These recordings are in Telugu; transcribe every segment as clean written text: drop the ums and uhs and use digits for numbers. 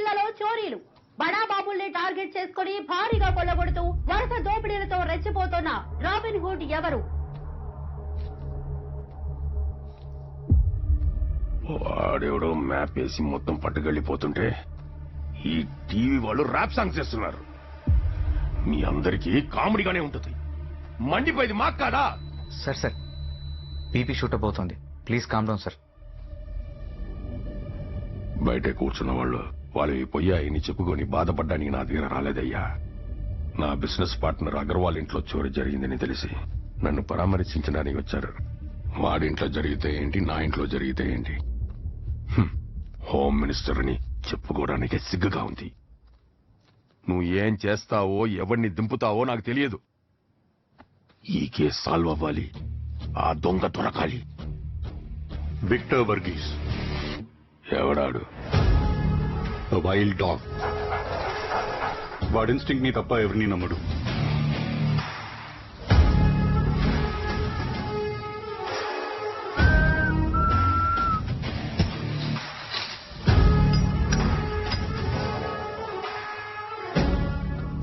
ఏరియాలో చోరీలు, బడాబాబుల్ని టార్గెట్ చేసుకుని భారీగా కొల్లగొడుతూ వరుస దోపిడీలతో రెచ్చిపోతున్న రాబిన్ హుడ్ ఎవరు? వాడెవడో మ్యాప్ వేసి మొత్తం పట్టుకెళ్ళిపోతుంటే ఈ టీవీ వాళ్ళు ర్యాప్ సాంగ్స్ చేస్తున్నారు. మీ అందరికీ కామెడీగానే ఉంటుంది. మండిపోయింది మాకు కాదా? సార్ బీపీ షూట్ అవుతుంది. Please calm down sir. బయటే కూర్చున్న వాళ్ళు పోయాయని చెప్పుకొని బాధపడ్డానికి నా దగ్గర రాలేదయ్యా. నా బిజినెస్ పార్ట్నర్ అగర్వాల్ ఇంట్లో చోరీ జరిగిందని తెలిసి నన్ను పరామర్శించడానికి వచ్చారు. వాడింట్లో జరిగితే ఏంటి, నా ఇంట్లో జరిగితే ఏంటి? హోమ్ మినిస్టర్ అని చెప్పుకోవడానికి సిగ్గుగా ఉంది. నువ్వు ఏం చేస్తావో, ఎవరిని దింపుతావో నాకు తెలియదు. ఈ కేసు సాల్వ్ అవ్వాలి, ఆ దొంగ దొరకాలి. విక్టర్ వర్గీస్. ఎవడాడు? Wild dog. వాడి ఇన్స్టింక్ట్ ని తప్ప ఎవరిని నమ్మడు.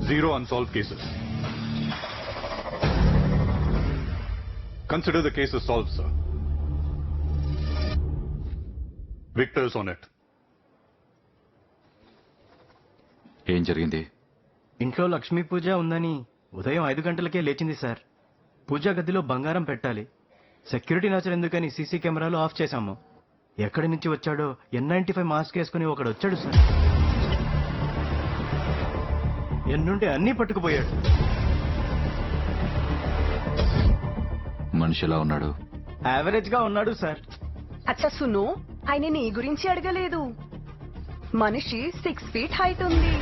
Zero unsolved cases. Consider the case as solved, sir. Victor's on it. ఏం జరిగింది? ఇంట్లో లక్ష్మీ పూజ ఉందని ఉదయం 5 గంటలకే లేచింది సార్. పూజా గదిలో బంగారం పెట్టాలి. సెక్యూరిటీ నచ్చరు ఎందుకని సీసీ కెమెరాలు ఆఫ్ చేశాము. ఎక్కడి నుంచి వచ్చాడో N95 మాస్క్ వేసుకుని ఒకడు వచ్చాడు సార్. ఎన్నుంటే అన్నీ పట్టుకుపోయాడు. మనిషి ఎలా ఉన్నాడు? యావరేజ్ గా ఉన్నాడు సార్. అచ్చా సును, ఆయన నీ గురించి అడగలేదు. మనిషి 6 feet హైట్ ఉంది.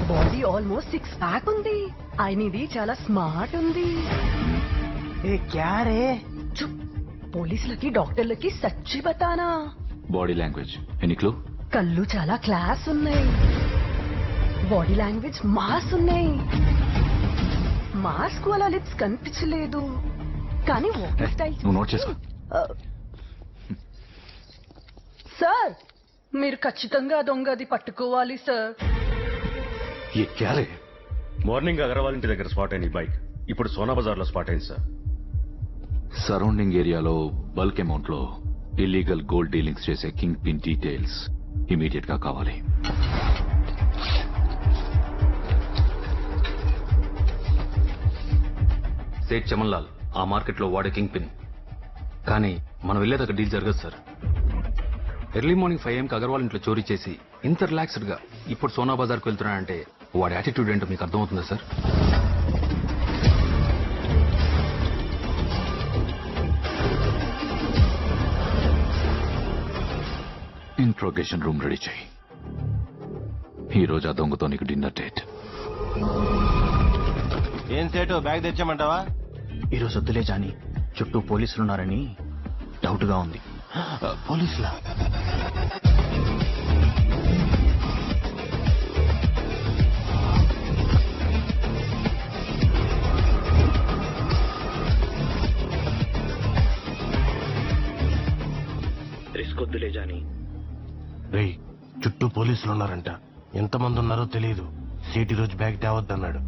బాడీ ఆల్మోస్ట్ 6 pack ఉంది. ఆయనది చాలా స్మార్ట్ ఉంది. ఏ క్యా రే? చుప్, పోలీసులకి డాక్టర్లకి సచ్చి బతానా. Body language any clue? కళ్ళు చాలా క్లాస్ ఉన్నాయి. బాడీ లాంగ్వేజ్ మాస్ ఉన్నాయి. మాస్క్ వల్ల లిప్స్ కనిపించలేదు, కానీ వాకింగ్ స్టైల్. నువ్వు నోట్ చేసుకో. సార్, మీరు ఖచ్చితంగా దొంగది పట్టుకోవాలి సార్. ये क्या रे? మార్నింగ్ అగర్వాల్ ఇంటి దగ్గర స్పాట్ అయింది బైక్. ఇప్పుడు సోనా బజార్ లో స్పాట్ అయింది సార్. సరౌండింగ్ ఏరియాలో బల్క్ అమౌంట్ లో ఇల్లీగల్ గోల్డ్ డీలింగ్స్ చేసే కింగ్ పిన్ డీటెయిల్స్ ఇమీడియట్ గా కావాలి. సేట్ చమన్ లాల్ ఆ మార్కెట్ లో వాడే కింగ్ పిన్. కానీ మనం వెళ్లేదాకా డీల్ జరగదు sir. Early morning 5 AM Agarwal ఇంట్లో చోరీ చేసి ఇంత రిలాక్స్డ్ గా ఇప్పుడు సోనా బజార్కు వెళ్తున్నాడంటే వాడి యాటిట్యూడ్ ఏంటో మీకు అర్థమవుతుందా సార్? ఇంట్రోగేషన్ రూమ్ రెడీ చేయి. ఈ రోజు ఆ దొంగతో నీకు డిన్నర్ డేట్. ఏం సేటు, బ్యాగ్ తెచ్చామంటావా? ఈరోజు వద్దులే జాని, చుట్టూ పోలీసులున్నారని డౌట్ గా ఉంది. పోలీసులా? రిస్క్ వద్దులే జాని. రేయ్, చుట్టూ పోలీసులున్నారంట. ఎంతమంది ఉన్నారో తెలియదు. సేటి రోజు bag తేవద్దన్నాడు.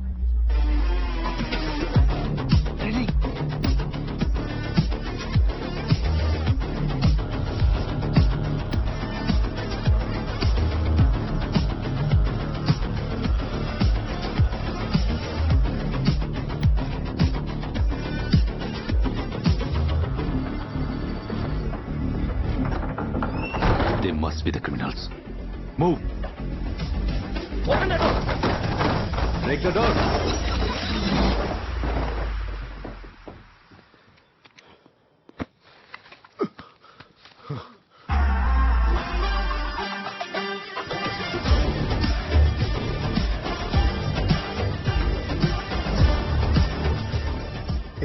They must be the criminals. Move. Open the door. Break the door.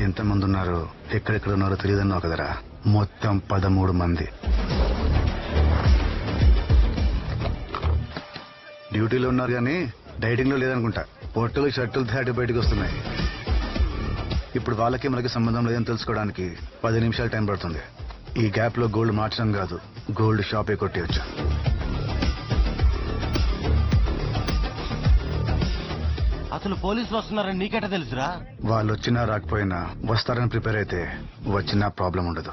ఎంతమంది ఉన్నారో, ఎక్కడెక్కడ ఉన్నారో తెలియదన్నావు కదరా. మొత్తం 13 మంది. డ్యూటీలో ఉన్నారు కానీ డైటింగ్ లో లేదనుకుంటా. పొట్టలు షర్టులు దాటి బయటకు వస్తున్నాయి. ఇప్పుడు వాళ్ళకి మనకి సంబంధం లేదని తెలుసుకోవడానికి 10 నిమిషాలు టైం పడుతుంది. ఈ గ్యాప్ లో గోల్డ్ మార్చడం కాదు, గోల్డ్ షాపే కొట్టేయచ్చు. అసలు పోలీసులు వస్తున్నారని నీకెట తెలుసురా? వాళ్ళు వచ్చినా రాకపోయినా వస్తారని ప్రిపేర్ అయితే వచ్చినా ప్రాబ్లం ఉండదు.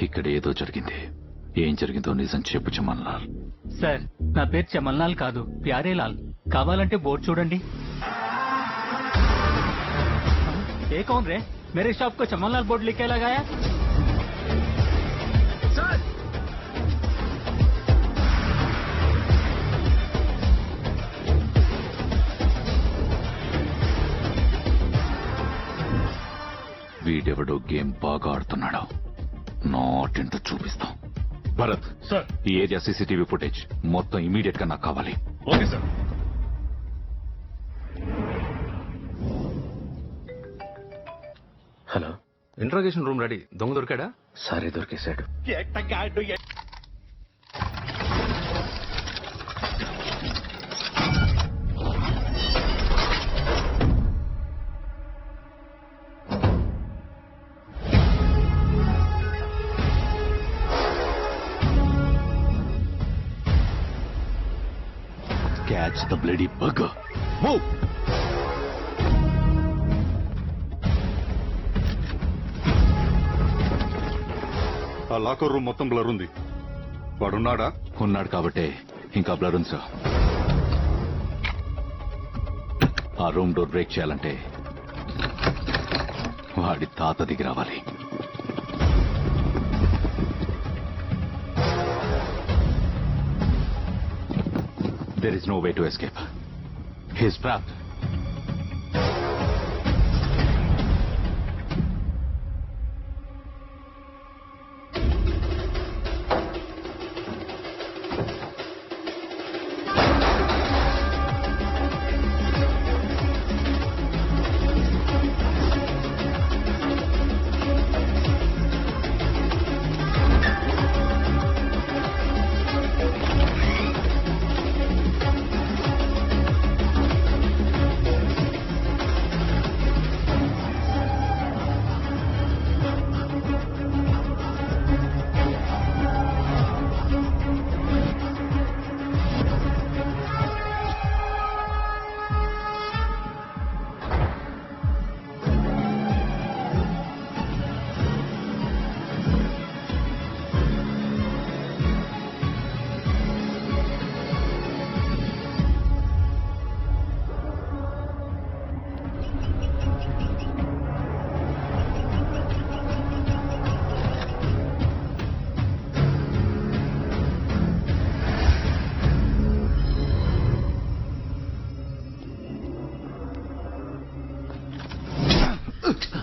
ఇక్కడ ఏదో జరిగింది. ఏం జరిగిందో నిజం చెప్పు చమన్లాల్. సార్, నా పేరు చమన్లాల్ కాదు, ప్యారేలాల్. కావాలంటే బోర్డు చూడండి. ఏ కౌన్ రే मेरे शॉप को चमनलाल बोर्ड लिख के लगाया? सर! వీడెవడో గేమ్ బాగా ఆడుతున్నాడు. నాటింటూ చూపిస్తాం. భరత్ సార్, ఈ ఏరియా సీసీటీవీ ఫుటేజ్ మొత్తం ఇమీడియట్ గా నాకు కావాలి. Okay sir. Hello, interrogation room ready. దొంగ దొరికాడా? సరే, దొరికేశాడు. Catch the bloody bugger. Move! ఆ లాకర్ రూమ్ మొత్తం బ్లర్ ఉంది. వాడున్నాడా? ఉన్నాడు కాబట్టే ఇంకా బ్లర్ ఉంది సార్. ఆ రూమ్ డోర్ బ్రేక్ చేయాలంటే వాడి తాత దిగి రావాలి. There is no way to escape. He is trapped.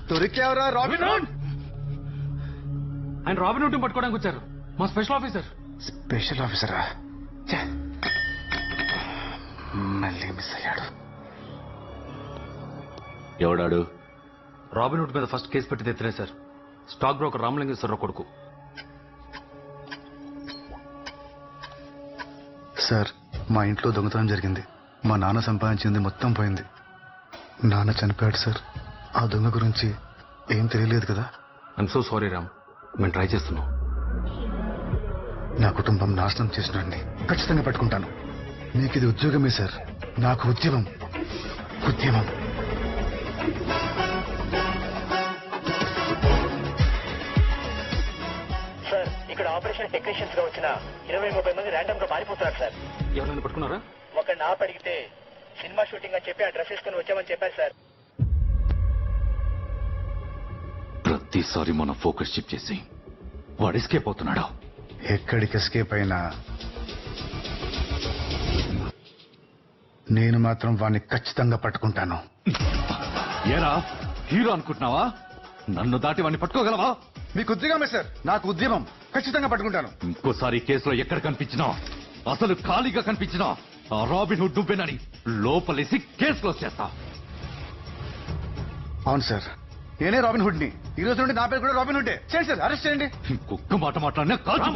దొరికావరా రాబిన్ హుడ్? ఆయన రాబిన్ హుడ్ పట్టుకోవడానికి వచ్చారు. మా స్పెషల్ ఆఫీసర్. స్పెషల్ ఆఫీసరా? మళ్ళీ మిస్ అయ్యాడు. ఎవడాడు? రాబిన్ హుడ్ మీద ఫస్ట్ కేసు పెట్టి తెచ్చినే సార్. స్టాక్ బ్రోకర్ రామలింగేశ్వరరావు కొడుకు. సార్, మా ఇంట్లో దొంగతనం జరిగింది. మా నాన్న సంపాదించింది మొత్తం పోయింది. నాన్న చనిపోయాడు సార్. ఆ దొంగ గురించి ఏం తెలియలేదు కదా. ఐఎమ్ సో సారీ రామ్, మేము ట్రై చేస్తున్నాం. నా కుటుంబం నాశనం చేసినాన్ని ఖచ్చితంగా పట్టుకుంటాను. మీకు ఇది ఉద్యోగమే సార్, నాకు ఉద్యమం. ఉద్యమం. సార్, ఇక్కడ ఆపరేషన్ టెక్నీషియన్స్ గా వచ్చిన 20-30 మంది ర్యాండమ్ గా పారిపోతున్నారు సార్. ఎవరైనా పట్టుకున్నారా? ఒకరిని అడిగితే సినిమా షూటింగ్ అని చెప్పి ఆ డ్రెస్ వేసుకుని వచ్చామని చెప్పారు సార్. ప్రతిసారి మనం ఫోకస్ షిఫ్ట్ చేసి వాడు ఎస్కేప్ అవుతున్నాడు. ఎక్కడికి ఎస్కేప్ అయినా నేను మాత్రం వాడిని ఖచ్చితంగా పట్టుకుంటాను. ఏరా హీరో అనుకుంటున్నావా? నన్ను దాటి వాడిని పట్టుకోగలవా? మీకు ఉద్యోగమే సార్, నాకు ఉద్యమం. ఖచ్చితంగా పట్టుకుంటాను. ఇంకోసారి కేసులో ఎక్కడ కనిపించినా, అసలు ఖాళీగా కనిపించినా ఆ రాబిన్ హుడ్ నువ్వేనని లోపలేసి కేసు క్లోజ్ చేస్తా. అవును సార్, నేనే రాబిన్ హుడ్ ని. ఈ రోజు నుండి నా పేరు కూడా రాబిన్ హుడ్డే. చేయండి సార్, అరెస్ట్ చేయండి. కుక్క మాట మాట్లాడినా కాల్చి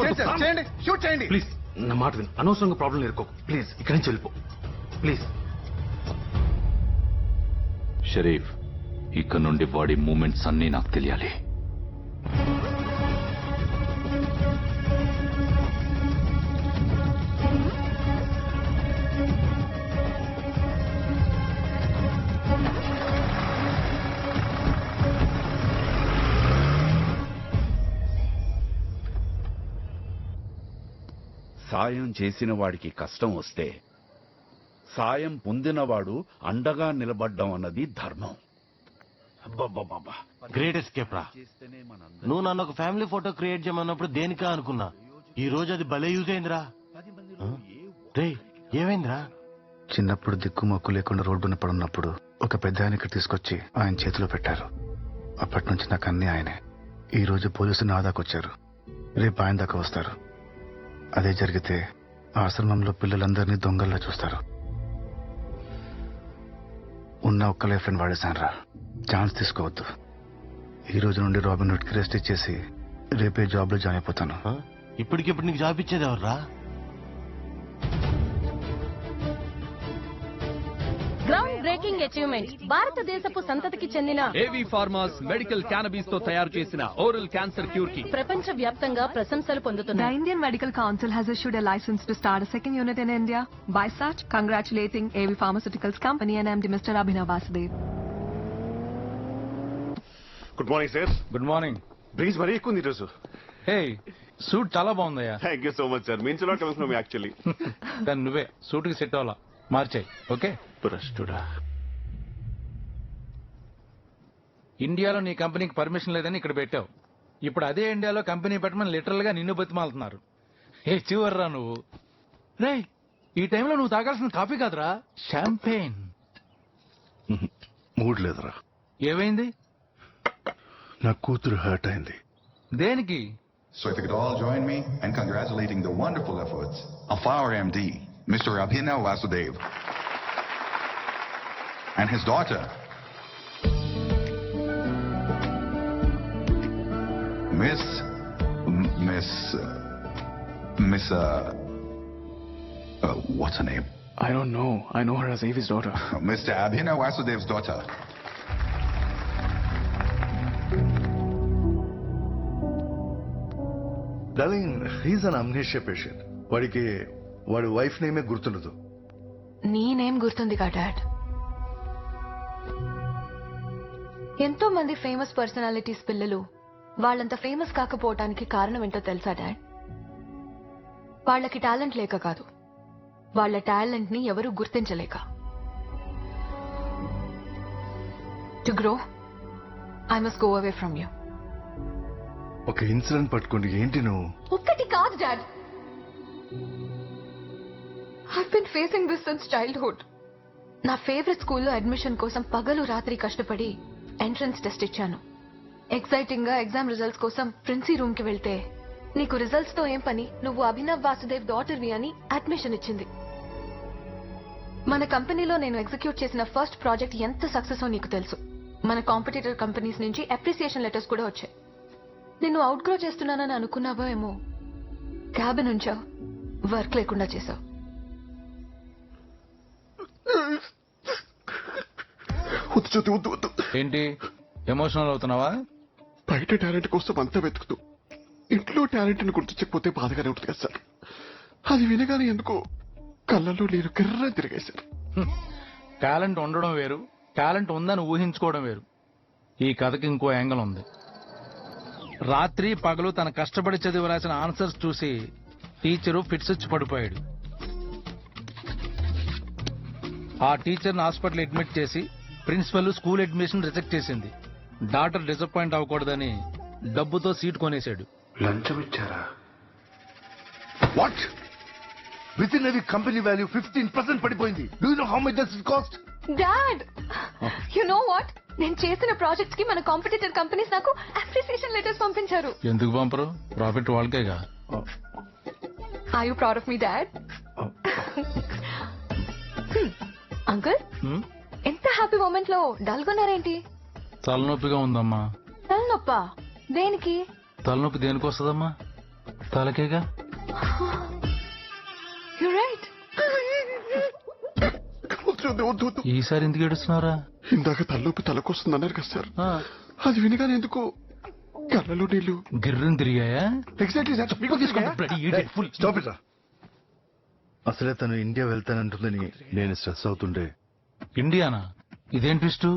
చేయండి, షూట్ చేయండి. ప్లీజ్ నా మాట విను, అనవసరంగా ప్రాబ్లం ఎదుర్కోకు. ప్లీజ్ ఇక్కడి నుంచి వెళ్ళిపో ప్లీజ్. షరీఫ్, ఇక్కడ నుండి బాడీ మూమెంట్స్ అన్నీ నాకు తెలియాలి. సాయం చేసిన వాడికి కష్టం వస్తే సాయం పొందినవాడు అండగా నిలబడ్డం అన్నది ధర్మం. గ్రేట్ ఎస్కేప్ రా. నువ్వు నన్ను ఒక ఫ్యామిలీ ఫోటో క్రియేట్ చేయమన్నప్పుడు దేనికా అనుకున్నా. ఈ రోజు అది భలే యూజ్ అయిందిరా. రే ఏమైందిరా? చిన్నప్పుడు దిక్కు మొక్కు లేకుండా రోడ్డున పడున్నప్పుడు ఒక పెద్ద ఆయనకి తీసుకొచ్చి ఆయన చేతిలో పెట్టారు. అప్పటి నుంచి నాకు అన్నీ ఆయనే. ఈ రోజు పోలీసులు నా దాకా వచ్చారు, రేపు ఆయన దాకా వస్తారు. అదే జరిగితే ఆశ్రమంలో పిల్లలందరినీ దొంగల్లా చూస్తారు. ఉన్న ఒక్క లైఫ్ అని వాడేశానరా. ఛాన్స్ తీసుకోవద్దు. ఈ రోజు నుండి రాబిన్ హుడ్ కి రెస్ట్ ఇచ్చేసి రేపే జాబ్ లో జాయిన్ అయిపోతాను. ఇప్పటికిప్పుడు నీకు జాబ్ ఇచ్చేది ఎవర్రా? Ground breaking achievement. భారతదేశపు సంతతికి చెందిన ఏవి ఫార్మాస్ మెడికల్ క్యానబీస్ తో తయారు చేసిన ఓరల్ క్యాన్సర్ క్యూర్ కి ప్రపంచ వ్యాప్తంగా ప్రశంసలు పొందుతున్నాయి. The Indian Medical Council has issued a license to start a second unit in India. By such, congratulating AV Pharmaceuticals Company and MD Mr. Abhinav Vasudev. Good morning sir. Good morning. Breeze మరీ ఎక్కువ ఉంది ఈరోజు. హే, సూట్ చాలా బాగుందయ్యా. Thank you so much sir. Means lot coming from actually. దాన్ని నువ్వే సూట్ కి సెట్ అవ్వాలా, మార్చాయి. ఓకే. ప్రస్తుడా ఇండియాలో నీ కంపెనీకి పర్మిషన్ లేదని ఇక్కడ పెట్టావు. ఇప్పుడు అదే ఇండియాలో కంపెనీ పెట్టమని లిటరల్ గా నిన్ను బతిమాలుతున్నారు. ఏ చివర్రా నువ్వు. రే, ఈ టైంలో నువ్వు తాగాల్సిన కాఫీ కాదురా, షాంపెయిన్. మూడ్ లేదురా. ఏమైంది? నా కూతురు హర్ట్ అయింది. దేనికి? So if you could all join me in congratulating the wonderful efforts of our MD, Mr. Abhinav Vasudev, and his daughter, what's her name? I don't know. I know her as Avi's daughter. Mr. Abhinav Vasudev's daughter. Darling, he's an amnesia patient. వాడికి వాడి వైఫ్ నేమే గుర్తుండదు. నీ నేమ్ గుర్తుందిగా డాడ్? ఎంతో మంది ఫేమస్ పర్సనాలిటీస్ పిల్లలు వాళ్ళంత ఫేమస్ కాకపోవటానికి కారణం ఏంటో తెలుసా డాడ్? వాళ్ళకి టాలెంట్ లేక కాదు, వాళ్ళ టాలెంట్ ని ఎవరూ గుర్తించలేక. To grow I must go away from you. ఒక ఇన్సిడెంట్ పట్టుకోండి. ఏంటి నువ్వు? ఒక్కటి కాదు dad. I've been facing this since childhood. నా ఫేవరెట్ స్కూల్లో అడ్మిషన్ కోసం పగలు రాత్రి కష్టపడి ఎంట్రన్స్ టెస్ట్ ఇచ్చాను. ఎక్సైటింగ్ గా ఎగ్జామ్ రిజల్ట్స్ కోసం ప్రిన్సీ రూమ్ కి వెళ్తే, నీకు రిజల్ట్స్ తో ఏం పని, నువ్వు అభినవ్ వాసుదేవ్ డాటర్ వి అని అడ్మిషన్ ఇచ్చింది. మన కంపెనీలో నేను ఎగ్జిక్యూట్ చేసిన ఫస్ట్ ప్రాజెక్ట్ ఎంత సక్సెస్ నీకు తెలుసు. మన కాంపిటీటర్ కంపెనీస్ నుంచి అప్రిసియేషన్ లెటర్స్ కూడా వచ్చాయి. నిన్ను అవుట్ గ్రో చేస్తున్నానని అనుకున్నావో ఏమో, క్యాబిన్ ఉంచావు, వర్క్ లేకుండా చేసావు. ఏంటి ఎమోషనల్ అవుతున్నావా? బయట టాలెంట్ కోసం అంతా వెతుకుతూ ఇంట్లో టాలెంట్ ని గుర్తించకపోతే బాధగానే ఉంటుంది కదా సార్. అది వినగానే ఎందుకో కళ్ళల్లో నీరు కిర్ర తిరిగాయి సార్. టాలెంట్ ఉండడం వేరు, టాలెంట్ ఉందని ఊహించుకోవడం వేరు. ఈ కథకి ఇంకో యాంగిల్ ఉంది. రాత్రి పగలు తన కష్టపడి చదివి రాసిన ఆన్సర్స్ చూసి టీచరు ఫిట్స్ వచ్చి పడిపోయాడు. ఆ టీచర్ని హాస్పిటల్ అడ్మిట్ చేసి ప్రిన్సిపల్ స్కూల్ అడ్మిషన్ రిజెక్ట్ చేసింది. డాక్టర్ డిసప్పాయింట్ అవ్వకూడదని డబ్బుతో సీట్ కొనేశాడు. లంచం ఇచ్చారా? What? Within a company value 15% పడిపోయింది. Do you know how much that cost? Dad, you know what? నేను చేసిన ప్రాజెక్ట్స్ కి మన కాంపిటీటర్ కంపెనీస్ నాకు అప్రిసియేషన్ లెటర్స్ పంపించారు. ఎందుకు పంపరు? ప్రాఫిట్ వాళ్ళకేగా. Are you proud of me dad? Uncle, ఎంత హ్యాపీ మూమెంట్ లో డల్గొన్నారేంటి? తలనొప్పిగా ఉందమ్మా. తలనొప్పా? దేనికి? తలనొప్పి దేనికి వస్తుందమ్మా? తలకేగా. వద్దు వద్దు వద్దు. ఈసారి ఎందుకు ఏడుస్తున్నారా? ఇందాక తలలోకి తలకొస్తుంది అన్నారు కదా సార్, అది వినగానే ఎందుకు కళ్ళలో నీళ్లు గిర్రం తిరిగాయా? Exactly sir. Stop it రా. అసలే తను ఇండియా వెళ్తానంటుందని నేను స్ట్రెస్ అవుతుండే. ఇండియానా? ఇదేం ట్విస్ట్?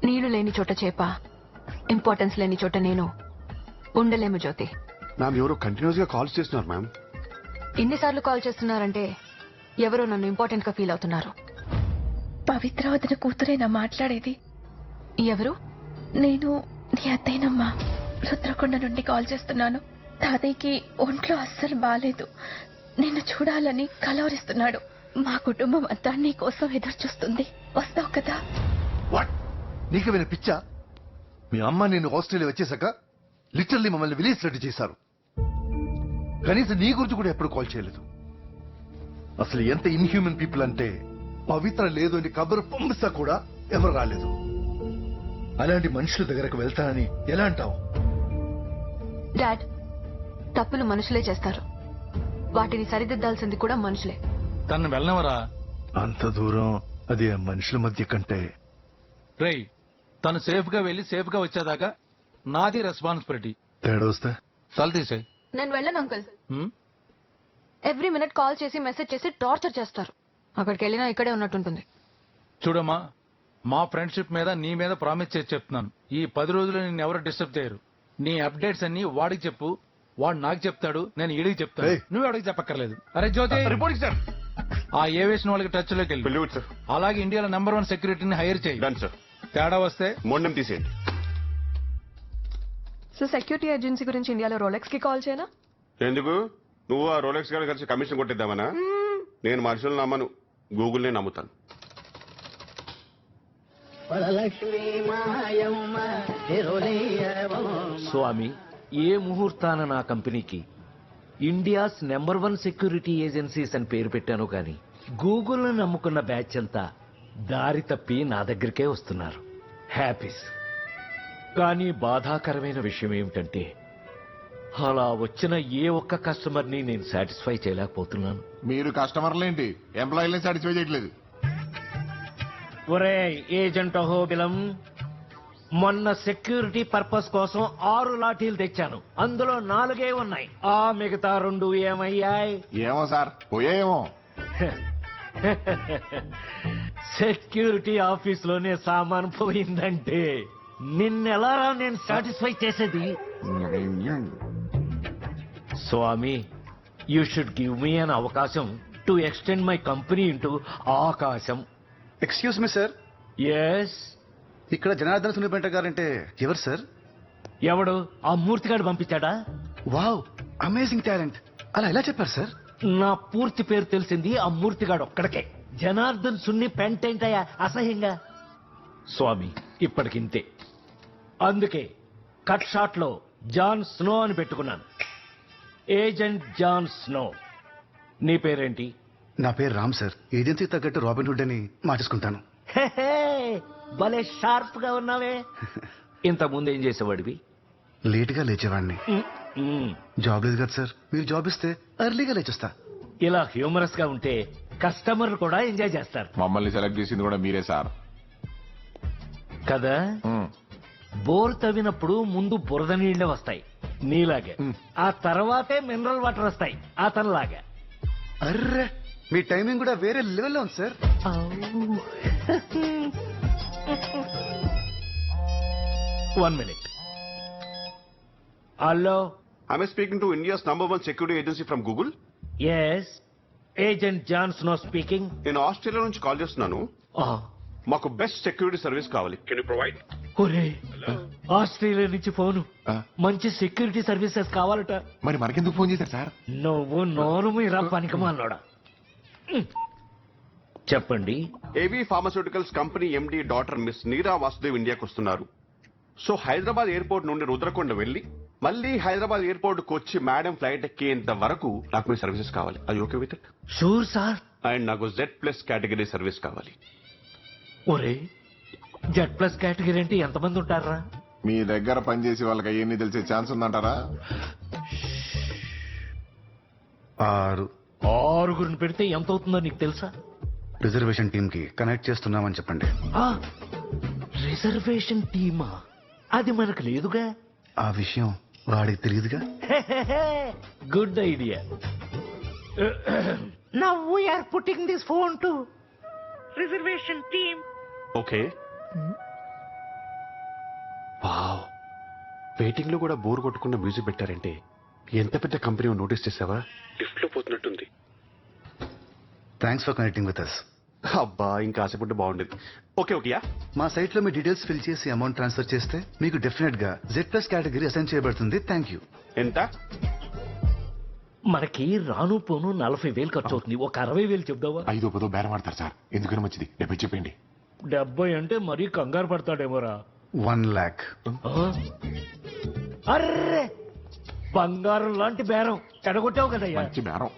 నీళ్లు లేని చోట చేప, ఇంపార్టెన్స్ లేని చోట నేను ఉండలేము జ్యోతి. మ్యామ్ ఎవరో కంటిన్యూస్ గా కాల్స్ చేస్తున్నారు మ్యామ్. ఇన్నిసార్లు కాల్ చేస్తున్నారంటే ఎవరో నన్ను ఇంపార్టెంట్ గా ఫీల్ అవుతున్నారు. పవిత్ర వదిన కూతురేనా మాట్లాడేది? ఎవరు? నేను నీ అత్తయ్యనమ్మా రుద్రకొండ నుండి కాల్ చేస్తున్నాను. తాతయ్యకి ఒంట్లో అస్సలు బాలేదు. నిన్ను చూడాలని కలవరిస్తున్నాడు. మా కుటుంబం అంతా నీ కోసం ఎదురు చూస్తుంది. వస్తావు కదా? వాట్? నీకేమైనా పిచ్చా? మీ అమ్మ నేను ఆస్ట్రేలియా వచ్చేసాక లిటరల్లీ మమ్మల్ని విలేజ్ రెడ్డి చేశారు. కనీసం నీ గురించి కూడా ఎప్పుడు కాల్ చేయలేదు. అసలు ఎంత ఇన్హ్యూమన్ పీపుల్ అంటే పవిత్ర లేదు అని కబురు పంపిస్తా కూడా ఎవరు రాలేదు. అలాంటి మనుషుల దగ్గరకు వెళ్తానని ఎలా అంటావు? డాడ్, తప్పులు మనుషులే చేస్తారు. వాటిని సరిదిద్దాల్సింది కూడా మనుషులే. తను వెళ్ళనవరా? అంత దూరం అది ఆ మనుషుల మధ్య కంటే. రేయ్, తను సేఫ్ గా వెళ్లి సేఫ్ గా వచ్చేదాకా నాది రెస్పాన్సిబిలిటీ. తేడా వస్తే తల తీసే. నేను వెళ్ళను అంకుల్. ఎవ్రీ మినిట్ కాల్ చేసి మెసేజ్ చేసి టార్చర్ చేస్తారు. అక్కడికి వెళ్ళినా ఇక్కడే ఉన్నట్టుంటుంది. చూడమ్మా, మా ఫ్రెండ్షిప్ మీద నీ మీద ప్రామిస్ చేసి చెప్తున్నాను. ఈ 10 రోజులు నిన్ను ఎవరు డిస్టర్బ్ చేయరు. నీ అప్డేట్స్ అన్ని వాడికి చెప్పు, వాడు నాకు చెప్తాడు, నేను ఈడికి చెప్తాను. నువ్వు ఎవడికి చెప్పక్కర్లేదు. అరే జ్యోతి, రిపోర్టింగ్ సార్. ఆ ఏవియేషన్ వాళ్ళకి టచ్ లోకి వెళ్ళి అలాగే ఇండియాలో నెంబర్ 1 సెక్యూరిటీని హైర్ చేయి. తేడా వస్తే మొండం తీసేయండి. సో సెక్యూరిటీ ఏజెన్సీ గురించి ఇండియాలో రోలెక్స్ కి కాల్ చేయనా? ఎందుకు? నువ్వు ఆ రోలెక్స్ గారు కలిసి కమిషన్ కొట్టిద్దామనా? నేను మనుషులను నమ్మను, గూగుల్నే నమ్ముతాను. స్వామి, ఏ ముహూర్తాన నా కంపెనీకి ఇండియాస్ నెంబర్ 1 సెక్యూరిటీ ఏజెన్సీస్ అని పేరు పెట్టాను కానీ గూగుల్ నమ్ముకున్న బ్యాచ్ అంతా దారి తప్పి నా దగ్గరికే వస్తున్నారు. హ్యాపీస్. కానీ బాధాకరమైన విషయం ఏమిటంటే అలా వచ్చిన ఏ ఒక్క కస్టమర్ని నేను సాటిస్ఫై చేయలేకపోతున్నాను. మీరు కస్టమర్లేంటి, ఎంప్లాయీలని సాటిస్ఫై చేయట్లేదు. ఒరే ఏజెంట్ అహోబిలం, మొన్న సెక్యూరిటీ పర్పస్ కోసం 6 లాఠీలు తెచ్చాను. అందులో 4 ఉన్నాయి. ఆ మిగతా 2 ఏమయ్యాయి? ఏమో సార్, పోయేమో. సెక్యూరిటీ ఆఫీస్ లోనే సామాన్ పోయిందంటే నిన్నెలారా నేను సాటిస్ఫై చేసేది? Swami, you should give me an అవకాశం to extend my company into ఆకాశం. Excuse me sir. ఎస్. ఇక్కడ జనార్దన్ సునిపెంట గారంటే ఎవరు సార్? ఎవడు? ఆ మూర్తిగాడు పంపించాడా? Wow, amazing talent. అలా ఎలా చెప్పారు సార్? నా పూర్తి పేరు తెలిసింది ఆ మూర్తిగాడు ఒక్కడికే. జనార్దన్ సున్ని పెంటేంటయ్యా అసహ్యంగా. స్వామి, ఇప్పటికింతే. అందుకే కట్ షాట్ లో జాన్ స్నో అని పెట్టుకున్నాను. Agent John Snow. నీ పేరేంటి? నా పేరు రామ్ సార్. ఏజెన్సీ తగ్గట్టు రాబిన్ హుడ్ అని మార్చేసుకుంటాను. భలే షార్ప్ గా ఉన్నావే. ఇంత ముందు ఏం చేసేవాడివి? లేట్ గా లేచేవాడిని. జాబ్ లేదు కదా సార్, మీరు జాబ్ ఇస్తే ఎర్లీగా లేచేస్తా. ఇలా హ్యూమరస్ గా ఉంటే కస్టమర్లు కూడా ఎంజాయ్ చేస్తారు. మమ్మల్ని సెలెక్ట్ చేసింది కూడా మీరే సార్ కదా. బోర్ తవ్వినప్పుడు ముందు బురద నీళ్లే వస్తాయి నీలాగే, ఆ తర్వాతే మినరల్ వాటర్ వస్తాయి అతనిలాగా. అర్రే, మీ టైమింగ్ కూడా వేరే లెవెల్లో ఉంది sir. One minute. Hello, I am speaking to India's number 1 security agency from Google. Yes, agent John Snow speaking. నేను ఆస్ట్రేలియా నుంచి కాల్ చేస్తున్నాను. మాకు బెస్ట్ సెక్యూరిటీ సర్వీస్ కావాలి. Can you provide? ఒరే, ఆస్ట్రేలియా నుంచి ఫోను. మంచి సెక్యూరిటీ సర్వీసెస్ కావాలట. మరి మనకెందుకు ఫోన్ చేశారు సార్? నువ్వు నోరు మీరా పనికిమాలోడా. చెప్పండి. ఏవీ pharmaceuticals company MD doctor miss నీరా వాసుదేవ్ ఇండియాకి వస్తున్నారు. సో హైదరాబాద్ ఎయిర్పోర్ట్ నుండి రుద్రకొండ వెళ్లి మళ్ళీ హైదరాబాద్ ఎయిర్పోర్ట్ కు వచ్చి మేడం ఫ్లైట్ ఎక్కేంత వరకు నాకు మీ సర్వీసెస్ కావాలి. అది okay with it? Sure sir. And నాకు Z+ కేటగిరీ సర్వీస్ కావాలి. ఒరే, Z+ కేటగిరీ అంటే ఎంతమంది ఉంటారా? మీ దగ్గర పనిచేసి వాళ్ళకి అవన్నీ తెలిసే ఛాన్స్ ఉందంటారా? 6. 6 పెడితే ఎంత అవుతుందో నీకు తెలుసా? రిజర్వేషన్ టీమ్ కి కనెక్ట్ చేస్తున్నామని చెప్పండి. రిజర్వేషన్ టీమా? అది మనకు లేదుగా. ఆ విషయం వాడికి తెలియదుగా. Good idea. Now we're putting this phone to reservation team. Okay. Wow, waiting లో కూడా బోర్ కొట్టకుండా మ్యూజిక్ పెట్టారంటే ఎంత పెద్ద కంపెనీ నోటీస్ చేసావా? లిఫ్ట్ లో పోతున్నట్టుంది. Thanks for connecting with us. అబ్బా, ఇంకా ఆశపడ్డ బాగుండేది. ఓకే ఓకేయా. మా సైట్ లో మీ డీటెయిల్స్ ఫిల్ చేసి అమౌంట్ ట్రాన్స్ఫర్ చేస్తే మీకు డెఫినెట్ గా Z+ కేటగిరీ అసైన్ చేయబడుతుంది. Thank you. ఎంత? మనకి రాను పోను 40,000 ఖర్చు అవుతుంది. ఒక 60,000 చెప్దావా? 5-10 బేరం ఆడతారు సార్, ఎందుకని మంచిది. 70 చెప్పండి. 70 అంటే మరీ కంగారు పడతాడేమోరా. 1 lakh. అర్రే, బంగారం లాంటి బేరం చెడగొట్టావు కదయ్యా. మంచి బేరం.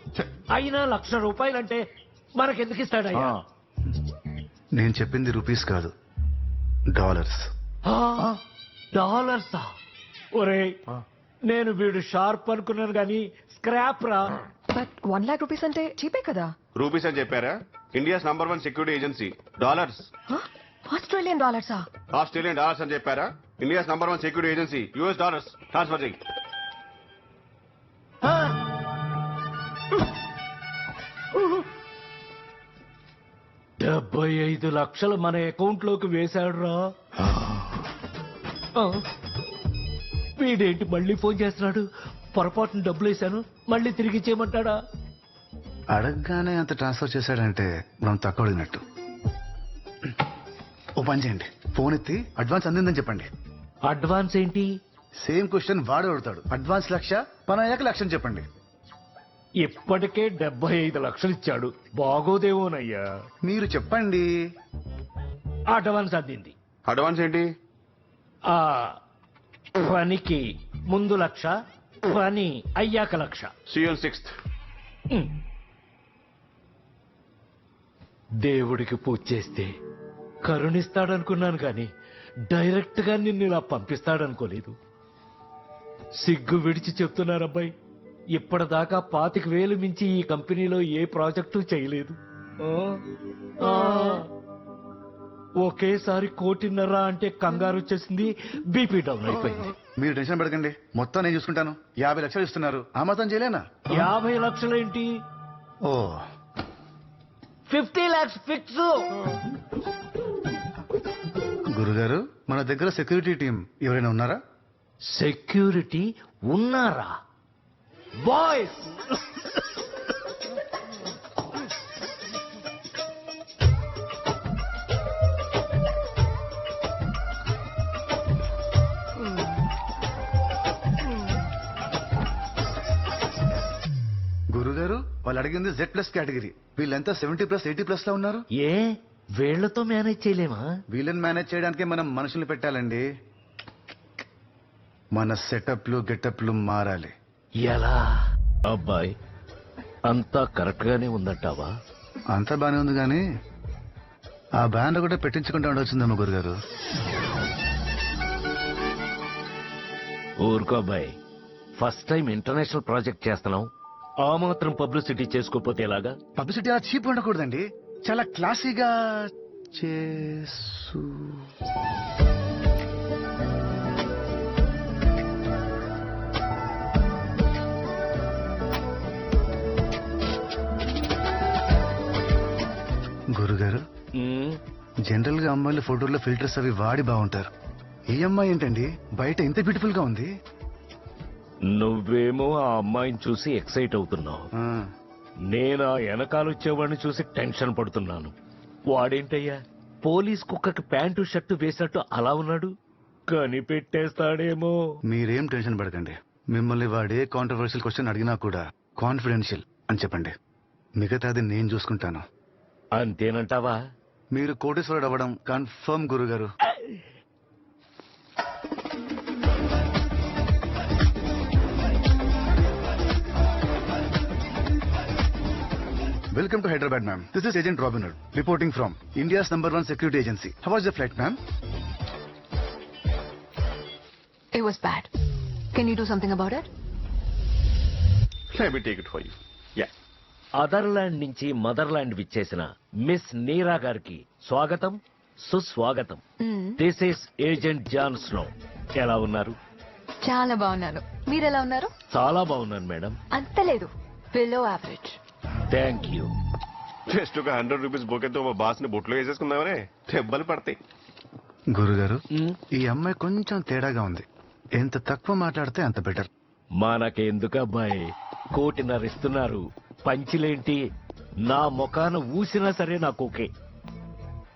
అయినా ₹1,00,000 అంటే మనకెందుకు ఇస్తాడయ్యా? నేను చెప్పింది రూపీస్ కాదు, డాలర్స్. డాలర్సా? ఒరే, నేను వీడు షార్ప్ అనుకున్నాను గాని స్క్రాప్ రా. బట్ 1 lakh rupees అంటే చీపే కదా. రూపీస్ అని చెప్పారా? India's number 1 security agency. Dollars. Australian డాలర్సా? ఆస్ట్రేలియన్ డాలర్స్ అని చెప్పారా? India's number 1 security agency. US dollars transfer చేయి. 75 లక్షలు మన అకౌంట్ లోకి వేశాడు రా. వీడేంటి మళ్ళీ ఫోన్ చేస్తున్నాడు? పొరపాటున డబ్బులు వేశాను, మళ్ళీ తిరిగి చేయమంటాడా? అడగగానే అంత ట్రాన్స్ఫర్ చేశాడంటే మనం తక్కువ అడిగినట్టు. ఓ పని చేయండి, ఫోన్ ఎత్తి అడ్వాన్స్ అందిందని చెప్పండి. అడ్వాన్స్ ఏంటి? సేమ్ క్వశ్చన్ వాడు అడుగుతాడు. అడ్వాన్స్ 1,00,000, పని అయ్యాక 1,00,000 చెప్పండి. ఇప్పటికే 75 లక్షలు ఇచ్చాడు, బాగోదేమోనయ్యా. మీరు చెప్పండి. అడ్వాన్స్ అందింది. అడ్వాన్స్ ఏంటి? పనికి ముందు 1,00,000, పని అయ్యాక 1,00,000. CL 6th. దేవుడికి పూజ చేస్తే కరుణిస్తాడనుకున్నాను కానీ డైరెక్ట్ గా నిన్ను ఇలా పంపిస్తాడనుకోలేదు. సిగ్గు విడిచి చెప్తున్నారబ్బాయి, ఇప్పటిదాకా 25,000 మించి ఈ కంపెనీలో ఏ ప్రాజెక్టు చేయలేదు. ఒకేసారి 1,50,00,000 అంటే కంగారు వచ్చేసింది, బీపీ డౌన్ అయిపోయింది. మీరు టెన్షన్ పడకండి, మొత్తం నేను చూసుకుంటాను. 50 లక్షలు ఇస్తున్నారు, ఆ మాత్రం చేయలేనా? 50 లక్షలేంటి? ఓ 50 lakhs ఫిక్స్. గురుగారు, మన దగ్గర సెక్యూరిటీ టీం ఎవరైనా ఉన్నారా? సెక్యూరిటీ ఉన్నారా? బాయ్స్, గురుగారు, వాళ్ళు అడిగింది Z+ కేటగిరీ. వీళ్ళంతా 70+, 80+ లో ఉన్నారు. ఏ వీళ్లతో మేనేజ్ చేయలేమా? వీళ్ళని మేనేజ్ చేయడానికి మనం మనుషుల్ని పెట్టాలండి. మన సెటప్లు గెటప్లు మారాలి. ఎలా? అబ్బాయి, అంతా కరెక్ట్ గానే ఉందంటావా? అంతా బానే ఉంది కానీ ఆ బ్యాండ్ ఒకటే పెట్టించుకుంటా ఉండొచ్చిందమ్మ గురుగారు. ఊరుకో అబ్బాయి, ఫస్ట్ టైం ఇంటర్నేషనల్ ప్రాజెక్ట్ చేస్తున్నాం, ఆ మాత్రం పబ్లిసిటీ చేసుకోపోతే ఎలాగా? పబ్లిసిటీ అలా చీప్ ఉండకూడదండి, చాలా క్లాసీగా చేసు. గురుగారు, జనరల్ గా అమ్మాయిల ఫోటోల్లో ఫిల్టర్స్ అవి వాడి బాగుంటారు. ఈ అమ్మాయి ఏంటండి బయట ఇంత బ్యూటిఫుల్ గా ఉంది? నువ్వేమో ఆ అమ్మాయిని చూసి ఎక్సైట్ అవుతున్నావు, నేను ఆ వెనకాలొచ్చేవాడిని చూసి టెన్షన్ పడుతున్నాను. వాడేంటయ్యా పోలీస్ కుక్కకి ప్యాంటు షర్టు వేసినట్టు అలా ఉన్నాడు, కనిపెట్టేస్తాడేమో. మీరేం టెన్షన్ పడకండి, మిమ్మల్ని వాడే కాంట్రవర్షియల్ క్వశ్చన్ అడిగినా కూడా కాన్ఫిడెన్షియల్ అని చెప్పండి, మిగతాది నేను చూసుకుంటాను. అంతేనంటావా? మీరు కోటేశ్వరుడు అవ్వడం కన్ఫర్మ్ గురుగారు. Welcome to Hyderabad, ma'am. This is Agent Robin Hood, reporting from India's #1 security agency. How was the flight, ma'am? It was bad. Can you do something about it? Let me take it for you. Yeah. Otherland నుంచి మదర్లాండ్ విచ్చేసిన మిస్ నీరా గారికి స్వాగతం సుస్వాగతం. This is agent John Snow. ఎలా ఉన్నారు? చాలా బాగున్నాను. మీరెలా ఉన్నారు? చాలా బాగున్నాను మేడం. అంత లేదు, below average. Thank you. Just ఒక 100 రూపీస్ బొకేతో మా బాస్ ని బొట్లో వేసేసుకుందామనే దెబ్బలు పడతాయి. గురుగారు, ఈ అమ్మాయి కొంచెం తేడాగా ఉంది. ఎంత తక్కువ మాట్లాడితే అంత బెటర్. మనకెందుకు అబ్బాయి, 1.5 ఇస్తున్నారు. పంచిలేంటి? నా ముఖాన ఊసినా సరే నాకు ఓకే.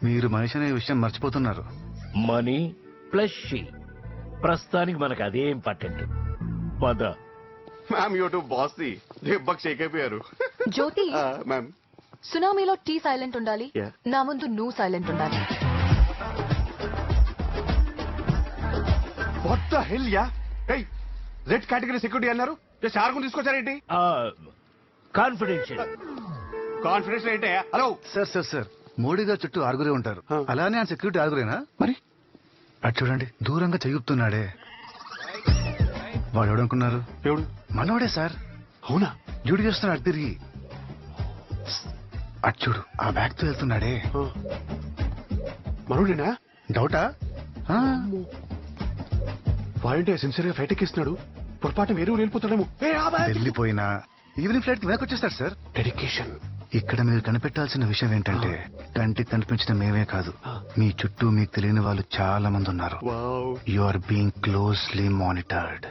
మీరు మనిషి అనే విషయం మర్చిపోతున్నారు. మనీ ప్లస్ షీ, ప్రస్తుతానికి మనకు అదే ఇంపార్టెంట్. పద. మ్యామ్ యూట్యూబ్ బాస్ ది దెబ్బకి షేక్ అయిపోయారు. జ్యోతి, మ్యామ్ సునామీలో టీ సైలెంట్ ఉండాలి, నా ముందు నువ్వు సైలెంట్ ఉండాలి. What the hell yeah? ఏయ్, రెడ్ కేటగిరీ సెక్యూరిటీ అన్నారు, జస్ట్ ఆర్గన్ తీసుకొచ్చారేంటి? కాన్ఫిడెన్షియల్. కాన్ఫిడెన్స్ ఏంటే? Hello sir sir sir, Modi గారు చుట్టూ 6 ఉంటారు. అలానే ఆ సెక్యూరిటీ 6 మరి అటు చూడండి, దూరంగా చెయ్యుతున్నాడే. వాడు ఎవడనుకున్నారు? ఎవడు? మనోడే సార్. అవునా? డ్యూటీ చేస్తున్నాడు అటు తిరిగి. అటు చూడు, ఆ బ్యాగ్ తో వెళ్తున్నాడే. మనోడేనా? డౌటా? వాడంటే సిన్సియర్ గా ఫ్లైట్ ఎక్కిస్తున్నాడు. పొరపాటు వేరే వెళ్ళిపోతాడేమో. వెళ్ళిపోయినా ఈవినింగ్ ఫ్లైట్ కి వెనక్కి వచ్చేస్తాడు సార్. డెడికేషన్. ఇక్కడ మీరు కనిపెట్టాల్సిన విషయం ఏంటంటే, కంటికి కనిపించిన మేమే కాదు, మీ చుట్టూ మీకు తెలియని వాళ్ళు చాలా మంది ఉన్నారు. You are being closely monitored.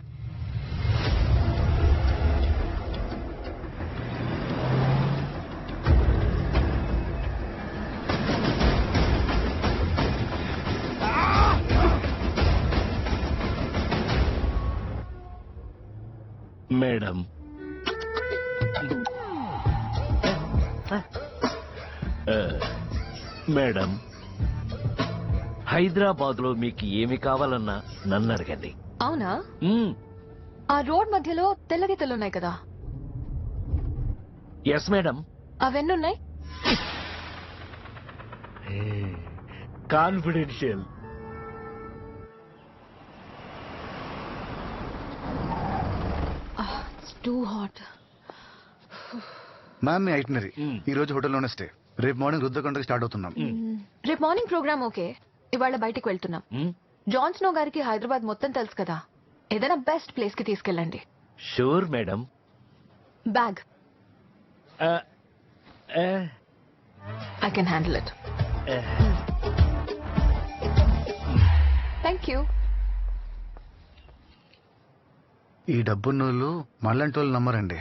Madam, madam, Hyderabad లో మీకు ఏమి కావాలన్నా నన్ను అడగండి. అవునా? ఆ రోడ్ మధ్యలో తెల్ల గీతలు ఉన్నాయి కదా? Yes madam. అవెన్నున్నాయి? కాన్ఫిడెన్షియల్. Too hot. మ్యామ్, మీ ఐటనరీ ఈ రోజు హోటల్లోనే స్టే. రేపు మార్నింగ్ రుద్రకొండకి స్టార్ట్ అవుతున్నాం. రేపు మార్నింగ్ ప్రోగ్రామ్ ఓకే, ఇవాళ బయటికి వెళ్తున్నాం. జాన్ స్నో గారికి హైదరాబాద్ మొత్తం తెలుసు కదా, ఏదైనా బెస్ట్ ప్లేస్ కి తీసుకెళ్ళండి. Sure madam. Bag I can handle it. Thank you. ఈ డబ్బున్నోళ్ళు మళ్ళంటి వాళ్ళు నమ్మరండి.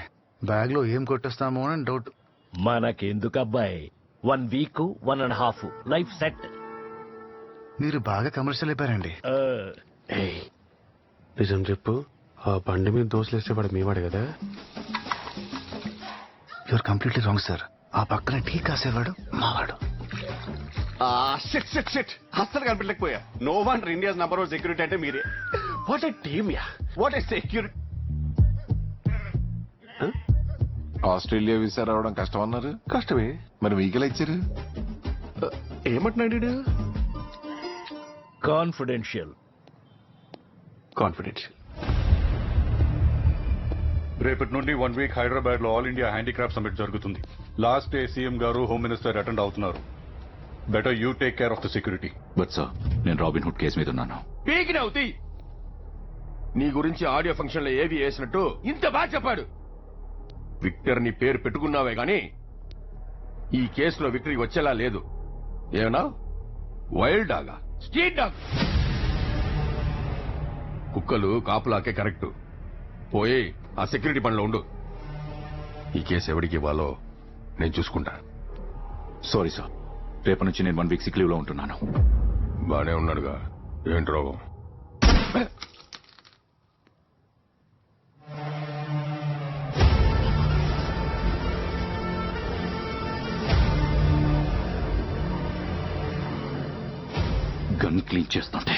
బ్యాగ్ లో ఏం కొట్టేస్తామో అని డౌట్. మనకెందుకు అబ్బాయి, 1 వీక్ 1.5 లైఫ్ సెట్. మీరు బాగా కమర్షియల్ అయిపోయారండి. నిజం చెప్పు, ఆ బండి మీద దోశలేస్తే వాడు మీవాడు కదా? You're completely wrong sir. ఆ పక్కన టీ కాసేవాడు మావాడు. అస్సలు కనిపించలేకపోయా. No one India's number 1 security అంటే మీరే. What a team ya, what a security. Australia visa రావడం కష్టం అన్నారు. కష్టమే మరి వీకెలా ఇచ్చారు? ఏమంటున్నాడు? కాన్ఫిడెన్షియల్. కాన్ఫిడెన్షియల్. రేపటి నుండి 1 వీక్ హైదరాబాద్ లో ఆల్ ఇండియా హ్యాండీక్రాఫ్ట్ సమిట్ జరుగుతుంది. లాస్ట్ డే సీఎం గారు, హోమ్ మినిస్టర్ అటెండ్ అవుతున్నారు. Better you take care of the security. But sir, నేను రాబిన్ హుడ్ కేసు మీద ఉన్నాను. పీకినవుతి నీ గురించి ఆడియో ఫంక్షన్ లో ఏవి వేసినట్టు ఇంత బాగా చెప్పాడు. విక్టర్ నీ పేరు పెట్టుకున్నావే గాని ఈ కేసులో విక్టరీ వచ్చేలా లేదు. ఏమన్నా వైల్డ్ డాగా, స్ట్రీట్ డాగ్? కుక్కలు కాపులాకే కరెక్ట్. పోయి ఆ సెక్యూరిటీ పనిలో ఉండు. ఈ కేసు ఎవరికి ఇవ్వాలో నేను చూసుకుంటా. సారీ సార్, రేపటి నుంచి నేను 1 వీక్ సిక్ లీవ్ లో ఉంటున్నాను. బానే ఉన్నాడుగా, ఏంటి రోగం? గన్ క్లీన్ చేస్తుంటే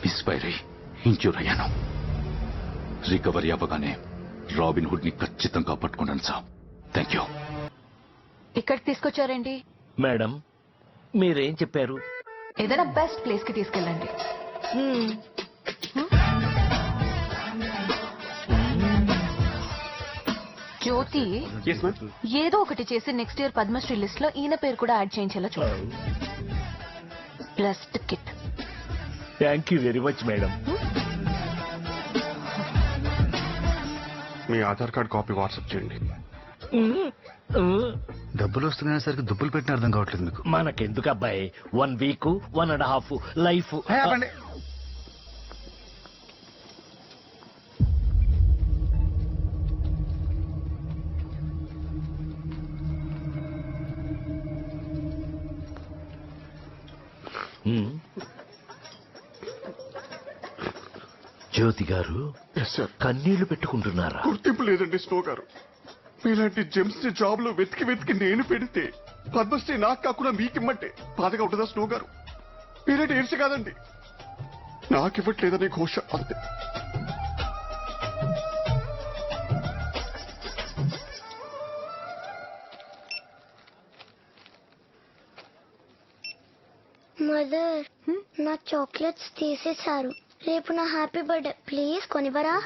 మిస్ఫైర్ అయి ఇంజ్యూర్ అయ్యాను. రికవరీ అవ్వగానే రాబిన్ హుడ్ ని ఖచ్చితంగా పట్టుకున్నాను సార్. Thank you. ఇక్కడికి తీసుకొచ్చారేంటి? మేడం, మీరేం చెప్పారు? ఏదైనా బెస్ట్ ప్లేస్ కి తీసుకెళ్ళండి. జ్యోతి Yes, ma'am. ఏదో ఒకటి చేసి నెక్స్ట్ ఇయర్ పద్మశ్రీ లిస్ట్ లో ఈయన పేరు కూడా యాడ్ చేయించేలా చూడండి. Plus ticket. Thank you very much madam. Me Aadhaar card copy WhatsApp చేయండి. డబ్బులు వస్తున్నాయనేసరికి దుబ్బులు పెట్టిన అర్థం కావట్లేదు మీకు. మనకెందుకు అబ్బాయి, 1 వీక్ 1.5 లైఫ్. జ్యోతి గారు కన్నీళ్లు పెట్టుకుంటున్నారా? గుర్తింపు లేదండి స్నో గారు. మీలాంటి జెమ్స్ ని జాబ్ లో వెతికి వెతికి నేను పెడితే పద్మశ్రీ నాకు కాకుండా మీకిమ్మంటే బాధగా ఉంటుందా స్నో గారు? మీరేంటి ఏడ్చి కాదండి, నాకివ్వట్లేదనే ఘోష అంతే. మదర్, నా చాక్లెట్స్ తీసేశారు. రేపు నా హ్యాపీ బర్త్డే, ప్లీజ్ కొనివరా?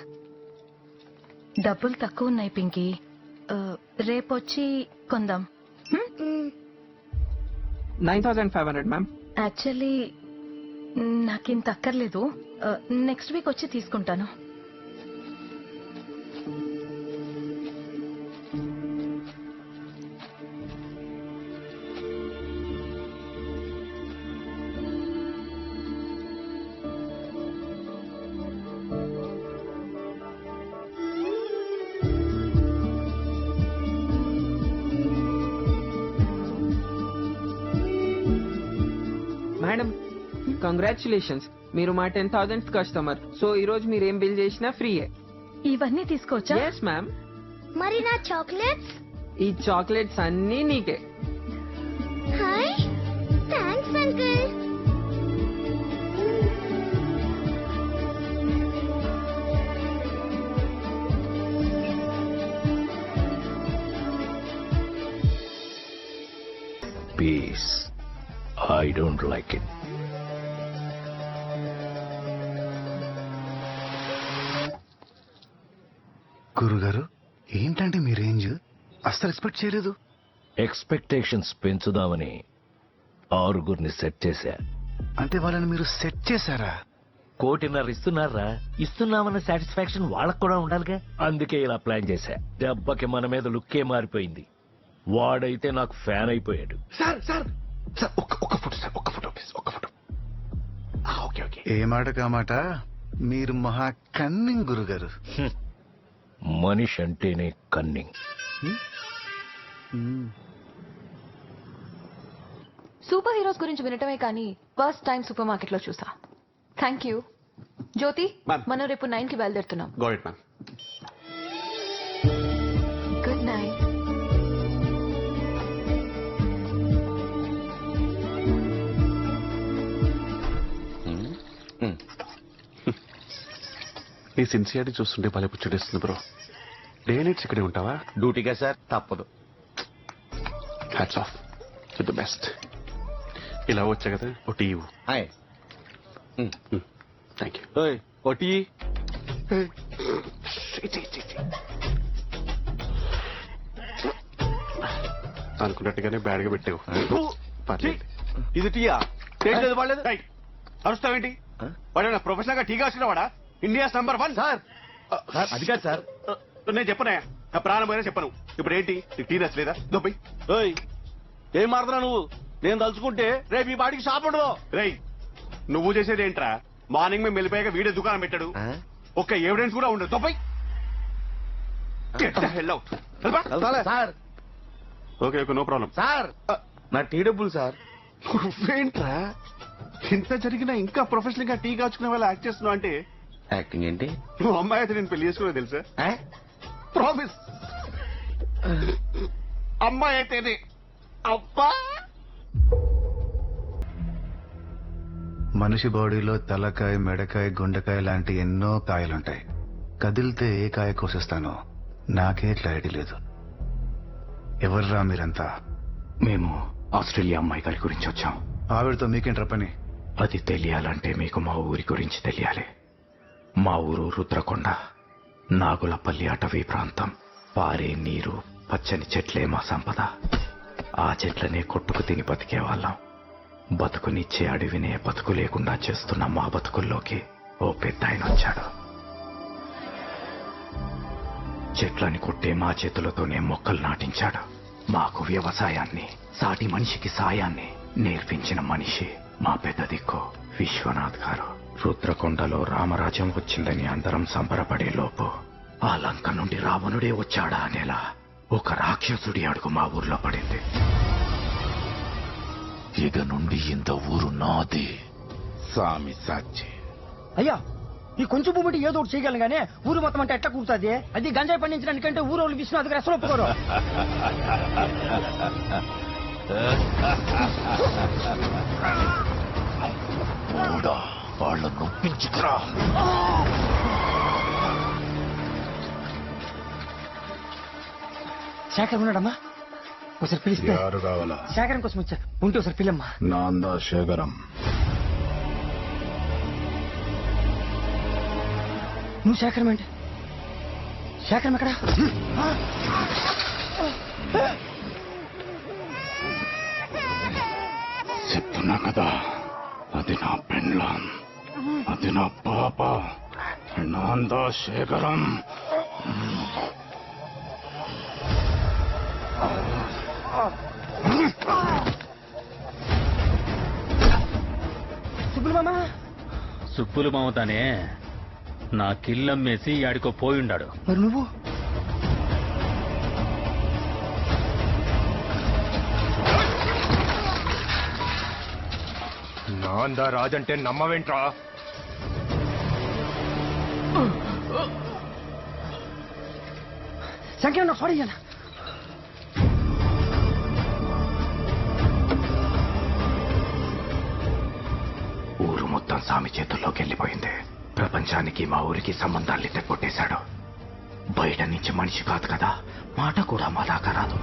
డబ్బులు తక్కువ ఉన్నాయి పింకీ, రేపొచ్చి కొందాం. 9,500 మ్యామ్. యాక్చువల్లీ నాకింత అక్కర్లేదు, నెక్స్ట్ వీక్ వచ్చి తీసుకుంటాను. మేడం కంగ్రాచులేషన్స్, మీరు మా 10,000th కస్టమర్. సో ఈ రోజు మీరు ఏం బిల్ చేసినా ఫ్రీయే. ఇవన్నీ తీసుకోవచ్చా? Yes ma'am. మరి నా చాక్లెట్స్? ఈ చాక్లెట్స్ అన్నీ నీకే. Hi, thanks uncle. Peace, I don't like it. గురుగారు ఏంటంటే మీ రేంజ్ అస్సలు ఎక్స్పెక్ట్ చేయలేదు. ఎక్స్పెక్టేషన్స్ పెంచుదామని 6 సెట్ చేశా. అంటే వాళ్ళని మీరు సెట్ చేశారా? 1.5 ఇస్తున్నారా? ఇస్తున్నామన్న సాటిస్ఫాక్షన్ వాళ్ళకు కూడా ఉండాలిగా. అందుకే ఇలా ప్లాన్ చేశా. దెబ్బకి మన మీద లుక్కే మారిపోయింది. వాడైతే నాకు ఫ్యాన్ అయిపోయాడు. సార్ సార్ సార్ ఒక్క ఫోటో సార్, ఒక్క ఫోటో ప్లీజ్, ఒక్క ఫోటో. Okay okay. ఏ మాట కామాట మీరు మహా కన్నింగ్ గురుగారు. మనిషి అంటేనే కన్నింగ్. సూపర్ హీరోస్ గురించి వినటమే కానీ ఫస్ట్ టైం సూపర్ మార్కెట్ లో చూసా. Thank you. జ్యోతి, మనం రేపు 9 కి బయలుదేరుతున్నాం. Go it ma'am. Good night. నీ సిన్సియారిటీ చూస్తుంటే భలే పుచ్చడేస్తుంది బ్రో. డే నైట్స్ ఇక్కడే ఉంటావా? డ్యూటీగా సార్, తప్పదు. Hats off to the best. ఇలా వచ్చా కదా ఓ టీ ఇవ్వు. Thank you. ఓ టీ. అనుకున్నట్టుగానే బ్యాడ్ గా పెట్టావు. పర్లేదు. ఇది టీయా? టేస్ట్ లేదు, పడలేదు. అరుస్తావేంటి? వాడు ప్రొఫెషనల్ గా టీ కాసుకున్నావాడా? India's number 1 sir. అది కాదు సార్, నేను చెప్పనయా, నా ప్రాణమైనా చెప్పను. ఇప్పుడు ఏంటి టీ నచ్చలేదా? దొబ్బై. ఏం మారుతున్నా నువ్వు? నేను తలుచుకుంటే రేపు ఈ బాడికి షాప్ ఉండదు. రేయ్, నువ్వు చేసేది ఏంట్రా? మార్నింగ్ మేము వెళ్ళిపోయాక వీడే దుకాణం పెట్టాడు. ఒక్క ఎవిడెన్స్ కూడా ఉండదు. దొబ్బై. Sir. Okay okay, no problem. Sir నా టీ డబ్బులు సార్. నువ్వేంట్రా ఇంత జరిగినా ఇంకా ప్రొఫెషనల్ గా టీ కాచుకునే వాళ్ళు యాక్ట్ చేస్తున్నావు అంటే? యాక్టింగ్ ఏంటి? నువ్వు అమ్మాయి అయితే నేను పెళ్లి చేసుకునే తెలుసా? ప్రామిస్. అమ్మాయి అయితేనే. అబ్బా, మనిషి బాడీలో తలకాయ, మెడకాయ, గుండెకాయ లాంటి ఎన్నో కాయలుంటాయి. కదిలితే ఏ కాయ కోసేస్తానో నాకే క్లారిటీ లేదు. ఎవర్రా మీరంతా? మేము ఆస్ట్రేలియా అమ్మాయి గారి గురించి వచ్చాం. ఆవిడతో మీకేంట్రా పని? అది తెలియాలంటే మీకు మా ఊరి గురించి తెలియాలి. మా ఊరు రుద్రకొండ, నాగులపల్లి అటవీ ప్రాంతం. పారే నీరు, పచ్చని చెట్లే మా సంపద. ఆ చెట్లనే కొట్టుకు తిని బతికేవాళ్ళం. బతుకునిచ్చే అడవినే బతుకు లేకుండా చేస్తున్న మా బతుకుల్లోకి ఓ పెద్ద ఆయన వచ్చాడు. చెట్లని కొట్టే మా చేతులతోనే మొక్కలు నాటించాడు. మాకు వ్యవసాయాన్ని, సాటి మనిషికి సాయాన్ని నేర్పించిన మనిషి మా పెద్ద దిక్కు విశ్వనాథ్ గారు. రుద్రకొండలో రామరాజ్యం వచ్చిందని అందరం సంబరపడే లోపు ఆ లంక నుండి రావణుడే వచ్చాడా అనేలా ఒక రాక్షసుడి అడుగు మా ఊర్లో పడింది. ఇక నుండి ఇంత ఊరు నాది. స్వామి సాక్షి. అయ్యా, ఈ కొంచెం భూమిటి ఏదో ఒకటి చేయగలను గానీ ఊరు మొత్తం అంటే ఎట్లా కూర్చుంది? అది గంజాయి పండించడానికంటే ఊరోళ్ళు విశ్వనాథ్ గారు అసలు ఒప్పుకోరు. వాళ్ళను నొప్పించుకురా. శేఖర్ ఉన్నాడమ్మా, ఒకసారి పిలిస్తే. యారు కావాలా? శేఖరం కోసం వచ్చా, ఉంటే ఒకసారి పిల్లమ్మా. నాందా శేఖరం. నువ్వు శేఖరం ఏంటి? శేఖరం ఎక్కడా? చెప్తున్నా కదా, అది నా పెండ్లాం, అది నా పాప. నాందా శేఖరం. సుబ్బులు మామ. సుబ్బులు మామతానే నా కిల్లమ్మేసి ఆడికో పోయిండాడు. మరి నువ్వు? నాందా రాజంటే నమ్మవేంట్రా? శంకరన్న సారీ అన్న. ఊరు మొత్తం స్వామి చేతుల్లోకి వెళ్ళిపోయింది. ప్రపంచానికి మా ఊరికి సంబంధాల్ని తెగొట్టేశాడు. బయట నుంచి మనిషి కాదు కదా, మాట కూడా మా దాకా రాదు.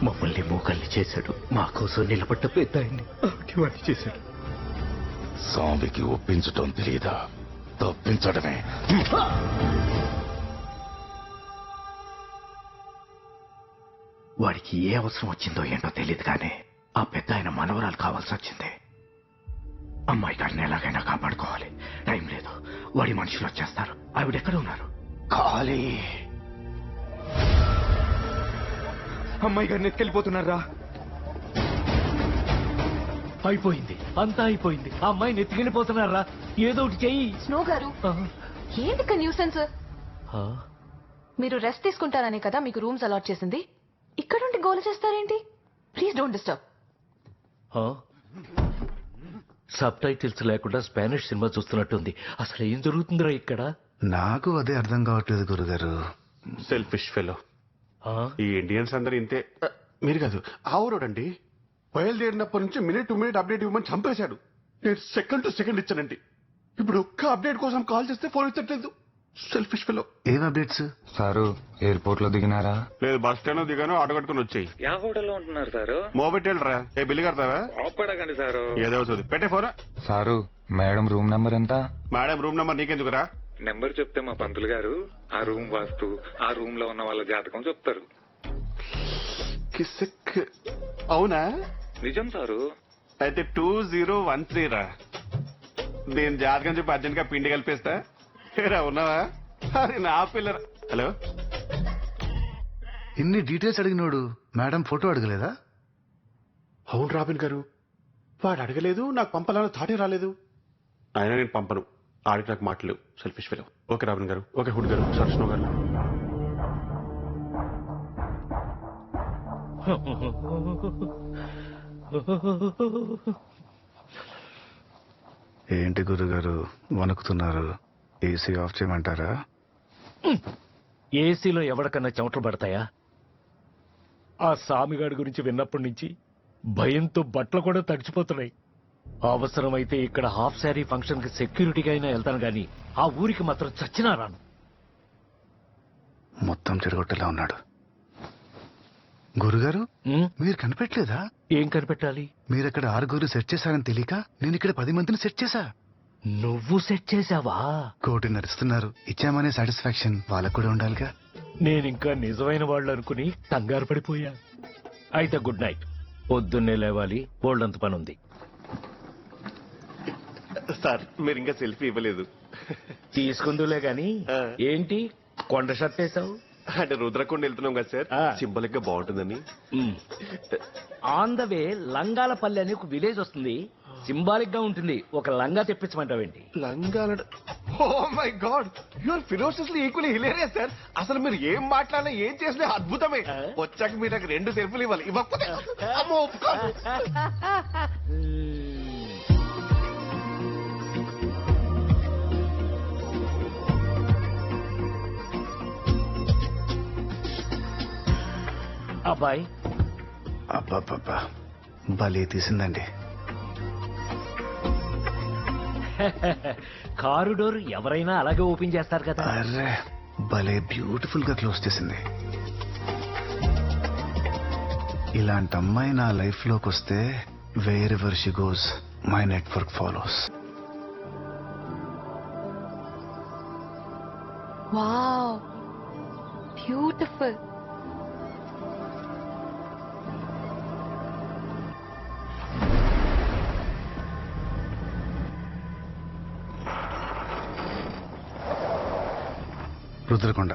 మమ్మల్ని మూకల్ని చేశాడు. మా కోసం నిలబడ్డ పెద్ద ఆయన్ని వాడిని చేశాడు. స్వామికి ఒప్పించటం తెలియదా, తప్పించడమే. వాడికి ఏ అవసరం వచ్చిందో ఏంటో తెలియదు కానీ ఆ పెద్ద ఆయన మనవరాలు కావాల్సి వచ్చింది. అమ్మాయి గారిని ఎలాగైనా కాపాడుకోవాలి. టైం లేదు, వాడి మనుషులు వచ్చేస్తారు. ఆవిడెక్కడ ఉన్నారు? ఖాళీ. అమ్మాయి గారిని ఎత్తుకెళ్ళిపోతున్నారా? అయిపోయింది, అంతా అయిపోయింది. ఆ అమ్మాయిని ఎత్తుకెళ్ళిపోతున్నారా? ఏదో ఒకటి చెయ్యి. స్నో గారు, ఏంటి న్యూసెన్స్? మీరు రెస్ట్ తీసుకుంటారనే కదా మీకు రూమ్స్ అలాట్ చేసింది. ఇక్కడుండి గోల చేస్తారేంటి? Please don't disturb. Subtitles లేకుండా స్పానిష్ సినిమా చూస్తున్నట్టుంది. అసలు ఏం జరుగుతుందిరా ఇక్కడ? నాకు అదే అర్థం కావట్లేదు గురుగారు. Selfish fellow. ఈ ఇండియన్స్ అందరూ ఇంతే. మీరు కాదు, ఆ ఊరోడండి బయలుదేరినప్పటి నుంచి మినిట్ టు మినిట్ అప్డేట్ ఇవ్వమని చంపేశాడు. నేను సెకండ్ టు సెకండ్ ఇచ్చానండి. ఇప్పుడు ఒక్క అప్డేట్ కోసం కాల్ చేస్తే ఫోన్ ఇచ్చట్లేదు. Selfish fellow. ఏం అప్డేట్స్? సారు ఎయిర్పోర్ట్ లో దిగినారా? లేదు, బస్ స్టాండ్ లో దిగాను. ఆటో కట్టుకుని వచ్చాయి. యా హోటల్లో ఉంటున్నారు సారు? మోబెట్టేళ్ళరా. ఏ బిల్లు కడతావా? ఆపడకండి సారు. ఏదో చదువు పెట్టే phone. Sir madam room number ఎంత? మేడం రూమ్ నెంబర్ నీకెందుకురా? నెంబర్ చెప్తే మా పంతులు గారు ఆ రూమ్ వాస్తు, ఆ రూమ్ లో ఉన్న వాళ్ళ జాతకం చెప్తారు. కిసక్. అవునా? నిజం సారు. అయితే 2013 రా. నేను జాతకం చెప్పి అర్జెంట్ గా పిండి కలిపేస్తా. ఉన్నావా? అది నా పిల్లరా. హలో, ఇన్ని డీటెయిల్స్ అడిగినోడు మేడం ఫోటో అడగలేదా? అవును రాబిన్ గారు, వాడు అడగలేదు, నాకు పంపాలన్న థాటే రాలేదు. అయినా నేను పంపను. ఆడికి నాకు మాటలు. Selfish fellow. ఓకే రాబిన్ గారు, ఓకే హుడ్ గారు, సారీ స్నో గారు. ఏంటి గురుగారు వణుకుతున్నారు? ఏసీ ఆఫ్ చేయమంటారా? ఏసీలో ఎవరికన్నా చెమటలు పడతాయా? ఆ సామిగాడి గురించి విన్నప్పటి నుంచి భయంతో బట్టలు కూడా తడిచిపోతున్నాయి. అవసరమైతే ఇక్కడ హాఫ్ శారీ ఫంక్షన్ కి సెక్యూరిటీగా అయినా వెళ్తాను గాని ఆ ఊరికి మాత్రం చచ్చినా రాను. మొత్తం చెడగొట్టేలా ఉన్నాడు. గురుగారు మీరు కనిపెట్టలేదా? ఏం కనిపెట్టాలి? మీరు అక్కడ 6 సెట్ చేశారని తెలియక నేను ఇక్కడ 10 మందిని సెట్ చేశా. నువ్వు సెట్ చేసావా? కోటిన్నర ఇస్తున్నారు. ఇచ్చామనే సాటిస్ఫాక్షన్ వాళ్ళకు కూడా ఉండాలిగా. నేనింకా నిజమైన వాళ్ళు అనుకుని కంగారు పడిపోయా. అయితే గుడ్ నైట్. పొద్దున్నే లేవాలి, బోల్డంత పని ఉంది. సార్ మీరు ఇంకా సెల్ఫీ ఇవ్వలేదు. తీసుకుందులే గాని ఏంటి కొండ షర్ట్ వేసావు? అంటే రుద్రకొండ వెళ్తున్నాం కదా సార్, సింబలిక్ గా బాగుంటుందని. ఆన్ ద వే లంగాలపల్లి అని ఒక విలేజ్ వస్తుంది, సింబాలిక్ గా ఉంటుంది. ఒక లంగా తెప్పించమంటావేంటి? లంగాల oh my god, you are ferociously equally hilarious sir. అసలు మీరు ఏం మాట్లాడినా ఏం చేసినా అద్భుతమే. వచ్చాక మీరు నాకు 2 సెల్ఫీలు ఇవ్వాలి. ఇవ్వకపోతే అమ్మో ఒప్పుకోను. అబ్బాయి అబ్బాబ్బా భలే తీసిందండి. కారు డోర్ ఎవరైనా అలాగే ఓపెన్ చేస్తారు కదా. అరే భలే బ్యూటిఫుల్ గా క్లోజ్ చేసింది. ఇలాంటి అమ్మాయి నా లైఫ్ లోకి వస్తే wherever she goes my network follows. Wow, beautiful. Rudrakonda.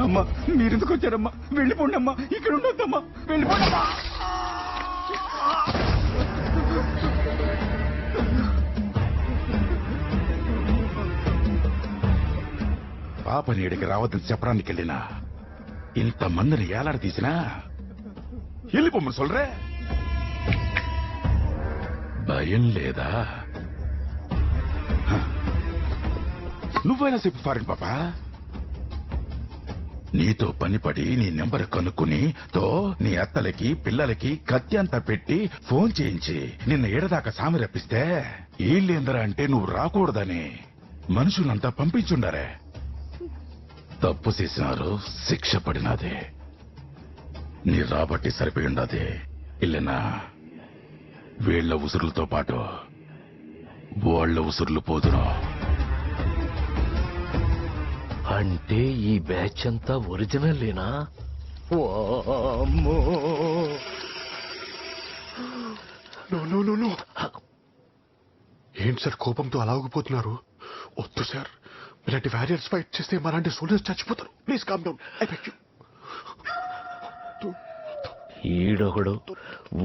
అమ్మా మీరెందుకు వచ్చారమ్మా? వెళ్ళిపోండి అమ్మా, ఇక్కడ ఉండొద్దమ్మా, వెళ్ళిపోండమ్మా. పాప నీడికి రావద్దని చెప్పడానికి వెళ్ళినా ఇంతమందిని ఏలాడ తీసినా వెళ్ళిపోమని సొల్రే. భయం లేదా? నువ్వైనా చెప్పు ఫారిన్ పాపా. నీతో పనిపడి నీ నెంబర్ కనుక్కుని నీ అత్తలకి పిల్లలకి కత్తి అంతా పెట్టి ఫోన్ చేయించి నిన్న ఏడదాకా సామి రప్పిస్తే వీళ్ళేందరా అంటే నువ్వు రాకూడదని మనుషులంతా పంపించుండారే. తప్పు చేసినారు, శిక్ష పడినదే. నీ రాబట్టి సరిపోయిండదే. ఇల్లెనా వీళ్ల ఉసురులతో పాటు వాళ్ళ ఉసురులు పోదును. అంటే ఈ బ్యాచ్ అంతా ఒరిజినల్లేనా? ఏంటి సార్ కోపంతో అలా ఊగిపోతున్నారు? వద్దు సార్, ఇలాంటి వ్యారియర్స్ ఫైట్ చేస్తే మలాంటి సోల్జర్స్ చచ్చిపోతారు. Please calm down, I beg you. ఈడొకడు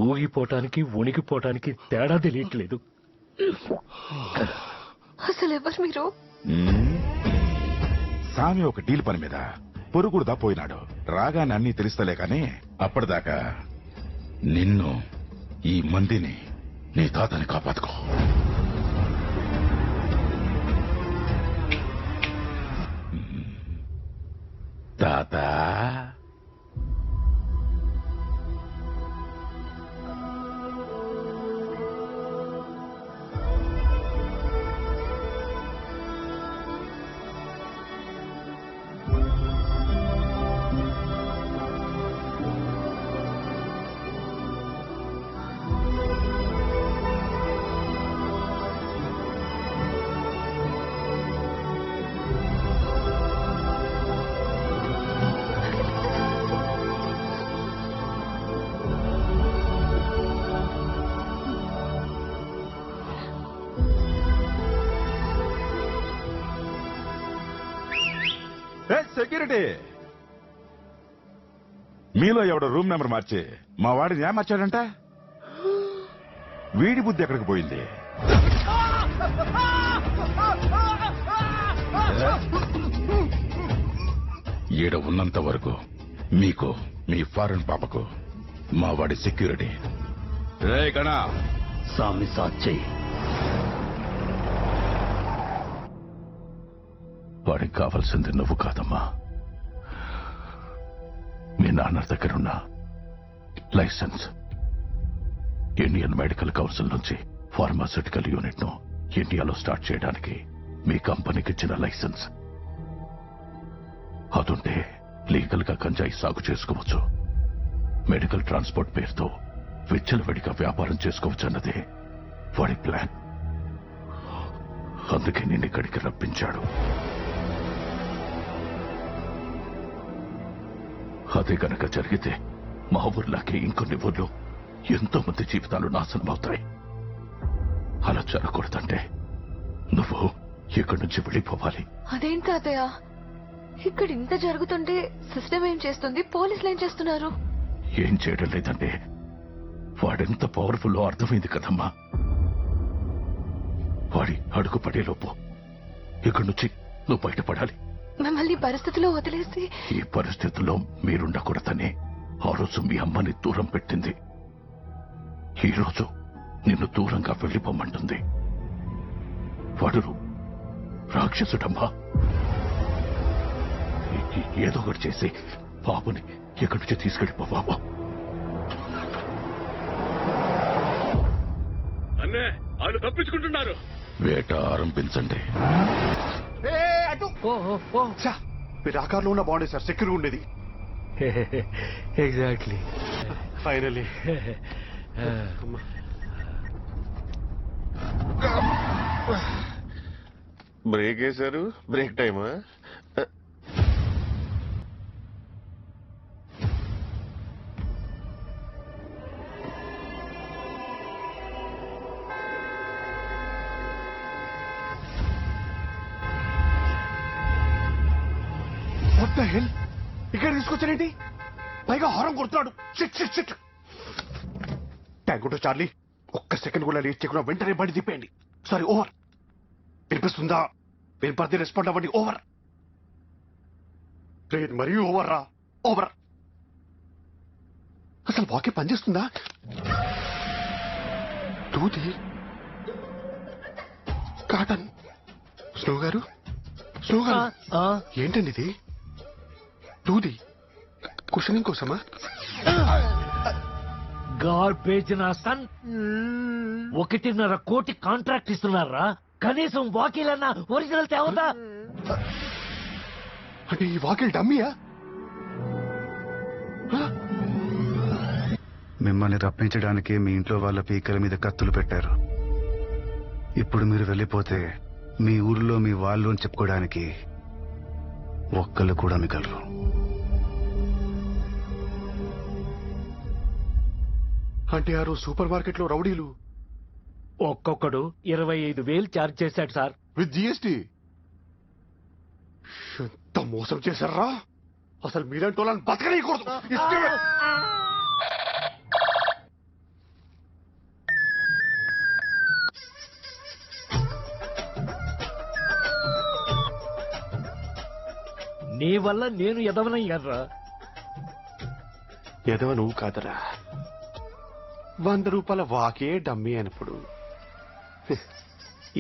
ఊగిపోవటానికి ఉనికిపోవటానికి తేడా తెలియట్లేదు. అసలు ఎవరు మీరు? సామి ఒక డీల్ పని మీద పొరుగుడుదా పోయినాడు. రాగానే అన్నీ తెలుస్తలే కాని అప్పటిదాకా నిన్ను ఈ మందిని నీ తాతని కాపాదుకో. తాత సెక్యూరిటీ మీలో ఎవడో రూమ్ నెంబర్ మార్చి మా వాడిని ఏమార్చాడంట. వీడి బుద్ధి ఎక్కడికి పోయింది? ఈడ ఉన్నంత వరకు మీకు మీ ఫారెన్ పాపకు మా వాడి సెక్యూరిటీ. రే గణా, సామి సాచి వాడికి కావాల్సింది నువ్వు కాదమ్మా, మీ నాన్న దగ్గరున్న లైసెన్స్. ఇండియన్ మెడికల్ కౌన్సిల్ నుంచి ఫార్మాస్యూటికల్ యూనిట్ ను ఇండియాలో స్టార్ట్ చేయడానికి మీ కంపెనీకి ఇచ్చిన లైసెన్స్. అదుంటే లీగల్ గా గంజాయి సాగు చేసుకోవచ్చు, మెడికల్ ట్రాన్స్పోర్ట్ పేరుతో విచ్చలవిడిగా వ్యాపారం చేసుకోవచ్చు అన్నదే వాడి ప్లాన్. అందుకే నేను ఇక్కడికి రప్పించాడు. అదే గనక జరిగితే మా ఊర్లాగే ఇంకొన్ని ఊర్లు ఎంతో మంది జీవితాలు నాశనం అవుతాయి. అలా జరగకూడదంటే నువ్వు ఇక్కడి నుంచి వెళ్ళిపోవాలి. అదేంటి తాతయ్య, ఇక్కడ ఇంత జరుగుతుంటే సిస్టమ్ ఏం చేస్తుంది, పోలీసులు ఏం చేస్తున్నారు? ఏం చేయడం లేదంటే వాడెంత పవర్ఫుల్లో అర్థమైంది కదమ్మా. వాడి అడుగు పడేలోపు ఇక్కడి నుంచి నువ్వు బయటపడాలి. మిమ్మల్ని పరిస్థితిలో వదిలేసి ఈ పరిస్థితుల్లో మీరుండకూడదని ఆ రోజు మీ అమ్మని దూరం పెట్టింది. ఈ రోజు నిన్ను దూరంగా వెళ్ళిపోమంటుంది. వాడు రాక్షసుడమ్మా. ఏదో ఒకటి చేసి బాబుని ఎక్కడి నుంచి తీసుకెళ్ళిపో బాబు. అన్నే వాళ్ళు తప్పించుకుంటున్నారు. వేట ఆరంభించండి. మీరు ఆకారంలో ఉన్న బాగుండే సార్, సెక్యూర్ ఉండేది. ఎగ్జాక్ట్లీ. ఫైనలీ బ్రేక్ వేశారు. బ్రేక్ టైమా? ఇక్కడ తీసుకొచ్చారేంటి? పైగా హారం కొడుతున్నాడు. Thank you Charlie. ఒక్క సెకండ్ కూడా లేట్ చేయకుండా వెంటనే బండి తిప్పేయండి. Sorry, over. వినిపిస్తుందా? వినపడితే రెస్పాండ్ అవ్వండి. ఓవర్. లేదు, మరీ ఓవర్ రా. ఓవర్. అసలు వాకే పనిచేస్తుందా? దూది కాటన్. స్నో గారు, స్నో గారు, ఏంటండి ఇది? దూది కుషనింగ్ కోసమా? గార్బేజ్ నా సన్. 1.5 కోటి కాంట్రాక్ట్ ఇస్తున్నారా? కనీసం వాకిలన్నా ఒరిజినల్ తేవదా? అంటే ఈ వాకిల్ డమ్మీయా? మిమ్మల్ని రప్పించడానికి మీ ఇంట్లో వాళ్ళ పీకల మీద కత్తులు పెట్టారు. ఇప్పుడు మీరు వెళ్ళిపోతే మీ ఊర్లో మీ వాళ్ళు అని చెప్పుకోవడానికి ఒక్కళ్ళు కూడా మిగలరు. అంటే ఆ రోజు సూపర్ మార్కెట్ లో రౌడీలు ఒక్కొక్కడు 25,000 ఛార్జ్ చేశాడు సార్, విత్ జిఎస్టీ. ఎంత మోసం చేశారా? అసలు మీలాంటి వాళ్ళని బతకనీయకూడదు. నీ వల్ల నేను ఎదవనయ్యారా? ఎదవ నువ్వు కాదరా. 100 రూపాయల వాకే డమ్మీ అన్నప్పుడు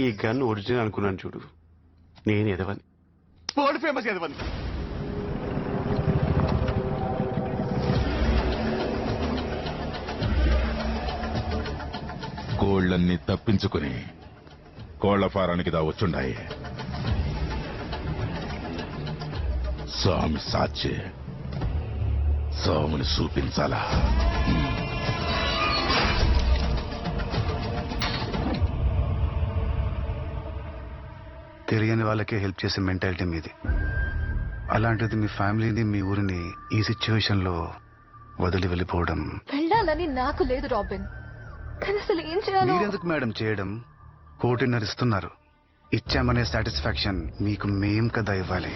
ఈ గన్ ఒరిజినల్ అనుకున్నాను చూడు. నేను ఎదవని, వరల్డ్ ఫేమస్ ఎదవని. కోళ్లన్నీ తప్పించుకుని కోళ్ల ఫారానికి దా వచ్చుండాయి. స్వామి సాక్షి స్వామిని చూపించాలా? తెలియని వాళ్ళకే హెల్ప్ చేసే మెంటాలిటీ మీది. అలాంటిది మీ ఫ్యామిలీని మీ ఊరిని ఈ సిచ్యువేషన్ లో వదిలి వెళ్ళిపోవడం. వెళ్ళాలని నాకు లేదు రాబిన్, కానీ అసలు ఏం చేయాలి? మీరెందుకు మేడం చేయడం? 1.5 కోటి ఇస్తున్నారు. ఇచ్చామనే సాటిస్ఫాక్షన్ మీకు మేం కదా ఇవ్వాలి.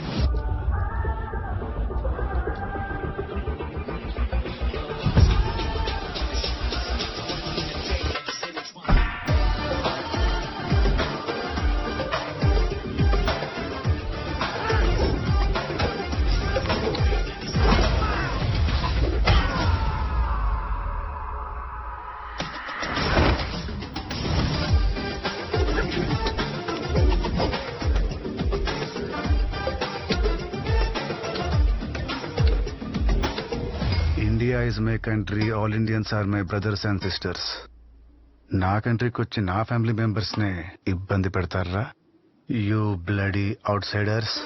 India is my country, all Indians are my brothers and sisters. నా కంట్రీకి వచ్చి నా ఫ్యామిలీ మెంబర్స్ నే ఇబ్బంది పెడతారా? You bloody outsiders.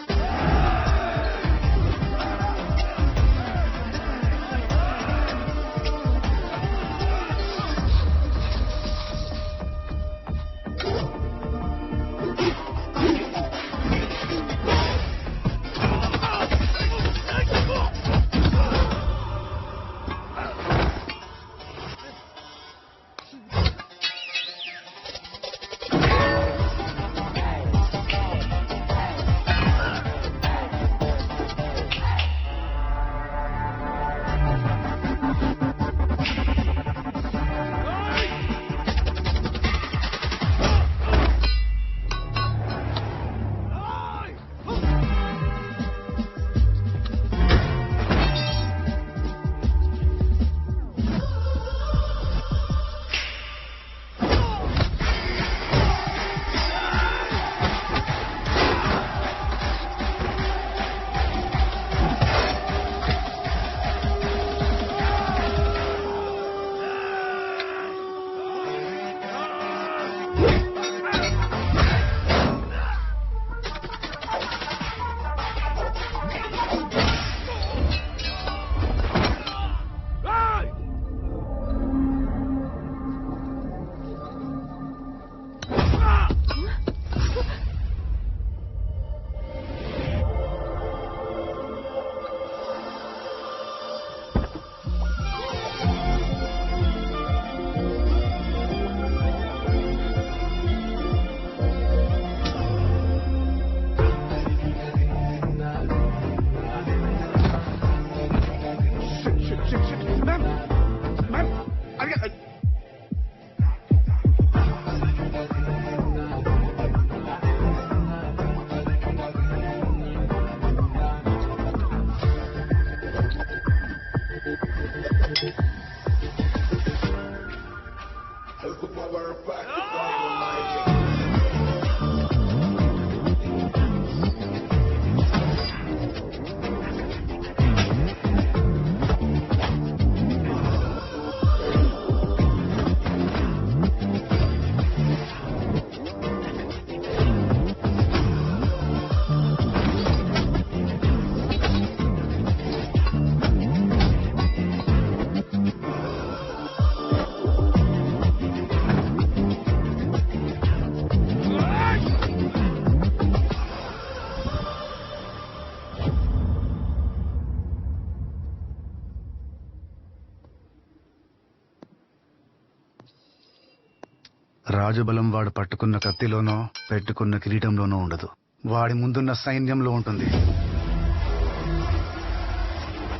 రాజబలం వాడు పట్టుకున్న కత్తిలోనో పెట్టుకున్న కిరీటంలోనో ఉండదు, వాడి ముందున్న సైన్యంలో ఉంటుంది.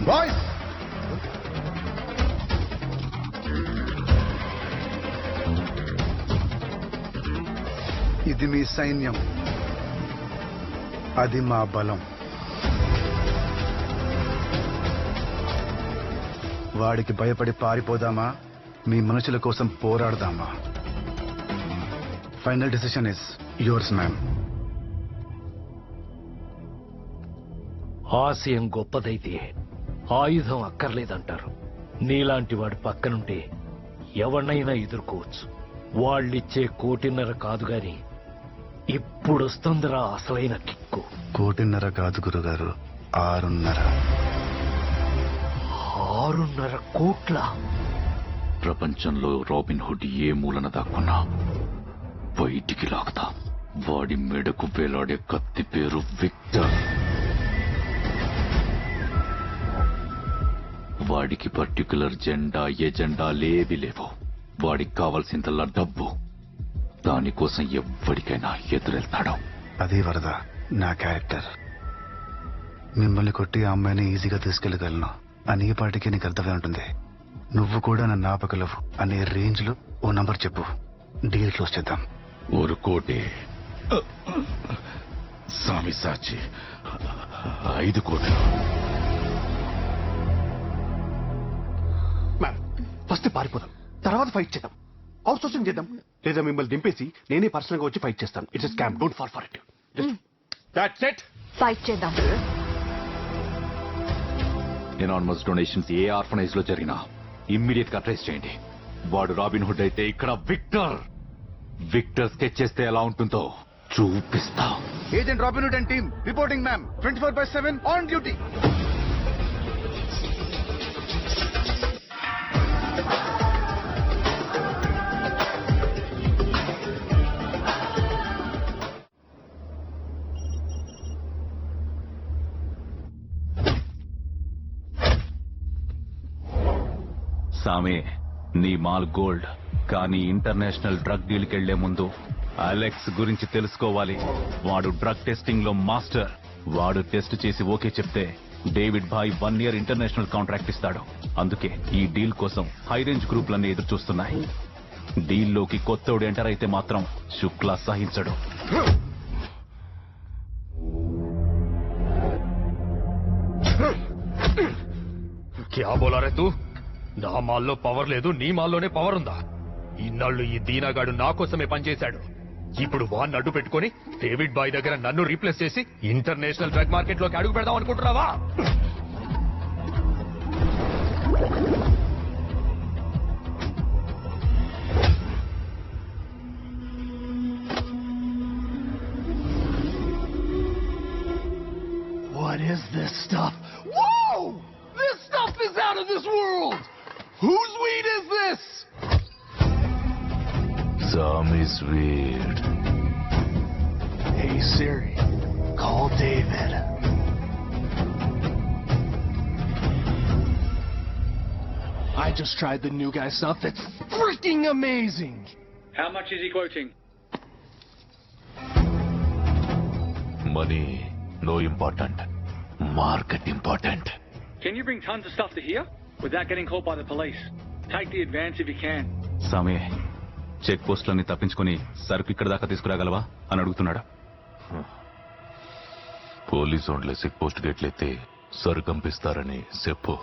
బాయ్స్, ఇది మీ సైన్యం, అది మా బలం. వాడికి భయపడి పారిపోదామా, మీ మనుషుల కోసం పోరాడదామా? Final decision is yours ma'am. ఆశయం గొప్పదైతే ఆయుధం అక్కర్లేదంటారు. నీలాంటి వాడి పక్కనుంటే ఎవరినైనా ఎదుర్కోవచ్చు. వాళ్ళిచ్చే 1.5 కోటి కాదు గాని ఇప్పుడొస్తుందిరా అసలైన కిక్కు. 1.5 కోటి కాదు గురుగారు, 6.5. 6.5 కోట్ల? ప్రపంచంలో రాబిన్ హుడ్ ఏ మూలన దాక్కున్నా బయటికి లాగుతా. వాడి మెడకు వేలాడే కత్తి పేరు విక్టర్. వాడికి పర్టికులర్ జెండా ఎజెండా లేవి లేవు. వాడికి కావాల్సిందల్లా డబ్బు. దానికోసం ఎవ్వడికైనా ఎదురెళ్తాడు. అది వరద నా క్యారెక్టర్. మిమ్మల్ని కొట్టి ఆ అమ్మాయిని ఈజీగా తీసుకెళ్లగలను అని ఈ పాటికి నీకు అర్థమై ఉంటుంది. నువ్వు కూడా నన్ను ఆపగలవు అనే రేంజ్ లో ఓ నంబర్ చెప్పు, డీల్ క్లోజ్ చేద్దాం. 1 కోటి స్వామి సాచి, 5 కోట్లు. ఫస్ట్ పారిపోదాం, తర్వాత ఫైట్ చేద్దాం, అవుట్ సోర్సింగ్ చేద్దాం, లేదా మిమ్మల్ని దింపేసి నేనే పర్సనల్ గా వచ్చి ఫైట్ చేస్తాను. It's scam, don't fall for it. That's it. Fight చేద్దాం. ఎనానమస్ డొనేషన్స్ ఏ ఆర్ఫనైజ్ లో జరిగినా ఇమ్మీడియట్ గా ట్రేస్ చేయండి. వాడు రాబిన్ హుడ్ అయితే ఇక్కడ విక్టర్ స్కెచ్ చేస్తే ఎలా ఉంటుందో చూపిస్తా. Agent robin hood and team reporting ma'am. 24/7 on duty. సామే, నీ మాల్ గోల్డ్, కానీ ఇంటర్నేషనల్ డ్రగ్ డీల్కి వెళ్లే ముందు అలెక్స్ గురించి తెలుసుకోవాలి. వాడు డ్రగ్ టెస్టింగ్ లో మాస్టర్. వాడు టెస్ట్ చేసి ఓకే చెప్తే డేవిడ్ భాయ్ 1 year ఇంటర్నేషనల్ కాంట్రాక్ట్ ఇస్తాడు. అందుకే ఈ డీల్ కోసం హై రేంజ్ గ్రూపులన్నీ ఎదురు చూస్తున్నాయి. డీల్లోకి కొత్తోడు ఎంటర్ అయితే మాత్రం శుక్లా సహించడు. క్యా బోలా రే తూ? నా మాల్లో పవర్ లేదు, నీ మాల్లోనే పవర్ ఉందా? ఇన్నాళ్ళు ఈ దీనాగాడు నా కోసమే పనిచేశాడు. ఇప్పుడు వాడిని అడ్డు పెట్టుకుని డేవిడ్ బాయ్ దగ్గర నన్ను రీప్లేస్ చేసి ఇంటర్నేషనల్ డ్రగ్ మార్కెట్ లోకి అడుగు పెడదాం అనుకుంటున్నావా? What is this stuff? Whoa! This stuff is out of this world! Whose weed is this? Sammy's weed. Hey Siri, call David. I just tried the new guy stuff. It's freaking amazing. How much is he quoting? Money, no important. Market important. Can you bring tons of stuff to here without getting caught by the police? Take the advance if you can. సామే, చెక్ పోస్టులన్నీ తప్పించుకుని సరుకు ఇక్కడ దాకా తీసుకురాగలవా అని అడుగుతున్నాడు. పోలీసు వాళ్ళే చెక్ పోస్ట్ గేట్లెత్తి సరుకు పంపిస్తారని చెప్పు.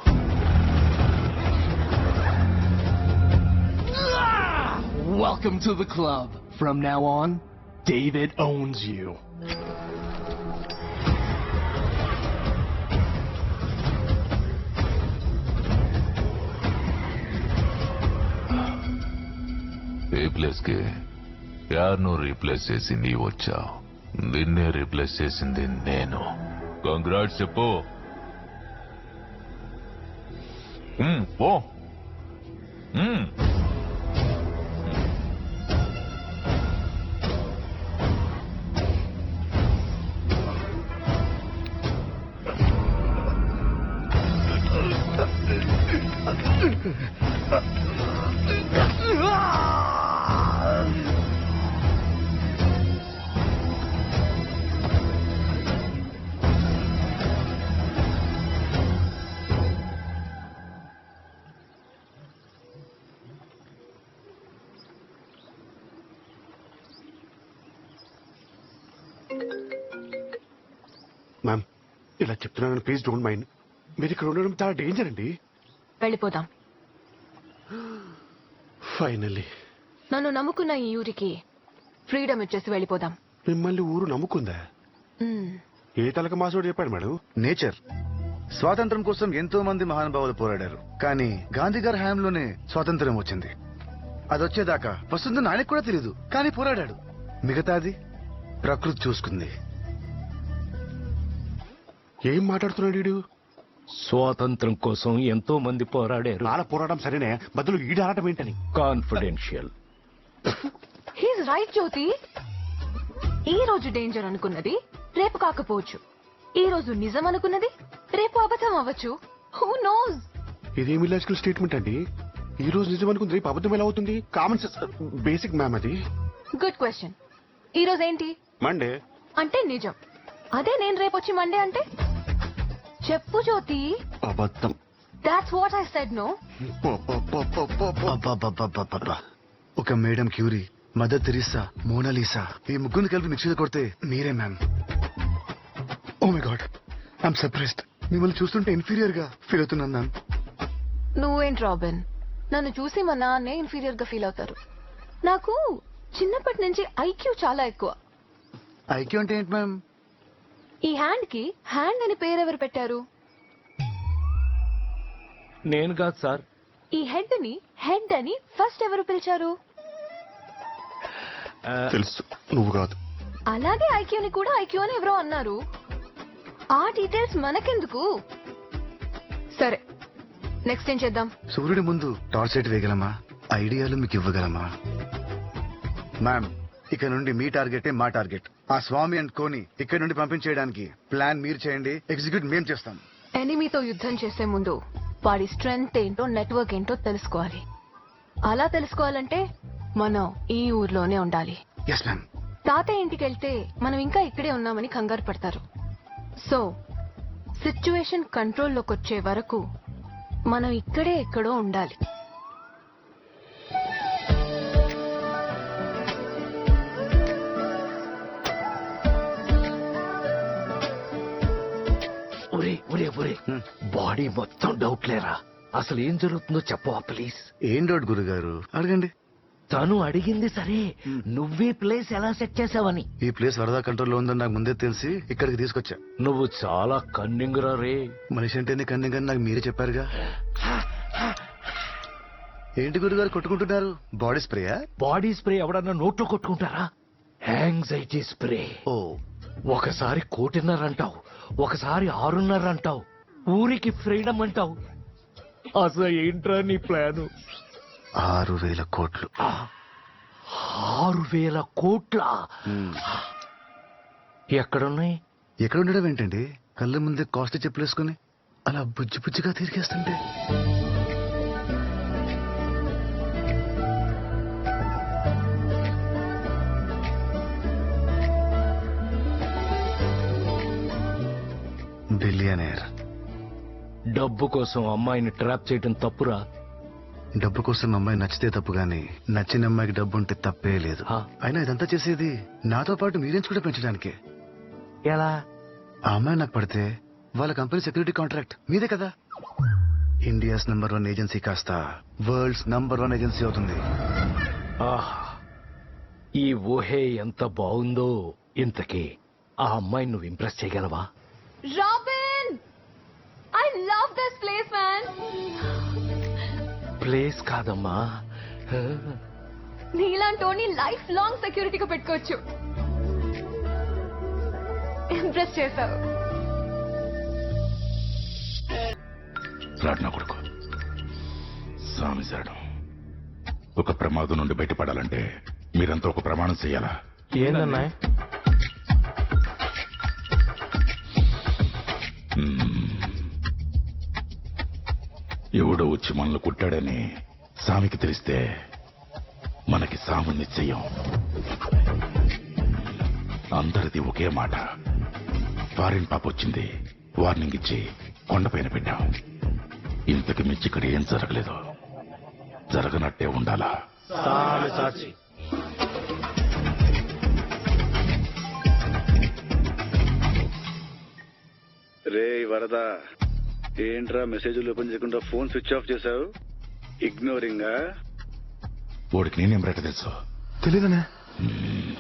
Welcome to the club. From now on, David owns you. A place కి యార్ను రీప్లేస్ చేసింది వచ్చావు. నిన్నే రీప్లేస్ చేసింది నేను. కంగ్రాట్స్ చెప్పు. ఓ మ్యామ్, ఇలా చెప్తున్నాను, ప్లీజ్ డోంట్ మైండ్. మీరు ఇక్కడ ఉండడం చాలా డేంజర్ అండి. వెళ్ళిపోదాం. ఫైనల్లీ నన్ను నమ్ముకున్న ఈ ఊరికి ఫ్రీడమ్ ఇచ్చేసి వెళ్ళిపోదాం. మిమ్మల్ని ఊరు నమ్ముకుందా? ఏ తలక మాసోడు చెప్పాడు మేడం? నేచర్. స్వాతంత్రం కోసం ఎంతో మంది మహానుభావులు పోరాడారు, కానీ గాంధీ గారి హయాంలోనే స్వాతంత్రం వచ్చింది. అదొచ్చేదాకా వస్తుందని ఆయనకు కూడా తెలియదు, కానీ పోరాడాడు. మిగతాది ప్రకృతి చూసుకుంది. ఏం మాట్లాడుతున్నాడు వీడు? స్వాతంత్రం కోసం ఎంతో మంది పోరాడారు. నాల పోరాటం సరేనే, బదులు ఈడు ఆడటం ఏంటని. కాన్ఫిడెన్షియల్. హీస్ రైట్ జ్యోతి. ఈ రోజు డేంజర్ అనుకున్నది రేపు కాకపోవచ్చు. ఈ రోజు నిజం అనుకున్నది రేపు అబద్ధం అవ్వచ్చు. Who knows? ఇదేం ఇలాజికల్ స్టేట్మెంట్ అండి? ఈ రోజు నిజం అనుకుంది రేపు అబద్ధం ఎలా అవుతుంది? కామన్ సెన్స్, బేసిక్ మ్యామ్ అది. Good question. ఈ రోజు ఏంటి? మండే. అంటే నిజం. అదే నేను రేపు వచ్చి మండే అంటే చెప్పు జ్యోతి. అబద్ధం. That's what I said. No. ఒక madam Curie, Mother Teresa, Mona Lisa, ఈ ముగ్గురిని కలిపి మిక్సీలో కొడితే మీరే ma'am. Oh my god, I'm surprised. మిమ్మల్ని చూస్తుంటే ఇన్ఫీరియర్ గా ఫీల్ అవుతున్నాను మ్యామ్. నువ్వేంటి రాబిన్, నన్ను చూసి మా నాన్నే ఇన్ఫీరియర్ గా ఫీల్ అవుతారు. నాకు చిన్నప్పటి నుంచి ఐక్యూ చాలా ఎక్కువ. ఐక్యూ అంటే ఏంటి మ్యామ్? ఈ హ్యాండ్ కి హ్యాండ్ అని పేరెవరు పెట్టారు? నేను కాదు సార్. ఈ హెడ్ అని ఫస్ట్ ఎవరు పిలిచారు? తెలుసు, నువ్వు కాదు. అలాగే ఐక్యూని కూడా ఐక్యూ అని ఎవరో అన్నారు. ఆ డీటెయిల్స్ మనకెందుకు? సరే, నెక్స్ట్ ఏం చేద్దాం? సూర్యుడి ముందు టార్చ్ లైట్ వేయగలమా? ఐడియాలు మీకు ఇవ్వగలమా? మ్యామ్, ఇక నుండి మీ టార్గెటే మా టార్గెట్. ఆ స్వామి అండ్ కోని ఇక్కడ నుండి పంపించేయడానికి ప్లాన్ మీరు చేయండి, ఎగ్జిక్యూట్ మేం చేస్తాం. ఎనిమీతో యుద్ధం చేసే ముందు వాడి స్ట్రెంగ్త్ ఏంటో, నెట్వర్క్ ఏంటో తెలుసుకోవాలి. అలా తెలుసుకోవాలంటే మనం ఈ ఊర్లోనే ఉండాలి. Yes ma'am. తాతయ్య ఇంటికి వెళ్తే మనం ఇంకా ఇక్కడే ఉన్నామని కంగారు పడతారు. సో సిచ్యువేషన్ కంట్రోల్లోకి వచ్చే వరకు మనం ఇక్కడే ఎక్కడో ఉండాలి. ఒరే బాడీ మొత్తం డౌట్ లేరా? అసలు ఏం జరుగుతుందో చెప్పవా ప్లీజ్? ఏం డౌట్ గురుగారు, అడగండి. తను అడిగింది సరే, నువ్వే ప్లేస్ ఎలా సెట్ చేసావని. ఈ ప్లేస్ వరదా కంట్రోల్లో ఉందని నాకు ముందే తెలిసి ఇక్కడికి తీసుకొచ్చా. నువ్వు చాలా కన్నింగ్ రా రే. మనిషి అంటేనే కన్నింగ్ అని నాకు మీరే చెప్పారుగా. ఏంటి గురుగారు కొట్టుకుంటున్నారు? బాడీ స్ప్రేయా? బాడీ స్ప్రే ఎవడన్నా నోట్లో కొట్టుకుంటారా? Anxiety spray. ఓ, ఒకసారి 1.5 అంటావు, ఒకసారి 6.5 అంటావు, ఊరికి ఫ్రీడమ్ అంటావు. అసలు ఏంట్రా నీ ప్లాను? 6,000 కోట్లు. 6,000 కోట్ల? ఎక్కడున్నాయి? ఎక్కడ ఉండడం ఏంటండి? కళ్ళ ముందే కాస్ట్ చెప్పులేసుకుని అలా బుజ్జి బుజ్జిగా తిరిగేస్తుంటే. బిలియనేర్. డబ్బు కోసం అమ్మాయిని ట్రాప్ చేయడం తప్పురా? డబ్బు కోసం అమ్మాయి నచ్చితే తప్పు గాని నచ్చిన అమ్మాయికి డబ్బు ఉంటే తప్పే లేదు. అయినా ఇదంతా చేసేది నాతో పాటు మీరెంచి కూడా పెంచడానికే. ఎలా? ఆ అమ్మాయి నాకు పడితే వాళ్ళ కంపెనీ సెక్యూరిటీ కాంట్రాక్ట్ మీదే కదా. ఇండియాస్ నంబర్ 1 ఏజెన్సీ కాస్త వరల్డ్స్ నంబర్ 1 ఏజెన్సీ అవుతుంది. ఈ ఊహే ఎంత బాగుందో. ఇంతకీ ఆ అమ్మాయిని నువ్వు ఇంప్రెస్ చేయగలవా? Robin, I love this place man. Place కాదమ్మా, నీలాంటోని లైఫ్ లాంగ్ సెక్యూరిటీగా పెట్టుకోవచ్చు. ఇంప్రెస్ చేశావు. రాడ్ నా కొడుకు సామిశాడు. ఒక ప్రమాదం నుండి బయటపడాలంటే మీరంతా ఒక ప్రమాణం చెయ్యాలా? ఏందన్నా? ఎవడో వచ్చి మనల్ని కుట్టాడని సామికి తెలిస్తే మనకి సాము నిశ్చయం. అందరిది ఒకే మాట. ఫారిన్ పాప వచ్చింది, వార్నింగ్ ఇచ్చి కొండపైన పెట్టాం. ఇంతకు మించి ఇక్కడ ఏం జరగలేదు. జరగనట్టే ఉండాలా? సాక్షి. రే వరదా, ఏంట్రా మెసేజ్లు ఓపెన్ చేయకుండా ఫోన్ స్విచ్ ఆఫ్ చేశావు? ఇగ్నోరింగా? వాడికి నేనేం రేట తెలుసు? తెలీదనే.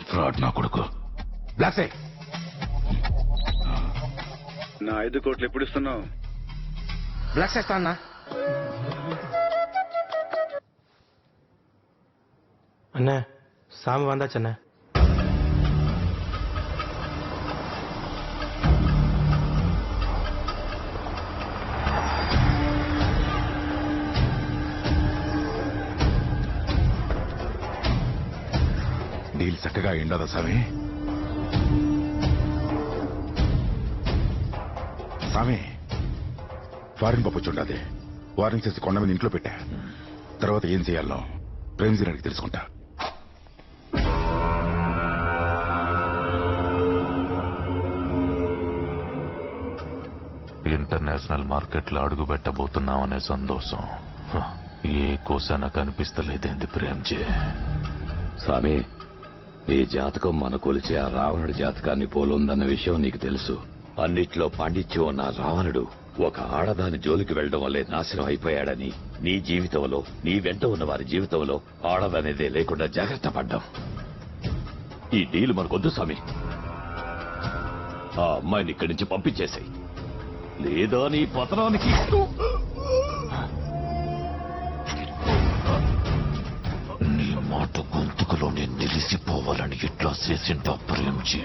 ఫ్రాడ్ నా కొడుకు. బ్లాక్ సై నా 5 కోట్లు ఎప్పుడు ఇస్తున్నావు? బ్లాక్ చేస్తా అన్నా. అన్నా సామి వందాచన్నా. డీల్ చక్కగా అయిండదా స్వామి? స్వామి, ఫారిన్ పంపొచ్చుండది. వార్నింగ్ చేసి కొండ మీద ఇంట్లో పెట్టా. తర్వాత ఏం చేయాలో ప్రేమ్జీని అడిగి తెలుసుకుంటా. ఇంటర్నేషనల్ మార్కెట్లో అడుగు పెట్టబోతున్నామనే సంతోషం ఏ కోసాన కనిపిస్తలేదేంది ప్రేమ్జీ? స్వామి, ఈ జాతకం మన కొలిచే ఆ రావణుడి జాతకాన్ని పోలుందన్న విషయం నీకు తెలుసు. అన్నిట్లో పాండిత్యం ఉన్న రావణుడు ఒక ఆడదాని జోలికి వెళ్లడం వల్లే నాశనం అయిపోయాడని నీ జీవితంలో, నీ వెంట ఉన్న వారి జీవితంలో ఆడదనేదే లేకుండా జాగ్రత్త పడ్డాం. ఈ డీల్ మనకొద్దు స్వామి. ఆ అమ్మాయిని ఇక్కడి నుంచి పంపించేసాయి, లేదా నీ పతనానికి చచ్చిపోవాలని ఇట్లా చేసింటా ప్రేమించి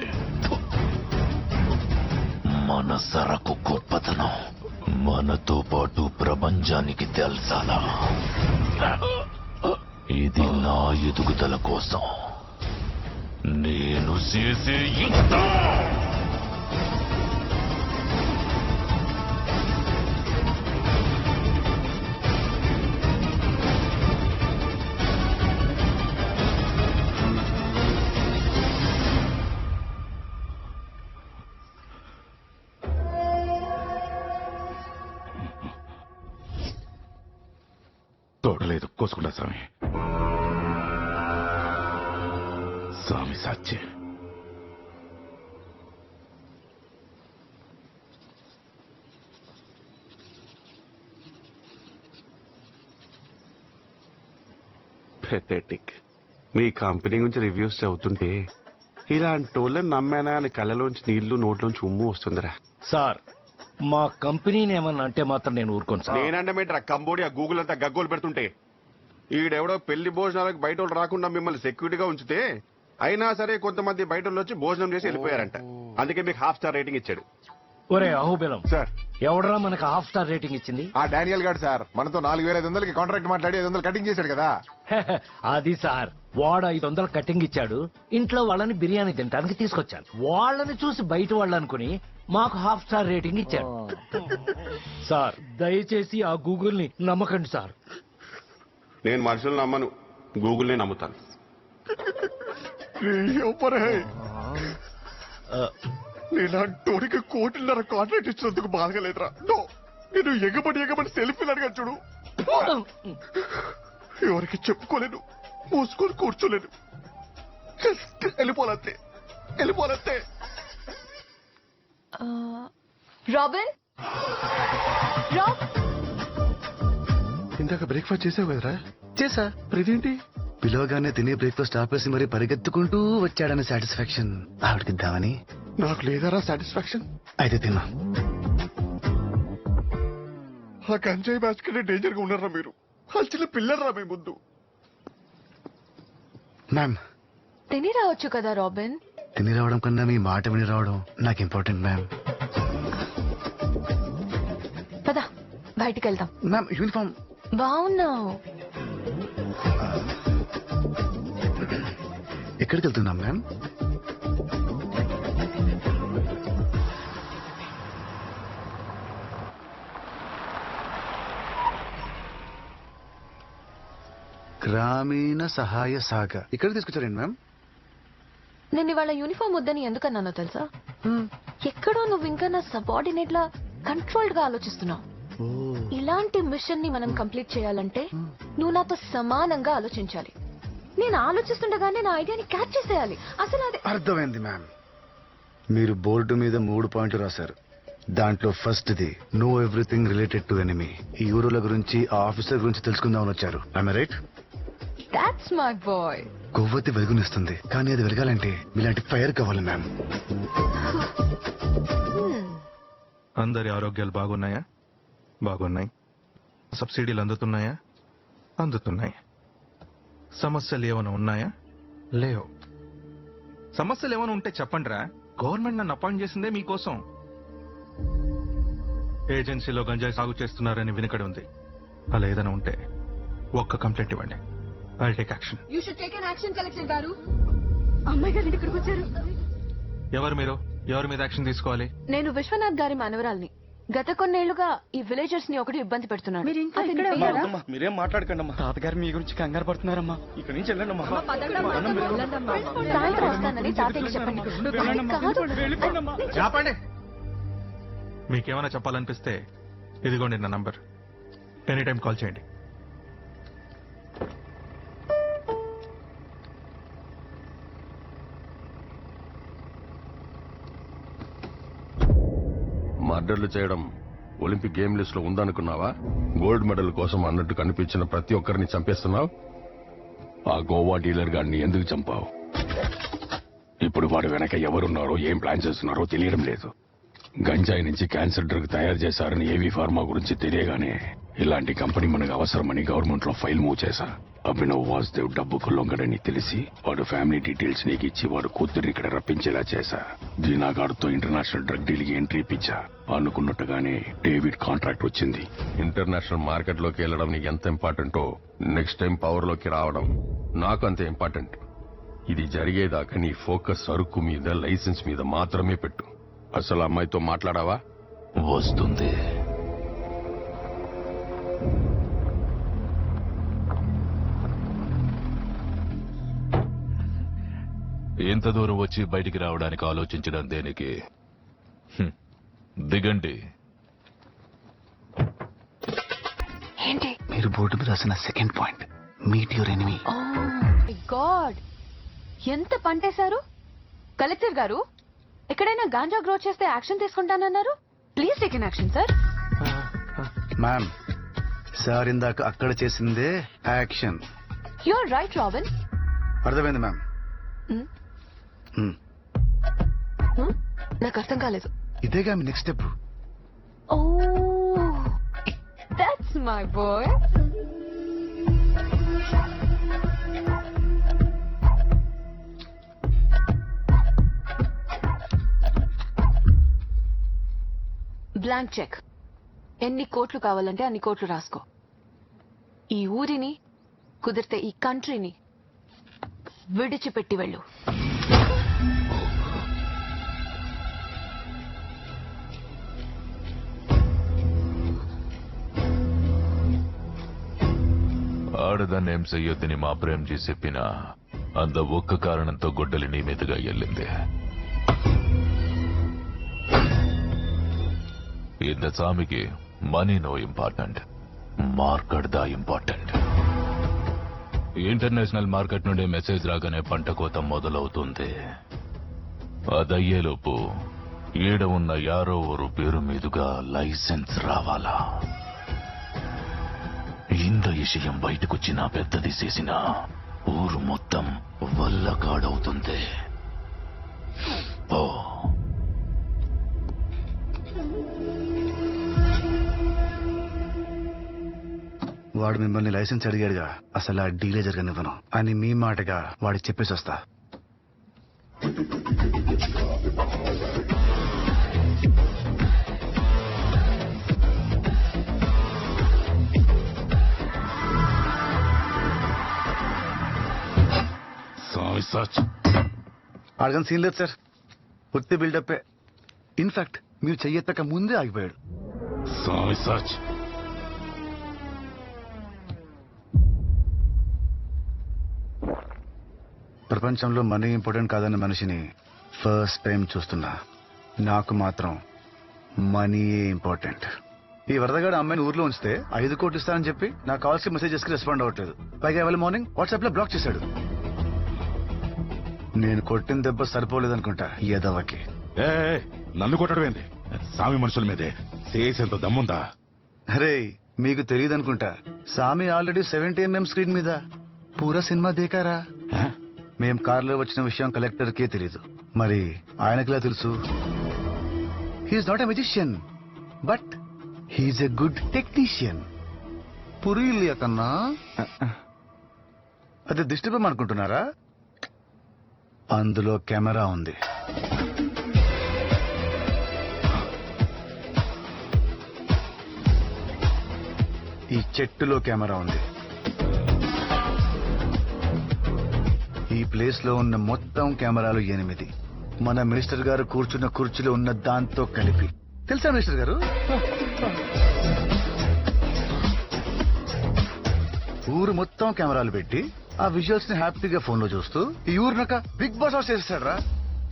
మన సరకు గొప్పతనం మనతో పాటు ప్రపంచానికి తెలుసాలా? ఇది నా ఎదుగుదల కోసం నేను చేసే యుద్ధం. తోడలేదు కోసుకున్నా స్వామి. స్వామి సాక్షి. పెథెటిక్. మీ కంపెనీ గురించి రివ్యూస్ చదువుతుంటే ఇలాంటి వాళ్ళని నమ్మానా అని కళ్ళలోంచి నీళ్లు నోట్లోంచి ఉమ్ము వస్తుందిరా. సార్ మా కంపెనీని ఏమన్నా అంటే మాత్రం నేను ఊరుకోను సార్. నేనంటమేంట్రా కంబోడియా గూగుల్ అంతా గగ్గోలు పెడుతుంటే ఈడెవడో పెళ్లి భోజనాలకు బయట వాళ్ళు రాకుండా మిమ్మల్ని సెక్యూరిటీగా ఉంచితే అయినా సరే కొంతమంది బయట వాళ్ళు వచ్చి భోజనం చేసి వెళ్ళిపోయారంట. అందుకే మీకు 1/2 స్టార్ రేటింగ్ ఇచ్చాడు. ఒరే అహోబిలం సార్ ఎవడరా మనకు 1/2 స్టార్ రేటింగ్ ఇచ్చింది? ఆ డానియల్ గారు సార్ మనతో 4500కి కాంట్రాక్ట్ మాట్లాడి 500 కటింగ్ చేశాడు కదా. అది సార్ వాడు 500 కటింగ్ ఇచ్చాడు. ఇంట్లో వాళ్ళని బిర్యానీ తినడానికి తీసుకొచ్చాను. వాళ్ళని చూసి బయట వాళ్ళు అనుకుని మాకు 1/2 స్టార్ రేటింగ్ ఇచ్చాడు. సార్ దయచేసి ఆ గూగుల్ ని నమ్మకండి సార్. నేను మనుషులు నమ్మను, గూగుల్నే నమ్ముతాను. నేనంటోడికి 1 కోటిన్నర కాంట్రాక్ట్ ఇచ్చినందుకు బాధగలేదురా. నేను ఎగబడి సెల్ఫీలు అడిగా చూడు. ఎవరికి చెప్పుకోలేను, మూసుకొని కూర్చోలేను. జస్ట్ వెళ్ళిపోలంతే. రాబిన్, ఇందాక బ్రేక్ఫాస్ట్ చేసావు కదరా? చేసా. ఇదేంటి? పిలవగానే తినే బ్రేక్ఫాస్ట్ ఆపేసి మరి పరిగెత్తుకుంటూ వచ్చాడనే సాటిస్ఫాక్షన్ ఆవిడకిద్దామని. నాకు లేదారా సాటిస్ఫాక్షన్? అయితే తిన్నా. ఆ గంజాయి బ్యాచ్ కంటే డేంజర్ గా ఉన్నారా మీరు? చిన్న పిల్లరా మీ ముందు. మ్యామ్ తిని రావచ్చు కదా రాబిన్. తిని రావడం కన్నా మీ మాట విని రావడం నాకు ఇంపార్టెంట్ మ్యామ్. పద బయటికి వెళ్దాం. మ్యామ్ యూనిఫామ్ బాగున్నావు. ఎక్కడికి వెళ్తున్నాం మ్యామ్? గ్రామీణ సహాయ శాఖ. ఇక్కడ తీసుకొచ్చారండి మ్యామ్. నేను ఇవాళ యూనిఫామ్ వద్దని ఎందుకన్నానో తెలుసా? ఎక్కడో నువ్వు ఇంకా నా సబార్డినేట్ లా కంట్రోల్డ్ గా ఆలోచిస్తున్నావు. ఇలాంటి మిషన్ ని మనం కంప్లీట్ చేయాలంటే నువ్వు నాతో సమానంగా ఆలోచించాలి. నేను ఆలోచిస్తుండగానే నా ఐడియాని క్యాచ్ చేసేయాలి. అసలు అది అర్థమైంది మ్యామ్. మీరు బోర్డు మీద 3 పాయింట్లు రాశారు. దాంట్లో ఫస్ట్ది know everything related to enemy. ఈ ఊరుల గురించి ఆ ఆఫీసర్ గురించి తెలుసుకుందామని వచ్చారు. I right? That's my boy. కొవ్వొత్తి వెలుగునిస్తుంది, కానీ అది వెలగాలంటే మీలాంటి ఫైర్ కావాలి మ్యామ్. అందరి ఆరోగ్యాలు బాగున్నాయా? బాగున్నాయి. సబ్సిడీలు అందుతున్నాయా? అందుతున్నాయి. సమస్యలు ఏమైనా ఉన్నాయా? లేవు. సమస్యలు ఏమైనా ఉంటే చెప్పండిరా. గవర్నమెంట్ నన్ను అపాయింట్ చేసిందే మీకోసం. ఏజెన్సీలో గంజాయి సాగు చేస్తున్నారని వినకడి ఉంది. అలా ఏదైనా ఉంటే ఒక్క కంప్లైంట్ ఇవ్వండి. I'll take action. You should take an action, collector గారు. అమ్మాయి గారు ఇక్కడికి వచ్చారు. ఎవరు మీరు? ఎవరి మీద యాక్షన్ తీసుకోవాలి? నేను విశ్వనాథ్ గారి మనవరాల్ని. గత కొన్నేళ్లుగా ఈ విలేజర్స్ ని ఒకటి ఇబ్బంది పెడుతున్నాడు. మీరేం మాట్లాడకండి అమ్మా. తాతగారు మీ గురించి కంగారు పడుతున్నారమ్మా. ఇక్కడి నుంచి వెళ్ళండి అమ్మా. సాయంత్రం వస్తానని తాతయ్యకి చెప్పండి. చెప్పండి. మీకేమైనా చెప్పాలనిపిస్తే ఇదిగోండి నా నంబర్. ఎనీ టైం కాల్ చేయండి. మర్డర్లు చేయడం ఒలింపిక్ గేమ్ లిస్ట్ లో ఉందనుకున్నావా? గోల్డ్ మెడల్ కోసం అన్నట్టు కనిపించిన ప్రతి ఒక్కరిని చంపేస్తున్నావు. ఆ గోవా డీలర్ గారిని ఎందుకు చంపావు? ఇప్పుడు వాడు వెనక ఎవరున్నారో ఏం ప్లాన్ చేస్తున్నారో తెలియడం లేదు. గంజాయి నుంచి క్యాన్సర్ డ్రగ్ తయారు చేశారని ఏవీ ఫార్మా గురించి తెలియగానే ఇలాంటి కంపెనీ మనకు అవసరమని గవర్నమెంట్ లో ఫైల్ మూవ్ చేశా. అభినవ్ వాసుదేవ్ డబ్బుకు లొంగడని తెలిసి వాడు ఫ్యామిలీ డీటెయిల్స్ నీకు ఇచ్చి వాడు కూతుర్ని ఇక్కడ రప్పించేలా చేశా. దీనాగాడుతో ఇంటర్నేషనల్ డ్రగ్ డీల్ కి ఎంట్రీ ఇప్పించా. అనుకున్నట్టుగానే డేవిడ్ కాంట్రాక్ట్ వచ్చింది. ఇంటర్నేషనల్ మార్కెట్ లోకి వెళ్ళడం నీకు ఎంత ఇంపార్టెంటో నెక్స్ట్ టైం పవర్ లోకి రావడం నాకు అంతే ఇంపార్టెంట్. ఇది జరిగేదాకా నీ ఫోకస్ సరుకు మీద, లైసెన్స్ మీద మాత్రమే పెట్టు. అసలు అమ్మాయితో మాట్లాడావా? వస్తుంది. ఎంత దూరం వచ్చి బయటికి రావడానికి ఆలోచించడం దేనికి? దిగండి. ఏంటి మీరు బోర్డు మీద రాసిన second point, meet your enemy. God, ఎంత పంటేశారు కలెక్టర్ గారు. ఎక్కడైనా గాంజా గ్రో చేస్తే యాక్షన్ తీసుకుంటానన్నారు. Please take an action sir. Ma'am, sir ఇందాక అక్కడ చేసిందే action. You are right Robin. అర్థమైంది మ్యామ్. నాకు అర్థం కాలేదు. ఇదేగా మీ next step. Oh, that's my boy. Blank cheque. ఎన్ని కోట్లు కావాలంటే అన్ని కోట్లు రాసుకో. ఈ ఊరిని, కుదిరితే ఈ కంట్రీని విడిచిపెట్టి వెళ్ళు. ఆడదాన్ని ఏం చెయ్యొద్దని మా ప్రేమ్జీ చెప్పినా అంత ఒక్క కారణంతో గొడ్డలి నీ మీదుగా వెళ్ళింది. இந்த சாமிக்கு మనీ నో ఇంపార్టెంట్, మార్కెట్ దా ఇంపార్టెంట్. ఇంటర్నేషనల్ మార్కెట్ నుండి మెసేజ్ రాగానే పంట కోత మొదలవుతుంది. అదయ్యేలోపు ఈడ ఉన్న యారో ఓరు పేరు మీదుగా లైసెన్స్ రావాలా. ఇంత విషయం బయటకొచ్చిన పెద్దది చేసిన ఊరు మొత్తం వల్లకాడవుతుంది. ఓ, వాడు మిమ్మల్ని లైసెన్స్ అడిగాడుగా, అసలు ఆ డీలే జరగనివ్వను అని మీ మాటగా వాడికి చెప్పేసి వస్తా. అడగని సీన్ లేదు సార్, ఉత్తి బిల్డప్. ఇన్ఫాక్ట్ మీరు చెయ్యెత్తక ముందే ఆగిపోయాడు. ప్రపంచంలో మనీ ఇంపార్టెంట్ కాదన్న మనిషిని ఫస్ట్ టైం చూస్తున్నా. నాకు మాత్రం మనీయే ఇంపార్టెంట్. ఈ వరదగాడు అమ్మాయిని ఊర్లో ఉంచితే 5 కోట్లు ఇస్తానని చెప్పి నా కాల్స్ కి మెసేజెస్ కి రెస్పాండ్ అవ్వట్లేదు. పైగా ఇవాళ మార్నింగ్ వాట్సాప్ లో బ్లాక్ చేశాడు. నేను కొట్టిన దెబ్బ సరిపోలేదనుకుంటా ఎదవకి. నన్ను కొట్టడం ఏంది? సామి మనుషుల మీదే చేసేంత దమ్ముందా? అరే, మీకు తెలియదు అనుకుంటా, సామి ఆల్రెడీ 70mm స్క్రీన్ మీద పూరా సినిమా దేకారా. మేం కార్లో వచ్చిన విషయం కలెక్టర్ కే తెలీదు, మరి ఆయనకిలా తెలుసు? He's not a magician, but he's a good technician. పురీలియా కన్నా అది దిష్టిబొమ్మ అనుకుంటున్నారా? అందులో కెమెరా ఉంది. ఈ చెట్టులో కెమెరా ఉంది. ఈ ప్లేస్ లో ఉన్న మొత్తం కెమెరాలు 8. మన మినిస్టర్ గారు కూర్చున్న కుర్చీలో ఉన్న దాంతో కలిపి. తెలుసా మినిస్టర్ గారు? ఊరు మొత్తం కెమెరాలు పెట్టి ఆ విజువల్స్ ని హ్యాపీగా ఫోన్ లో చూస్తూ ఈ ఊరినొక బిగ్ బాస్ హౌస్ చేస్తాడు రా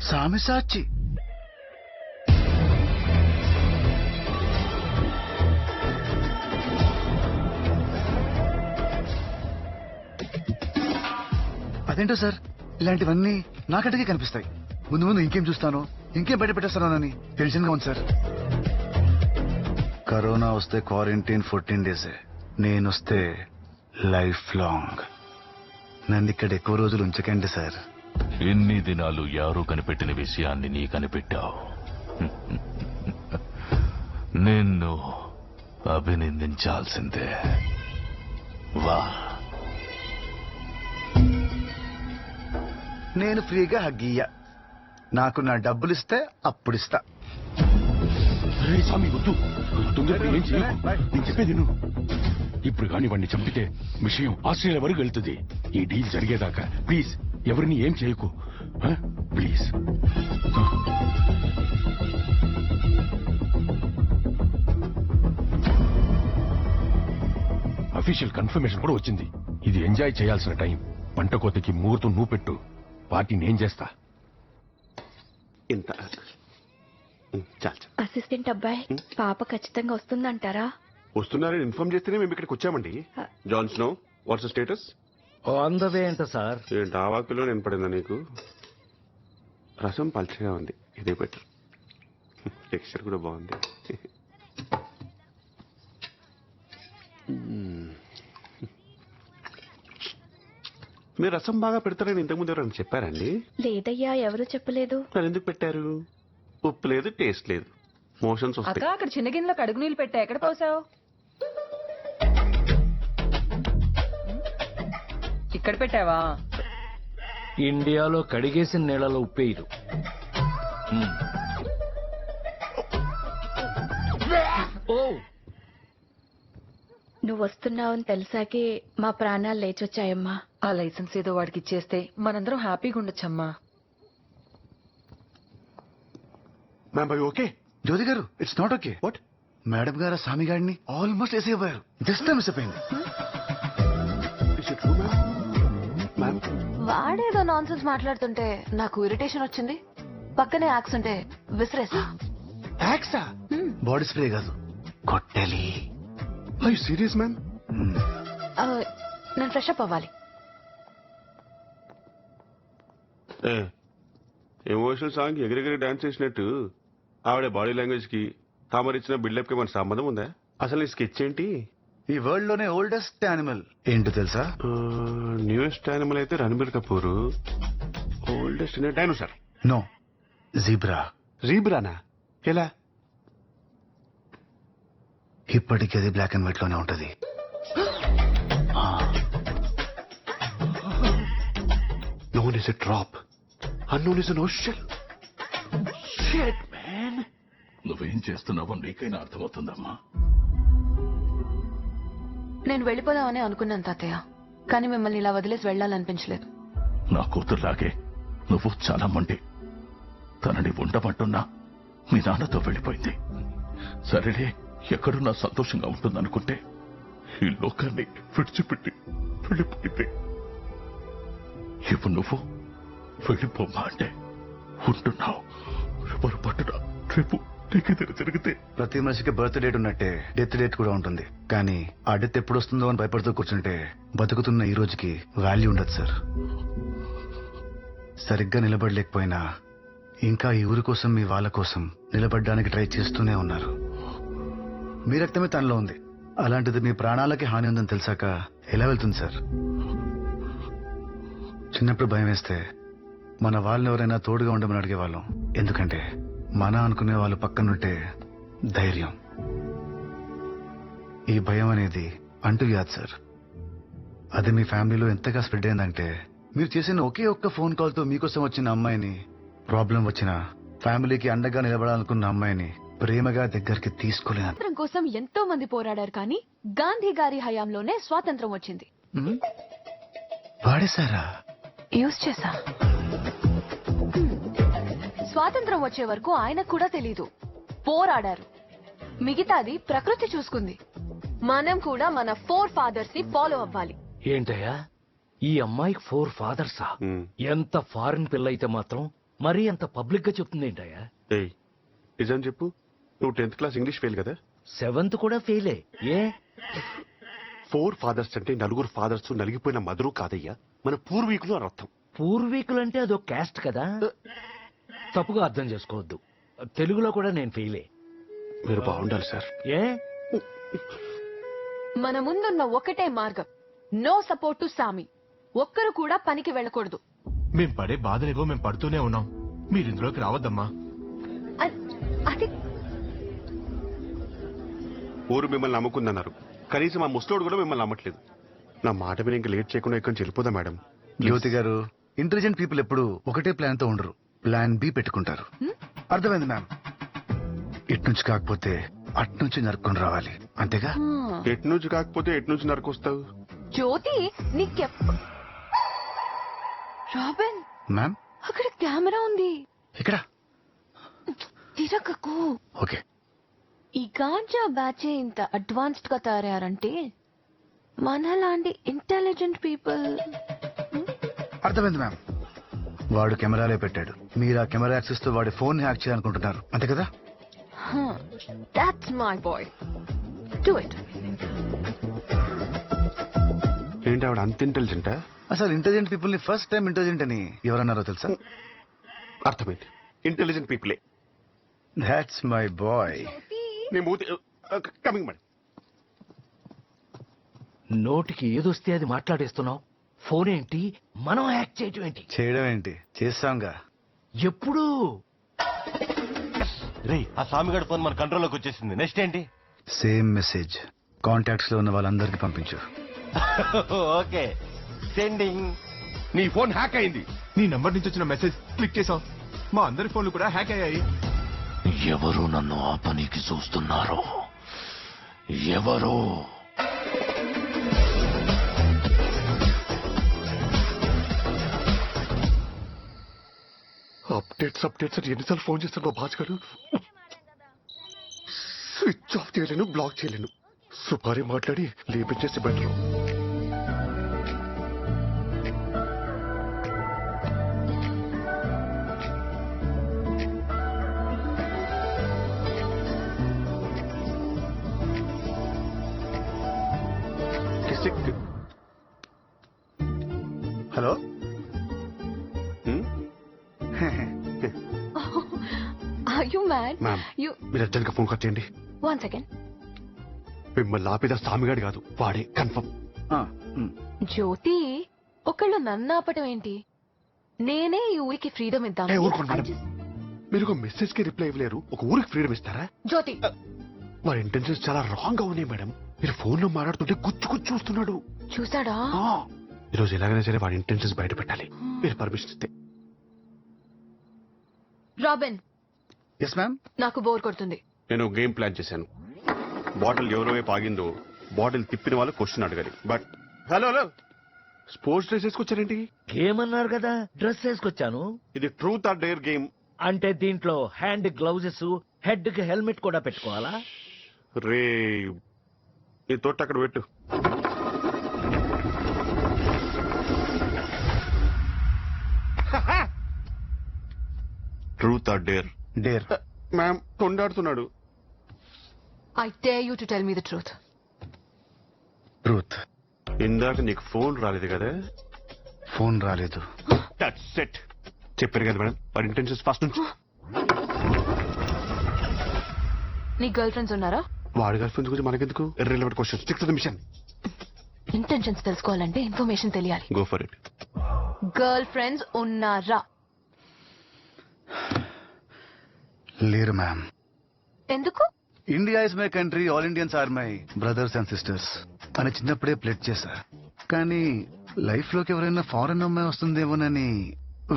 సామి సాచి. అదేంటో సార్, ఇలాంటివన్నీ నాకంటకే కనిపిస్తాయి. ముందు ముందు ఇంకేం చూస్తానో, ఇంకేం బయట పెట్టేస్తానోనని టెన్షన్ గా ఉంది సార్. కరోనా వస్తే క్వారంటైన్ 14 days, నేనొస్తే లైఫ్ లాంగ్. నన్ను ఇక్కడ ఎక్కువ రోజులు ఉంచకండి సార్. ఎన్ని దినాలు యారో కనిపెట్టిన విషయాన్ని నీ కనిపెట్టావు. నిన్ను అభినందించాల్సిందే. వా. నేను ఫ్రీగా హగ్గీయ. నాకు నా డబ్బులిస్తే అప్పుడిస్తా. స్వామి వద్దు, తొందరగా ఏం చేయకు. నేను చెప్పేది నువ్వు. ఇప్పుడు కాని వాడిని చంపితే విషయం ఆస్ట్రేలియా వరకు వెళ్తుంది. ఈ డీల్ జరిగేదాకా ప్లీజ్ ఎవరిని ఏం చేయకు ప్లీజ్. అఫీషియల్ కన్ఫర్మేషన్ కూడా వచ్చింది. ఇది ఎంజాయ్ చేయాల్సిన టైం. పంట కోతకి ముహూర్తం నువ్వు పెట్టు, పార్టీ నేను చేస్తా. ఇంత అసిస్టెంట్ అబ్బాయి పాప ఖచ్చితంగా వస్తుందంటారా? వస్తున్నారని ఇన్ఫార్మ్ చేస్తేనే మేము ఇక్కడికి వచ్చామండి. John Snow, what's status? On the way అంట సార్. ఏంటి ఆ వాక్యలో నేను పడిందా నీకు? రసం పల్చగా ఉంది, ఇదే బెటర్. టెక్స్చర్ కూడా బాగుంది. మీరు రసం బాగా పెడతారని ఇంతకుముందు ఎవరైనా చెప్పారండి? లేదయ్యా, ఎవరు చెప్పలేదు. మరి ఎందుకు పెట్టారు? ఉప్పు లేదు, టేస్ట్ లేదు, మోషన్స్ వస్తాయి. అక్కడ చిన్న గిన్నెలో కడుగు నీళ్ళు పెట్టా, ఎక్కడ పోసావు? ఇక్కడ పెట్టావా? ఇండియాలో కడిగేసిన నీళ్ళలో ఉప్పేయరు. నువ్వు వస్తున్నావని తెలిసాకే మా ప్రాణాలు లేచొచ్చాయమ్మా. ఆ లైసెన్స్ ఏదో వాడికి ఇచ్చేస్తే మనందరం హ్యాపీగా ఉండొచ్చమ్మా. ఓకే జ్యోతి గారు, it's not okay. What? Madam గారు స్వామి గారిని ఆల్మోస్ట్ వేసేయబోయారు. జస్ట్ మిస్ అయిపోయింది. వాడేదో నాన్ సెన్స్ మాట్లాడుతుంటే నాకు ఇరిటేషన్ వచ్చింది. పక్కనే యాక్స్ ఉంటే విసిరేసా. యాక్సా? బాడీ స్ప్రే కాదు, కొట్టెలి. I serious ma'am? నేను ఫ్రెష్ అప్ అవ్వాలి. ఎమోషనల్ సాంగ్ ఎగిరెగిరి డాన్స్ చేసినట్టు ఆవిడ బాడీ లాంగ్వేజ్ కి తామరిచ్చిన బిల్డప్ కి మన సంబంధం ఉందా? అసలు ఈ స్కెచ్ ఏంటి? ఈ వరల్డ్ లోనే ఓల్డెస్ట్ యానిమల్ ఏంటో తెలుసా? న్యూయెస్ట్ యానిమల్ అయితే Ranbir Kapoor. Oldest dinosaur? No, zebra. జీబ్రానా? ఎలా? ఇప్పటికీ అది బ్లాక్ అండ్ వైట్ లోనే ఉంటది. Known as a drop, unknown as an ocean. Shit, man. నువ్వేం చేస్తున్నావో నీకైనా అర్థమవుతుందమ్మా. నేను వెళ్ళిపోదామని అనుకున్నాను తాతయ్య, కానీ మిమ్మల్ని ఇలా వదిలేసి వెళ్ళాలనిపించలేదు. నా కూతురులాగే నువ్వు చాలా మండి. తనని ఉండమంటున్నా మీ నాన్నతో వెళ్ళిపోయింది. సరేలే, ఎక్కడున్నా సంతోషంగా ఉంటుందనుకుంటే ఈ లోకాన్ని విడిచిపెట్టి వెళ్ళిపోయింది. ఇప్పుడు నువ్వు వెళ్ళిపోమా అంటే ఉంటున్నావు. ఎవరు పట్టునా రేపు నీకేదైనా జరిగితే. ప్రతి మనిషికి బర్త్ డేట్ ఉన్నట్టే డెత్ డేట్ కూడా ఉంటుంది. కానీ ఆ డెత్ ఎప్పుడు వస్తుందో అని భయపడుతూ కూర్చుంటే బతుకుతున్న ఈ రోజుకి వాల్యూ ఉండదు సార్. సరిగ్గా నిలబడలేకపోయినా ఇంకా ఈ ఊరి కోసం, మీ వాళ్ళ కోసం నిలబడడానికి ట్రై చేస్తూనే ఉన్నారు. మీ రక్తమే తనలో ఉంది. అలాంటిది మీ ప్రాణాలకి హాని ఉందని తెలిసాక ఎలా వెళ్తుంది సార్? చిన్నప్పుడు భయం వేస్తే మన వాళ్ళని ఎవరైనా తోడుగా ఉండమని అడిగేవాళ్ళం. ఎందుకంటే మన అనుకునే వాళ్ళు పక్కనుంటే ధైర్యం. ఈ భయం అనేది అంటువ్యాధి సార్. అది మీ ఫ్యామిలీలో ఎంతగా స్ప్రెడ్ అయిందంటే మీరు చేసిన ఒకే ఒక్క ఫోన్ కాల్ తో మీకోసం వచ్చిన అమ్మాయిని, ప్రాబ్లం వచ్చిన ఫ్యామిలీకి అండగా నిలబడాలనుకున్న అమ్మాయిని ప్రేమగా దగ్గరికి తీసుకోలేదు. స్వాతంత్రం కోసం ఎంతో మంది పోరాడారు, కానీ గాంధీ గారి హయాంలోనే స్వాతంత్రం వచ్చింది. వాడేశారా? యూజ్ చేశా. స్వాతంత్రం వచ్చే వరకు ఆయనకు కూడా తెలీదు. పోరాడారు. మిగతాది ప్రకృతి చూసుకుంది. మనం కూడా మన 4 ఫాదర్స్ ని ఫాలో అవ్వాలి. ఏంటయ్యా, ఈ అమ్మాయికి 4 ఫాదర్సా? ఎంత ఫారిన్ పిల్ల అయితే మాత్రం మరీ అంత పబ్లిక్ గా చెప్తుంది ఏంటయ్యా? నిజం చెప్పు, నువ్వు 10th క్లాస్ ఇంగ్లీష్ ఫెయిల్ కదా? 7th కూడా ఫెయిలే. ఏ 4 ఫాదర్స్ అంటే 4 ఫాదర్స్ నలిగిపోయిన మదరు కాదయ్యా, మన పూర్వీకులు అని అర్థం. పూర్వీకులంటే అదో క్యాస్ట్ కదా, తప్పుగా అర్థం చేసుకోవద్దు. తెలుగులో కూడా నేను ఫెయిలే. మీరు బాగుండాలి సార్. ఏ మన ముందున్న ఒకటే మార్గం, నో సపోర్ట్ టు సామి. ఒక్కరు కూడా పనికి వెళ్ళకూడదు. మేం పడే బాధలేవో మేము పడుతూనే ఉన్నాం. మీరు ఇందులోకి రావద్దమ్మా. అది ఊరు మిమ్మల్ని నమ్ముకుందన్నారు. కనీసం మా ముసలోడు కూడా మిమ్మల్ని నమ్మట్లేదు. నా మాట మీద ఇంకా లేట్ చేయకుండా ఇక్కడి నుంచి వెళ్ళిపోదా మేడం? జ్యోతి గారు, ఇంటెలిజెంట్ పీపుల్ ఎప్పుడు ఒకటే ప్లాన్ తో ఉండరు, ప్లాన్ బి పెట్టుకుంటారు. అర్థమైంది మ్యామ్. ఇట్నుంచి కాకపోతే అట్నుంచి నరుక్కొని రావాలి, అంతేగా? ఎటు నుంచి కాకపోతే ఎటు నుంచి నరకొస్తావు? జ్యోతి రాబిన్ మ్యామ్, అక్కడ కెమెరా ఉంది. ఇక్కడ తిరగకు. ఓకే. ఈ గాంజా బ్యాచ్ ఇంత అడ్వాన్స్డ్ గా తయారంటే మనలాంటి ఇంటెలిజెంట్ పీపుల్. అర్థమైంది మ్యామ్. వాడు కెమెరాలే పెట్టాడు, మీరు ఆ కెమెరా యాక్సెస్ తో వాడి ఫోన్ హ్యాక్ చేయాలనుకుంటున్నారు, అంతే కదా? That's my boy, do it. ఏంటి ఆవిడ అంత ఇంటెలిజెంటా? అసలు ఇంటెలిజెంట్ పీపుల్ ని ఫస్ట్ టైం ఇంటెలిజెంట్ అని ఎవరన్నారో తెలుసా? అర్థమైంది, ఇంటెలిజెంట్ పీపులే. That's my boy. Coming madam. నోటికి ఏదొస్తే అది మాట్లాడేస్తున్నావు. ఫోన్ ఏంటి, మనం హ్యాక్ చేయటం ఏంటి? చేయడం ఏంటి, చేస్తాంగా. ఎప్పుడు? రే, ఆ స్వామిగారి ఫోన్ మన కంట్రోల్లోకి వచ్చేసింది. నెక్స్ట్ ఏంటి? సేమ్ మెసేజ్ కాంటాక్ట్స్ లో ఉన్న వాళ్ళందరికీ పంపించు. Okay, sending. నీ ఫోన్ హ్యాక్ అయింది. నీ నంబర్ నుంచి వచ్చిన మెసేజ్ క్లిక్ చేసావు, మా అందరి ఫోన్లు కూడా హ్యాక్ అయ్యాయి. ఎవరు నన్ను ఆ పనికి చూస్తున్నారో? ఎవరు? అప్డేట్స్ అని ఎన్నిసార్లు ఫోన్ చేస్తాను మా బాస్ గారు. స్విచ్ ఆఫ్ చేయలేను, బ్లాక్ చేయలేను. సుపారీ మాట్లాడి లేపించేసి better. Hello. Are you mad? Ma'am, You మీరు అర్జెంట్గా ఫోన్ కట్ చేయండి. one second. మిమ్మల్ని ఆపేదా స్వామిగాడు కాదు, వాడే కన్ఫర్మ్. జ్యోతి, ఒకళ్ళు నన్ను ఆపటం ఏంటి? నేనే ఈ ఊరికి ఫ్రీడమ్ ఇద్దాం. ఊరుకోండి మేడం, మీరు ఒక మెసేజ్ కి రిప్లై ఇవ్వలేరు, ఒక ఊరికి ఫ్రీడమ్ ఇస్తారా? జ్యోతి, వారి ఇంటెన్షన్స్ చాలా రాంగ్ గా ఉన్నాయి మేడం. మీరు ఫోన్ లో మాట్లాడుతుంటే గుచ్చు చూస్తున్నాడు. చూసాడా? ఈ రోజు ఎలాగైనా సరే వాడి ఇంటెన్షన్స్ బయట పెట్టాలి. మీరు పర్మిషన్ ఇస్తే. రాబిన్. Yes ma'am. నాకు బోర్ కొడుతుంది. నేను గేమ్ ప్లాన్ చేశాను. బాటిల్ ఎవరో వైపు ఆగిందో బాటిల్ తిప్పిన వాళ్ళు క్వశ్చన్ అడగాలి. బట్ హలో స్పోర్ట్స్ డ్రెస్ వేసుకొచ్చారేంటి? గేమ్ అన్నారు కదా, డ్రెస్ వేసుకొచ్చాను. ఇది ట్రూత్ ఆర్ డేర్ గేమ్. అంటే దీంట్లో హ్యాండ్ గ్లౌజెస్, హెడ్ కి హెల్మెట్ కూడా పెట్టుకోవాలా? రే, ఈ తోట అక్కడ పెట్టు. Truth or dare? Dare. Ma'am, కొండాడుతున్నాడు. I dare you to tell me the truth. Truth. ఇందాక నీకు ఫోన్ రాలేదు కదా? ఫోన్ రాలేదు. That's it. చెప్పారు కదా మేడం, వాడి ఇంటెన్షన్స్ ఫస్ట్ నుంచి. నీ గర్ల్ ఫ్రెండ్స్ ఉన్నారా? వాడి గర్ల్ ఫ్రెండ్స్ గురించి మనకెందుకు? Irrelevant question. Stick to the mission. Intentions తెలుసుకోవాలంటే ఇన్ఫర్మేషన్ తెలియాలి. Go for it. Girl friends ఉన్నారా? లేరు మ్యామ్. ఎందుకు? India is my country, all Indians are my brothers and sisters అని చిన్నప్పుడే ప్లెడ్ చేశా. కానీ లైఫ్ లోకి ఎవరైనా ఫారెన్ అమ్మాయి వస్తుందేమోనని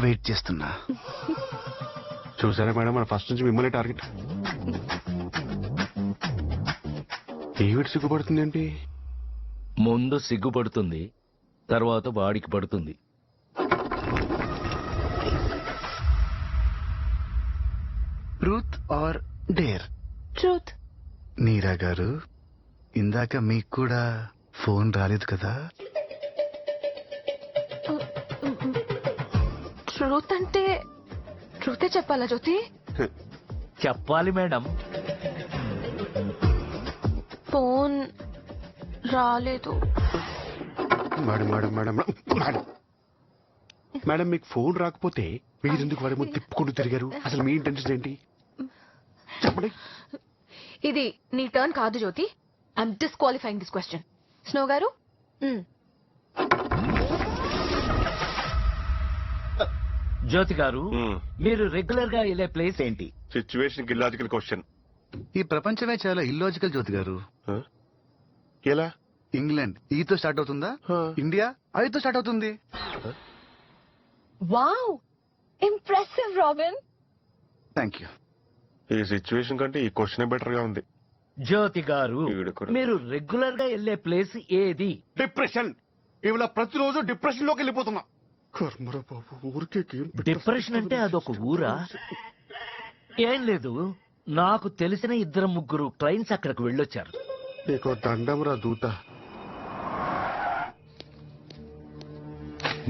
వెయిట్ చేస్తున్నా. చూసారా మేడం, మన ఫస్ట్ నుంచి మిమ్మల్ని టార్గెట్. డేవిడ్ సిగ్గుపడుతుంది ఏంటి? ముందు సిగ్గుపడుతుంది, తర్వాత వాడికి పడుతుంది. Truth or dare? ట్రూత్. నీరా గారు, ఇందాక మీకు కూడా ఫోన్ రాలేదు కదా? ట్రూత్ అంటే ట్రూతే చెప్పాలా జ్యోతి? చెప్పాలి మేడం. ఫోన్ రాలేదు. Madam madam madam madam madam, మీకు ఫోన్ రాకపోతే మీరెందుకు వాడి ముందు తిప్పుకుంటూ తిరిగారు? అసలు మీ ఇంటెన్షన్ ఏంటి చెప్పండి. ఇది నీ టర్న్ కాదు Jyothi. I'm disqualifying this question. Snow గారు, జ్యోతి గారు, మీరు రెగ్యులర్ గా వెళ్ళే ప్లేస్ ఏంటి? సిచ్యువేషన్ కి లాజికల్ క్వశ్చన్. ఈ ప్రపంచమే చాలా ఇల్లాజికల్ జ్యోతి గారు. ఎలా? ఇంగ్లాండ్ ఈతో స్టార్ట్ అవుతుందా, ఇండియా ఐతో స్టార్ట్ అవుతుంది. Wow, impressive robin. Thank you. ఈ సిచ్యువేషన్ కంటే ఈ క్వశ్చన్ బెటర్ గా ఉంది. జ్యోతి గారు, మీరు రెగ్యులర్ గా వెళ్లే ప్లేస్ ఏది? డిప్రెషన్. ఇవాళ ప్రతిరోజు డిప్రెషన్ లోకి వెళ్ళిపోతున్నా. కర్మరా బాబు, ఊరికే డిప్రెషన్ అంటే అదొక ఊరా? ఏం లేదు, నాకు తెలిసిన 2-3 క్లయింట్స్ అక్కడికి వెళ్ళొచ్చారు. నీకు దండంరా దూత.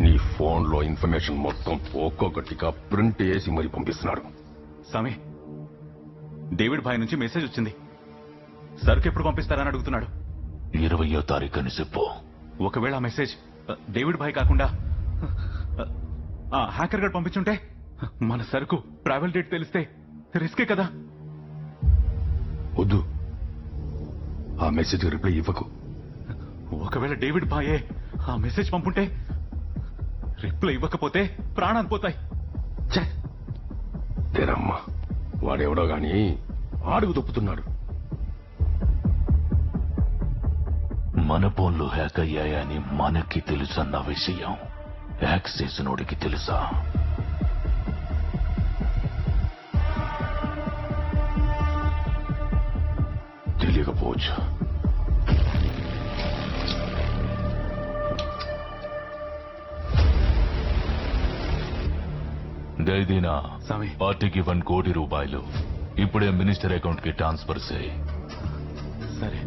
నీ ఫోన్ లో ఇన్ఫర్మేషన్ మొత్తం ఒక్కొక్కటిగా ప్రింట్ చేసి మరి పంపిస్తున్నాడు. స్వామి, డేవిడ్ భాయ్ నుంచి మెసేజ్ వచ్చింది. సరుకు ఎప్పుడు పంపిస్తారని అడుగుతున్నాడు. 20వ తారీఖు అని చెప్పు. ఒకవేళ ఆ మెసేజ్ డేవిడ్ భాయ్ కాకుండా హ్యాకర్ గడ్ పంపించుంటే మన సరుకు ట్రావెల్ డేట్ తెలిస్తే రిస్కే కదా. వద్దు, ఆ మెసేజ్ రిప్లై ఇవ్వకు. ఒకవేళ డేవిడ్ భాయే ఆ మెసేజ్ పంపుంటే రిప్లై ఇవ్వకపోతే ప్రాణాలు పోతాయి. తేరమ్మా, వాడెవడో గాని అడుగు తప్పుతున్నాడు. మన ఫోన్లు హ్యాక్ అయ్యాయని మనకి తెలుసన్న విషయం హ్యాక్ చేసినోడికి తెలుసా? తెలియకపోవచ్చు. దైదీనా పార్టీకి 1 కోటి రూపాయలు ఇప్పుడే మినిస్టర్ అకౌంట్ కి ట్రాన్స్ఫర్ చేయి. సరే.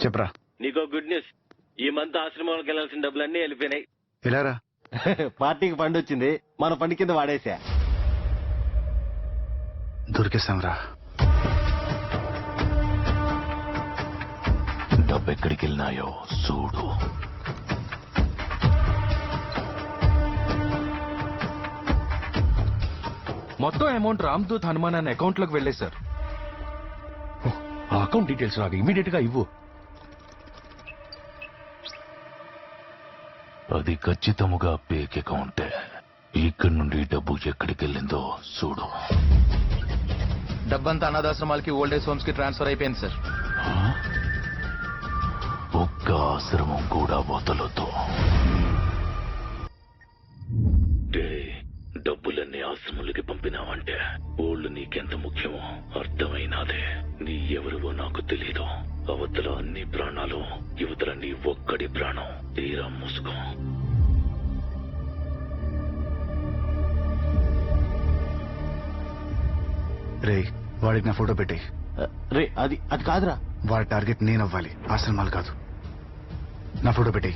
చెప్పరా. నీకో గుడ్ న్యూస్. ఈ మంత్ ఆశ్రమానికి వెళ్లాల్సిన డబ్బులన్నీ వెళ్ళిపోయినాయి. ఎలారా? పార్టీకి ఫండ్ వచ్చింది, మన ఫండ్ కింద వాడేసా. దొరికేశాంరా. డబ్బు ఎక్కడికి వెళ్ళినాయో చూడు. మొత్తం అమౌంట్ రామ్దూత్ హనుమాన్ అనే అకౌంట్ లోకి వెళ్ళే సార్. ఆ అకౌంట్ డీటెయిల్స్ నాకు ఇమీడియట్ గా ఇవ్వు. అది ఖచ్చితముగా పేక్ అకౌంటే. ఇక్కడి నుండి డబ్బు ఎక్కడికి వెళ్ళిందో చూడు. డబ్బంతా అనాథాశ్రమాలకి ఓల్డేజ్ హోమ్స్ కి ట్రాన్స్ఫర్ అయిపోయింది సార్. ఒక్క ఆశ్రమం కూడా వదలొద్దు. డబ్బులన్నీ ఆశ్రములకి పంపినావంటే ఓళ్ళు నీకెంత ముఖ్యమో అర్థమైనాదే. నీ ఎవరివో నాకు తెలీదు. అవతల అన్ని ప్రాణాలు, యువతల నీ ఒక్కడి ప్రాణం. తీరా మూసుకో. రే, వాడికి నా ఫోటో పెట్టి. రే, అది కాదురా. వాడి టార్గెట్ నేను అవ్వాలి, ఆశ్రమాలు కాదు. నా ఫోటో పెట్టి.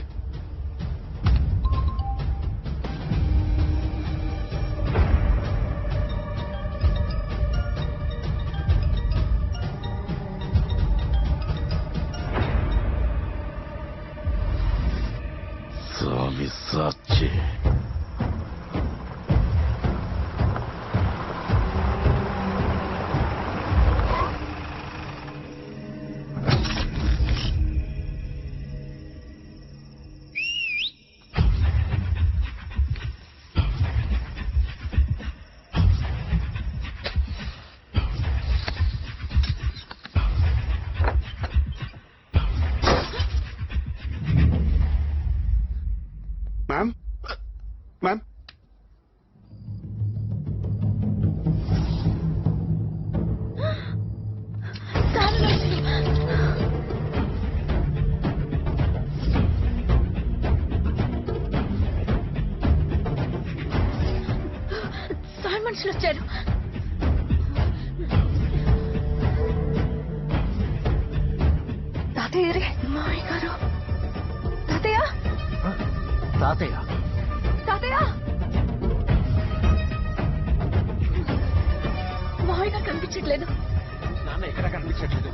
సాచి మ్యామ్, మ్యామ్, సాయి మనుషులు వచ్చారు. తాతయ్య, మామయ్య గారు. తాతయ్య, తాతయ్య, తాతయ్య, మామయ్య గారు కనిపించట్లేదు. నాన్న ఎక్కడ కనిపించట్లేదు.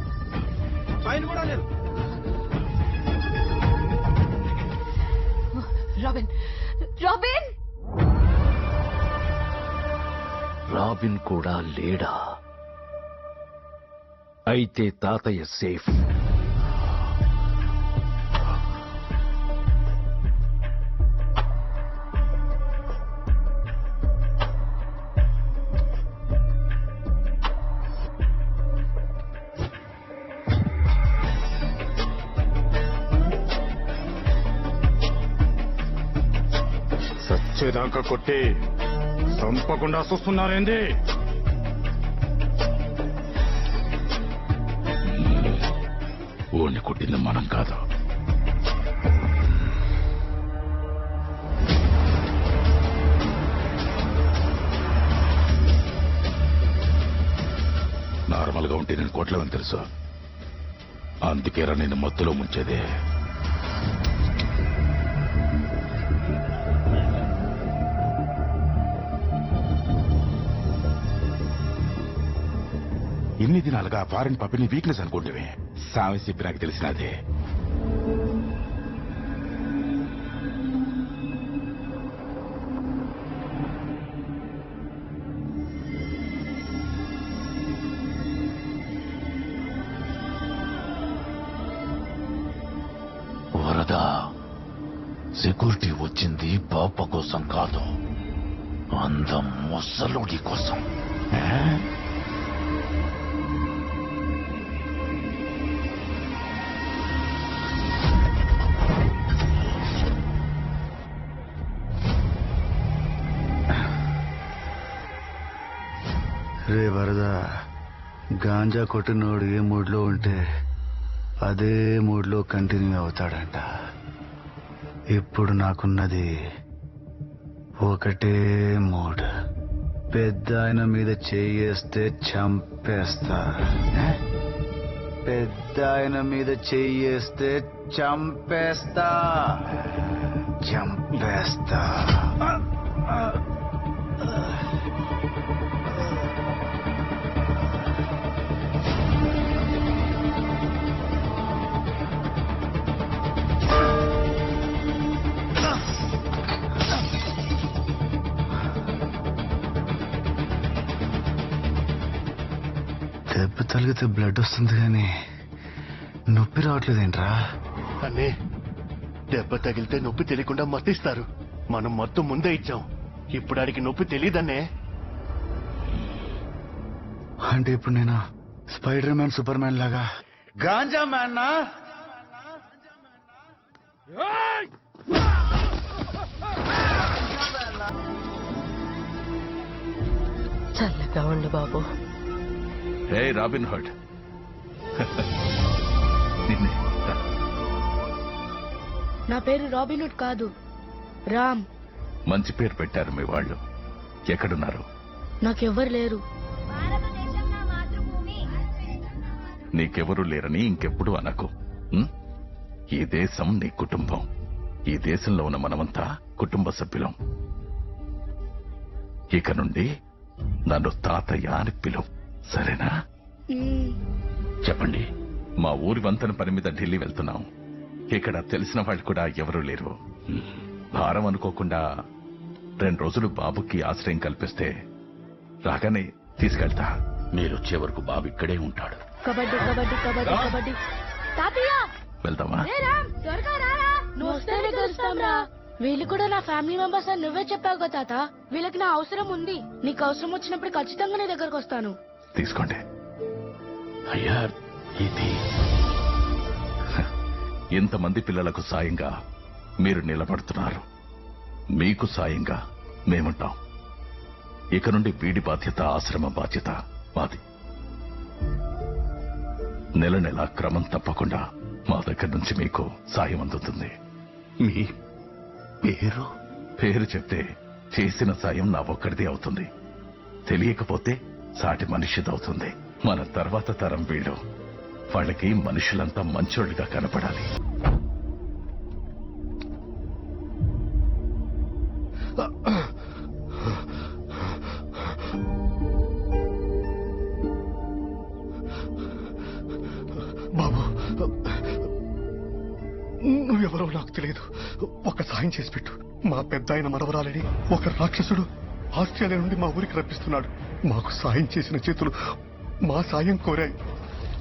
ఆయన కూడా లేదు. రాబిన్, రాబిన్, రాబిన్ కూడా లేడా? అయితే తాతయ్య సేఫ్. చచ్చేదాకా కొట్టి చంపకుండా చూస్తున్నారేంది? ఓణ్ణి కొట్టింది మనం కాదు. నార్మల్ గా ఉంటే నేను కొట్టలేమని తెలుసు. అందుకేరా నేను మత్తులో ముంచేదే. ఇన్ని దినాలుగా ఫారెన్ పప్పిని వీక్నెస్ అనుకుంటే సామె చెప్పి నాకు తెలిసినదే. వరద సెక్యూరిటీ వచ్చింది పాప కోసం కాదు, అందం ముసలుడి కోసం. రే వరద, గాంజా కొట్టినోడు ఏ మూడ్లో ఉంటే అదే మూడ్లో కంటిన్యూ అవుతాడంట. ఇప్పుడు నాకున్నది ఒకటే మూడ్. పెద్ద ఆయన మీద చెయ్యేస్తే చంపేస్తా. పెద్ద ఆయన మీద చెయ్యేస్తే చంపేస్తా. చంపేస్తా. దెబ్బ తగిలితే బ్లడ్ వస్తుంది కానీ నొప్పి రావట్లేదేంట్రా? అన్నీ దెబ్బ తగిలితే నొప్పి తెలియకుండా మత్తిస్తారు. మనం మొత్తం ముందే ఇచ్చాం. ఇప్పుడు ఆడికి నొప్పి తెలియదన్నే. అంటే ఇప్పుడు నేను స్పైడర్ మ్యాన్, సూపర్ మ్యాన్ లాగా గాంజా మ్యాన్ నా? చల్లగా ఉండు బాబు. హే రాబిన్ హుడ్, నా పేరు రాబిన్ హుడ్ కాదు, రామ్. మంచి పేరు పెట్టారు మీ వాళ్ళు. ఎక్కడున్నారు? నాకెవ్వరు లేరు. నీకెవరూ లేరని ఇంకెప్పుడు అనకు. ఈ దేశం నీ కుటుంబం. ఈ దేశంలో ఉన్న మనమంతా కుటుంబ సభ్యులం. ఇక నుండి నన్ను తాతయ్య అని పిలువు, సరేనా? చెప్పండి. మా ఊరి వంతెన పని మీద ఢిల్లీ వెళ్తున్నాం. ఇక్కడ తెలిసిన వాళ్ళు కూడా ఎవరూ లేరు. భారం అనుకోకుండా 2 రోజులు బాబుకి ఆశ్రయం కల్పిస్తే రాగానే తీసుకెళ్తా. మీరొచ్చే వరకు బాబు ఇక్కడే ఉంటాడు. కబడ్డీ కబడ్డీ కబడ్డీ కబడ్డీ. తాతయ్య వెళ్దామా? త్వరగా రారా, నువ్వు వస్తేనే కలుస్తాం రా. వీళ్ళు కూడా నా ఫ్యామిలీ మెంబర్స్ అని నువ్వే చెప్పావు కదా తాత. వీళ్ళకి నా అవసరం ఉంది. నీకు అవసరం వచ్చినప్పుడు ఖచ్చితంగా నీ దగ్గరకు వస్తాను. తీసుకోండి. అయ్యా, ఇది ఎంతమంది పిల్లలకు సాయంగా మీరు నిలబడుతున్నారు. మీకు సాయంగా మేముంటాం. ఇక నుండి వీడి బాధ్యత, ఆశ్రమ బాధ్యత మాది. నెల నెల క్రమం తప్పకుండా మా దగ్గర నుంచి మీకు సాయం అందుతుంది. మీ పేరు చెప్తే చేసిన సాయం నా ఒక్కడిదే అవుతుంది. తెలియకపోతే సాటి మనిషిదవుతుంది. మన తర్వాత తరం వీళ్ళు. వాళ్ళకి మనుషులంతా మంచోళ్ళుగా కనపడాలి. బాబు, నువ్వెవరో నాకు తెలియదు. ఒక సాయం చేసి పెట్టు. మా పెద్ద ఆయన మనవరాలని ఒక రాక్షసుడు ఆస్ట్రేలియా నుండి మా ఊరికి రప్పిస్తున్నాడు. మాకు సాయం చేసిన చేతులు మా సాయం కోరాయి.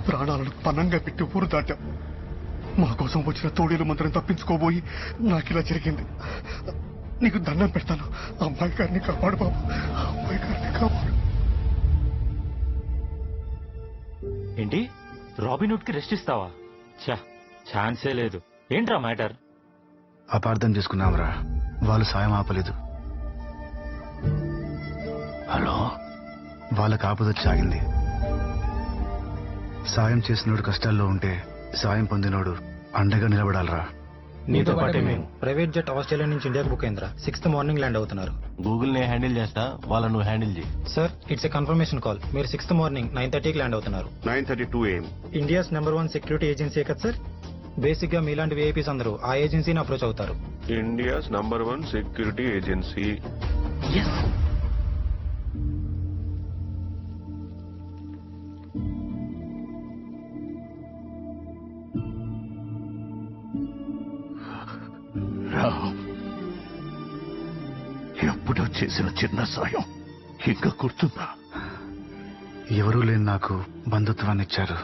ప్రాణాలను పన్నంగా పెట్టి ఊరు దాటాం. మా కోసం వచ్చిన తోడేలు మంత్రం తప్పించుకోబోయి నాకిలా జరిగింది. నీకు దండం పెడతాను. అమ్మాయి గారిని కాపాడు బాబు, అమ్మాయి గారిని కాపాడు. ఏంటి, రాబిన్హుడ్ కి రెస్ట్ ఇస్తావా? ఛాన్సే లేదు. ఏంట్రా మ్యాటర్? అపార్థం చేసుకున్నాంరా. వాళ్ళు సాయం ఆపలేదు. హలో. వాళ్ళకి ఆపదొచ్చి ఆగింది. సాయం చేసినోడు కష్టాల్లో ఉంటే సాయం పొందినోడు అండగా నిలబడాలరా. నీతో పాటే మేము. ప్రైవేట్ జెట్ ఆస్ట్రేలియా నుంచి ఇండియాకు బుక్ అయిందిరా. 6th మార్నింగ్ ల్యాండ్ అవుతున్నారు. గూగుల్ నే హ్యాండిల్ చేస్తా, వాళ్ళ నువ్వు హ్యాండిల్ చేయి. Sir it's a confirmation call. మీరు 6th మార్నింగ్ 9:30కి ల్యాండ్ అవుతున్నారు. 9:32 AM. India's number 1 security agency కదా సార్. బేసిక్ గా మీలాంటి విఐపీస్ అందరూ ఆ ఏజెన్సీని అప్రోచ్ అవుతారు. India's number 1 security agency. ఎప్పుడో చేసిన చిన్న సాయం ఇంకా గుర్తుందా? ఎవరూ లేని నాకు బంధుత్వాన్ని ఇచ్చారు.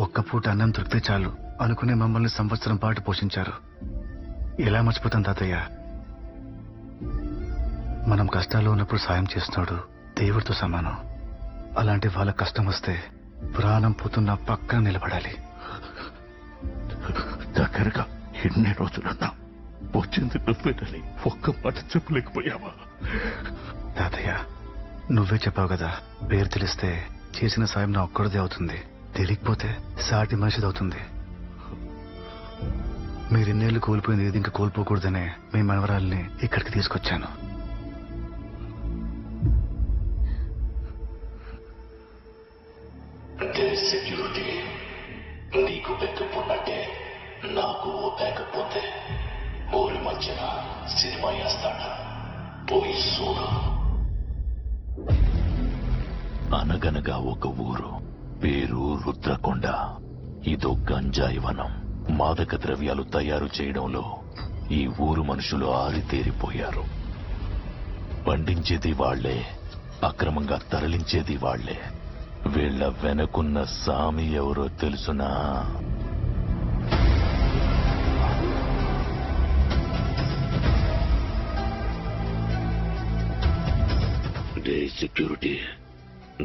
ఒక్క పూట అన్నం దొరికితే చాలు అనుకునే మమ్మల్ని సంవత్సరం పాటు పోషించారు. ఎలా మర్చిపోతాం తాతయ్య? మనం కష్టాల్లో ఉన్నప్పుడు సాయం చేస్తున్నాడు దేవుడితో సమానం. అలాంటి వాళ్ళ కష్టం వస్తే ప్రాణం పోతున్న పక్కన నిలబడాలి. దగ్గరగా ఎన్ని రోజులన్నా వచ్చింది నువ్వేనని ఒక్క మాట చెప్పలేకపోయావా? తాతయ్య నువ్వే చెప్పావు కదా, పేరు తెలిస్తే చేసిన సాయం నా ఒక్కడిదే అవుతుంది, తెలియకపోతే సాటి మనిషిది అవుతుంది. మీరిన్నేళ్లు కోల్పోయింది ఏది ఇంకా కోల్పోకూడదనే మీ మనవరాల్ని ఇక్కడికి తీసుకొచ్చాను. సెక్యూరిటీ నీకు బ్యాకప్ ఉన్నట్టే నాకు బ్యాకప్ ఉంది. ఊరి మధ్యన సినిమా వేస్తాడా పోయి చూడు. అనగనగా ఒక ఊరు, పేరు రుద్రకొండ. ఇదో గంజాయి వనం. మాదక ద్రవ్యాలు తయారు చేయడంలో ఈ ఊరు మనుషులు ఆరితేరిపోయారు. పండించేది వాళ్లే, అక్రమంగా తరలించేది వాళ్లే. వీళ్ల వెనకున్న సామి ఎవరో తెలుసునా? డే సెక్యూరిటీ,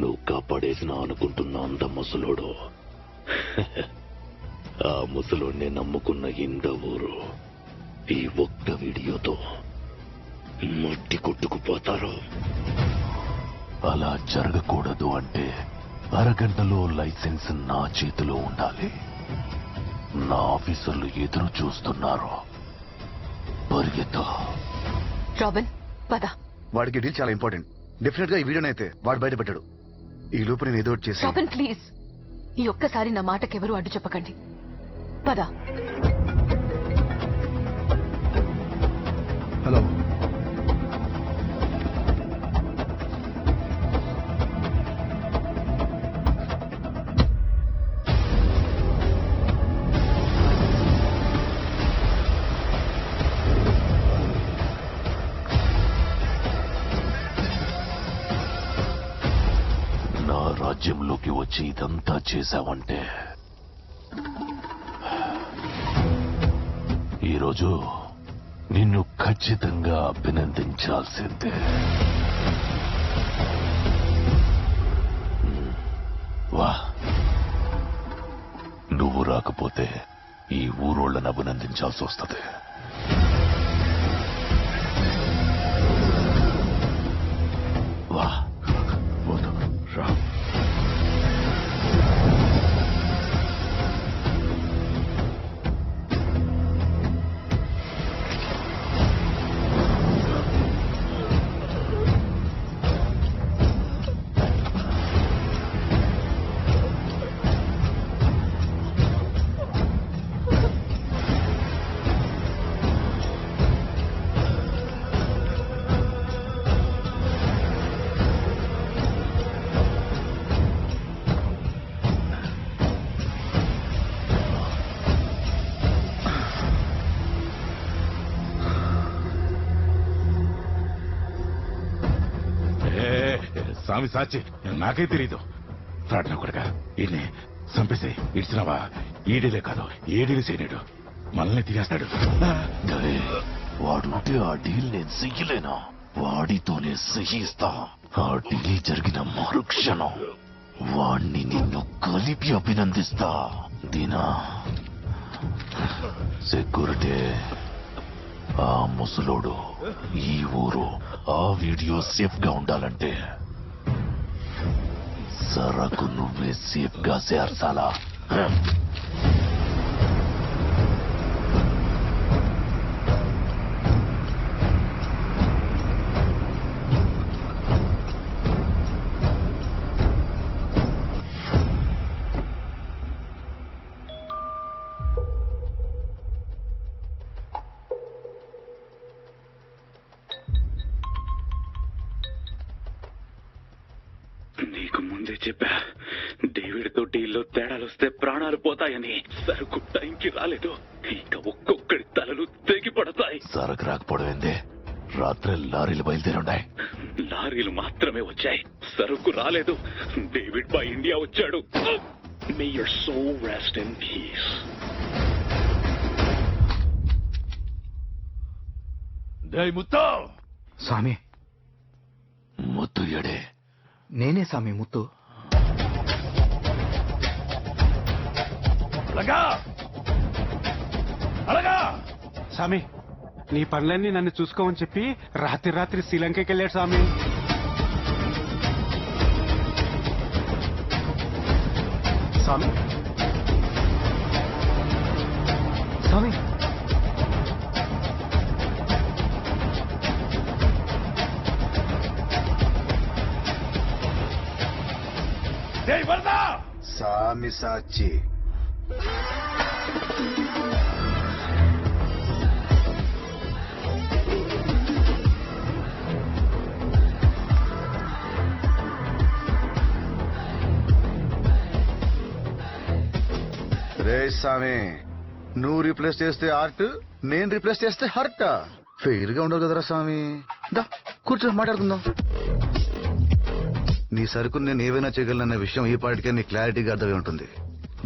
నువ్వు కాపాడేసిన అనుకుంటున్న అంత ముసలోడు ఆ ముసలోడిని నమ్ముకున్న ఇంత ఊరు ఈ ఒక్క వీడియోతో మట్టి కొట్టుకుపోతారు. అలా జరగకూడదు అంటే అరగంటలో లైసెన్స్ నా చేతిలో ఉండాలి. నా ఆఫీసర్లు ఎదురు చూస్తున్నారు. పరిగెత్తా. రాబిన్ పద. వాడికి డీల్ చాలా ఇంపార్టెంట్. డెఫినెట్ గా ఈ వీడియోనైతే వాడు బయటపెట్టాడు. ఈ లోపు నేను ఏదో ఒకటి చేసి. రాబిన్ ప్లీజ్, ఈ ఒక్కసారి నా మాటకెవరూ అడ్డు చెప్పకండి. పద. హలో. నా రాజ్యంలోకి వచ్చి ఇదంతా చేశావంటే ఈరోజు నిన్ను ఖచ్చితంగా అభినందించాల్సిందే. వా, నువ్వు రాకపోతే ఈ ఊరోళ్ళని అభినందించాల్సి వస్తుంది. వా, రా. స్వామి సాచి, నాకే తెలీదు. ఫ్రాడ్ నా కొడుక, ఈయన్ని చంపేసి ఇచ్చినావా? ఈడీలే కాదు, ఏ డీల్ చేయలేడు, మనల్ని తినేస్తాడు. వాడుంటే ఆ డీల్ నేను చెయ్యలేనా? వాడితోనే సహిస్తా. ఆ డీల్ జరిగిన మరుక్షణం వాణ్ణి నిన్ను కలిపి అభినందిస్తా. దీనా సెక్యూరిటీ, ఆ ముసలోడు, ఈ ఊరు, ఆ వీడియో సేఫ్ గా ఉండాలంటే సరకు నువ్వే సేఫ్ గా చేర్చాలా? నీకు ముందే చెప్పా, డేవిడ్ తో డీల్లో తేడాలు వస్తే ప్రాణాలు పోతాయని. సరుకు టైంకి రాలేదు, ఇంకా ఒక్కొక్కడి తలలు తెగి పడతాయి. సరకు రాకపోవడం ఏందే? రాత్రి లారీలు బయలుదేరున్నాయి. లారీలు మాత్రమే వచ్చాయి, సరుకు రాలేదు. డేవిడ్ బాయ్ ఇండియా వచ్చాడు. May your soul rest in peace. స్వామి, ముత్తు ఎడే? నేనే స్వామి ముత్తు. స్వామి, నీ పనులన్నీ నన్ను చూసుకోమని చెప్పి రాత్రి శ్రీలంకకి వెళ్ళాడు స్వామి. స్వామి స్వామి స్వామి సాచి. రే స్వామి, నువ్వు రీప్లేస్ చేస్తే ఆర్ట్, నేను రీప్లేస్ చేస్తే హర్ట్. ఫెయిర్ గా ఉండవు కదరా స్వామి. దా కూర్చో, మాట్లాడుకుందాం. నీ సరుకు నేను ఏవైనా చేయగలనన్న విషయం ఈ పాటికే నీ క్లారిటీగా అర్థమై ఉంటుంది.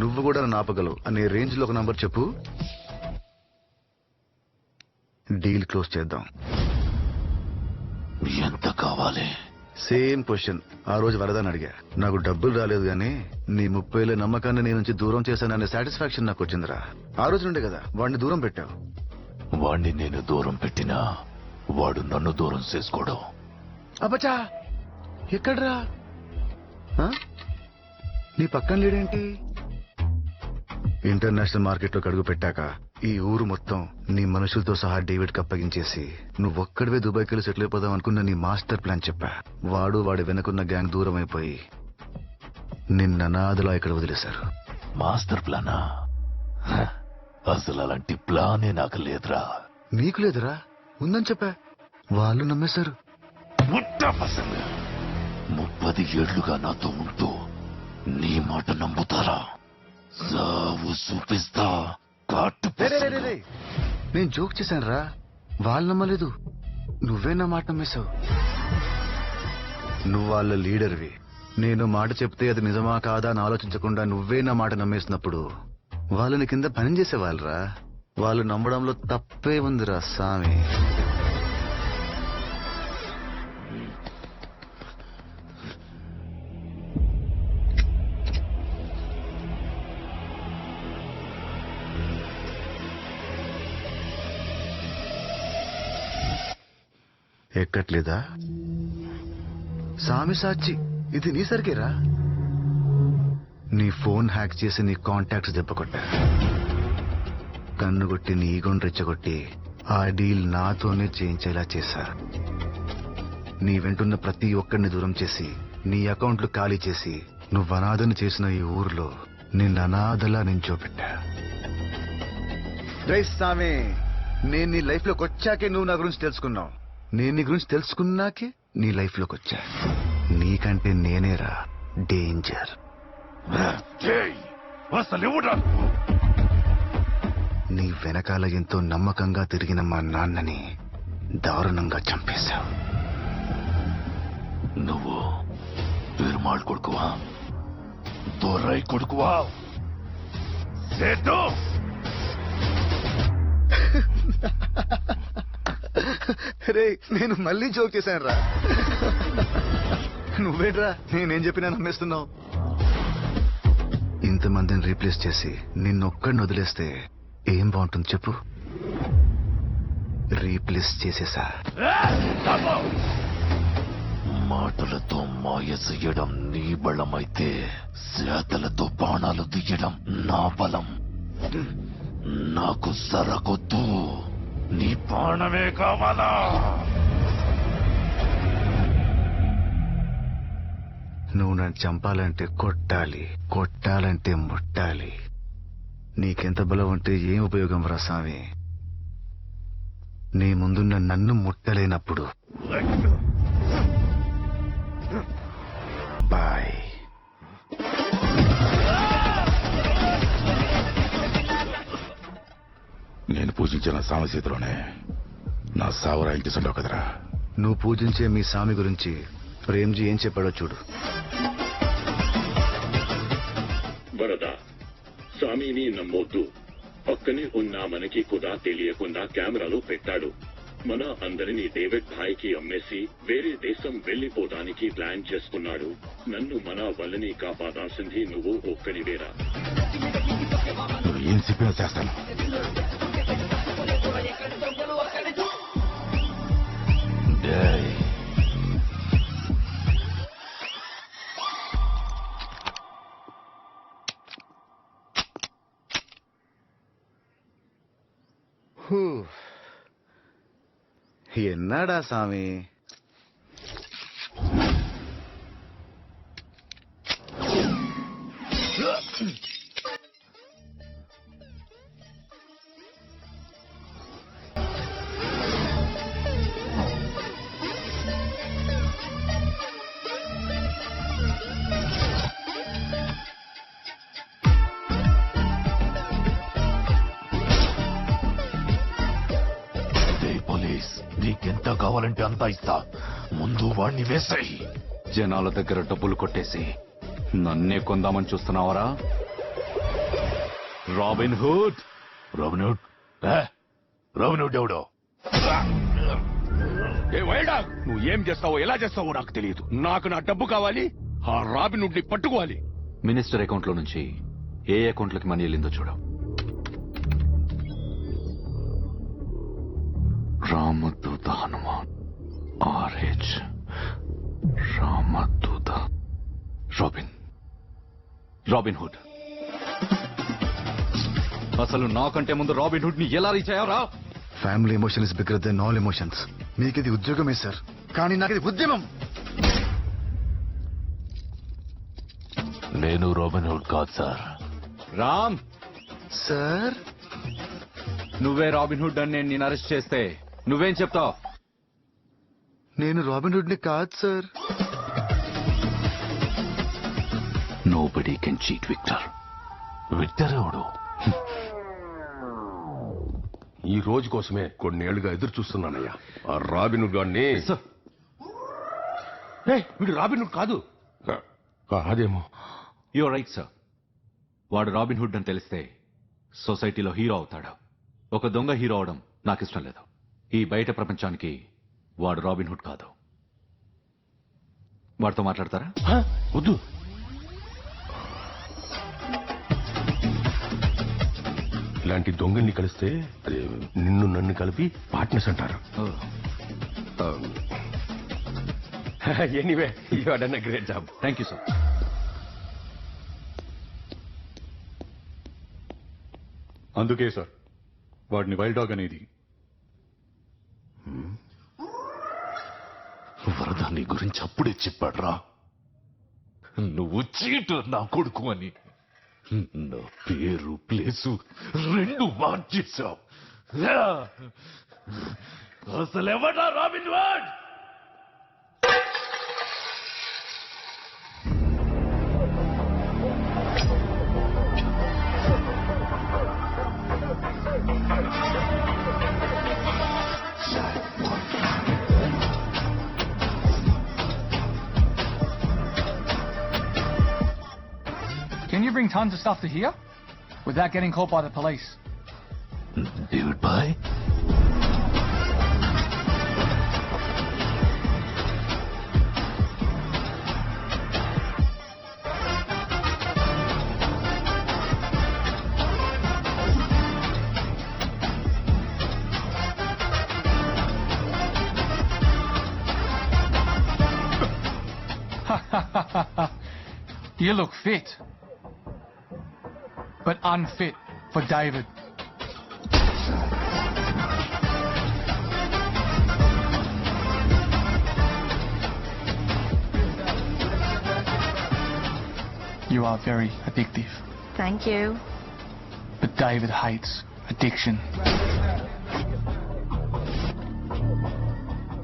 నువ్వు కూడా నన్ను ఆపగలవు అనే రేంజ్ లో ఒక నంబర్ చెప్పు, డీల్ క్లోజ్ చేద్దాం. ఎంత కావాలి? సేమ్ క్వశ్చన్ ఆ రోజు వరదని అడిగా. నాకు డబ్బులు రాలేదు గానీ నీ 30,000 నమ్మకాన్ని నీ నుంచి దూరం చేశాననే సాటిస్ఫాక్షన్ నాకు వచ్చిందిరా. ఆ రోజు నుండే కదా వాడిని దూరం పెట్టావు. వాణ్ణి నేను దూరం పెట్టినా వాడు నన్ను దూరం చేసుకోవడం. అబ్బచా, ఎక్కడ్రా? ఆ? నీ పక్కన లేడేంటి? ఇంటర్నేషనల్ మార్కెట్ లోకి అడుగు పెట్టాక ఈ ఊరు మొత్తం నీ మనుషులతో సహా డేవిడ్ కి అప్పగించేసి నువ్వొక్కడివే దుబాయ్కి వెళ్ళి సెటిల్ అయిపోదాం అనుకున్న నీ మాస్టర్ ప్లాన్ చెప్పా. వాడి వెనకున్న గ్యాంగ్ దూరం అయిపోయి నిన్న అనాథలా ఇక్కడ వదిలేశారు. మాస్టర్ ప్లానా? అసలు అలాంటి ప్లానే నాకు లేదురా. నీకు లేదురా? ఉందని చెప్పా, వాళ్ళు నమ్మేశారు. 30 ఏళ్లుగా నాతో ఉంటూ నీ మాట నమ్ముతారా? సావు చూపిస్తా. నేను జోక్ చేశాను రా, వాళ్ళు నమ్మలేదు. నువ్వే నా మాట నమ్మేశావు. నువ్వు వాళ్ళ లీడర్వి. నేను మాట చెప్తే అది నిజమా కాదా అని ఆలోచించకుండా నువ్వే నా మాట నమ్మేసినప్పుడు వాళ్ళని కింద పని చేసేవాళ్ళరా. వాళ్ళు నమ్మడంలో తప్పే ఉందిరా సామి. ఎక్కట్లేదా? సామి సాచి, ఇది నీ సరికేరా. నీ ఫోన్ హ్యాక్ చేసి నీ కాంటాక్ట్స్ దెబ్బకొట్టా. కన్నుగొట్టి నీ ఈగోని రెచ్చగొట్టి ఆ డీల్ నాతోనే చేయించేలా చేశా. నీ వెంటున్న ప్రతి ఒక్కడిని దూరం చేసి నీ అకౌంట్లు ఖాళీ చేసి నువ్వు అనాథని చేసిన ఈ ఊర్లో నిన్న అనాథలా నించోపెట్టా. రేయ్ సామి, నేను నీ లైఫ్ లోకి వచ్చాకే నువ్వు నా గురించి తెలుసుకున్నావు. నేను నీ గురించి తెలుసుకున్నాకే నీ లైఫ్ లోకి వచ్చా. నీకంటే నేనేరా డేంజర్. నీ వెనకాల ఎంతో నమ్మకంగా తిరిగిన మా నాన్నని దారుణంగా చంపేశావు. నువ్వు పెరుమాళ్ కొడుకువా? దొరై కొడుకువా? రే, నేను మళ్ళీ జోక్ చేశాను రా. నువ్వేట్రా నేనేం చెప్పినా నమ్మేస్తున్నావు. ఇంతమందిని రీప్లేస్ చేసి నిన్నొక్కడిని వదిలేస్తే ఏం బాగుంటుంది చెప్పు? రీప్లేస్ చేసేసా. మాటలతో మాయ చెయ్యడం నీ బలమైతే చేతలతో బాణాలు దియ్యడం నా బలం. నాకు సరకొద్దు, నీ బాణమే కావాలా? నువ్వు నన్ను చంపాలంటే కొట్టాలి, కొట్టాలంటే ముట్టాలి. నీకెంత బలం ఉంటే ఏం ఉపయోగం రా స్వామి? నీ ముందున్న నన్ను ముట్టలేనప్పుడు. బాయ్. నేను పూజించిన సామసీతలోనే నా సావరా ఇంటిసండవు కదరా. నువ్వు పూజించే మీ స్వామి గురించి ప్రేమ్జీ ఏం చెప్పాడో చూడు. వరద, స్వామిని నమ్మొద్దు. పక్కనే ఉన్న మనకి కూడా తెలియకుండా కెమెరాలు పెట్టాడు. మన అందరినీ డేవిడ్ భాయ్కి అమ్మేసి వేరే దేశం వెళ్లిపోవడానికి ప్లాన్ చేసుకున్నాడు. నన్ను మన వల్లని కాపాడాల్సింది నువ్వు ఒక్కడివేరా. నువ్వు ఏం చెప్పినా చేస్తాను. ఎన్నాడా స్వామి? నీకెంత కావాలంటే అంతా ఇస్తా, ముందు వాణ్ణి వేసాయి. జనాల దగ్గర డబ్బులు కొట్టేసి నన్నే కొందామని చూస్తున్నావరా? Robin Hood. Robin Hood? Robin Hood ఎవడో? ఏ వైల్డా, నువ్వు ఏం చేస్తావో ఎలా చేస్తావో నాకు తెలియదు. నాకు నా డబ్బు కావాలి. ఆ రాబిన్ హుడ్ ని పట్టుకోవాలి. మినిస్టర్ అకౌంట్ లో నుంచి ఏ అకౌంట్లకి మనీ వెళ్ళిందో చూడు. Ramadootha Hanuman, RH, Ramadootha, Robin Hood. అసలు నాకంటే ముందు రాబిన్ హుడ్ ని ఎలా రీచ్ అయ్యారా? Family emotion is bigger then all emotions. మీకిది ఉద్యోగమే సార్, కానీ నాకిది ఉద్యమం. నేను రాబిన్ హుడ్ కాదు సార్. రామ్ సార్, నువ్వే రాబిన్ హుడ్ అని నేను అరెస్ట్ చేస్తే నువ్వేం చెప్తావు? నేను రాబిన్ హుడ్ ని కాదు sir. Nobody can cheat Victor. Victor ఎవడు? ఈ రోజు కోసమే కొన్నేళ్లుగా ఎదురు చూస్తున్నానయ్యా. ఆ రాబిన్ హుడ్ గాడిని. వీడు రాబిన్ హుడ్ కాదు. అదేమో. You're right sir. వాడు రాబిన్ హుడ్ అని తెలిస్తే సొసైటీలో హీరో అవుతాడు. ఒక దొంగ హీరో అవడం నాకు ఇష్టం లేదు. ఈ బయట ప్రపంచానికి వాడు రాబిన్ హుడ్ కాదు. వాడితో మాట్లాడతారా? వద్దు. ఇలాంటి దొంగల్ని కలిస్తే నిన్ను నన్ను కలిపి పార్ట్నర్స్ అంటారు. Anyway, you have done a great job. Thank you sir. అందుకే సార్ వాడిని వైల్డ్ డాగ్ అనేది. వరద నీ గురించి అప్పుడే చెప్పాడ్రా, నువ్వు చీటు నా కొడుకు అని. నా పేరు ప్లేసు రెండు మార్చేశావు. అసలెవడా Robin Hood? Can you bring tons of stuff to here without getting caught by the police? David Bhai? You look fit, but unfit for David. You are very addictive, Thank you. but David hates addiction.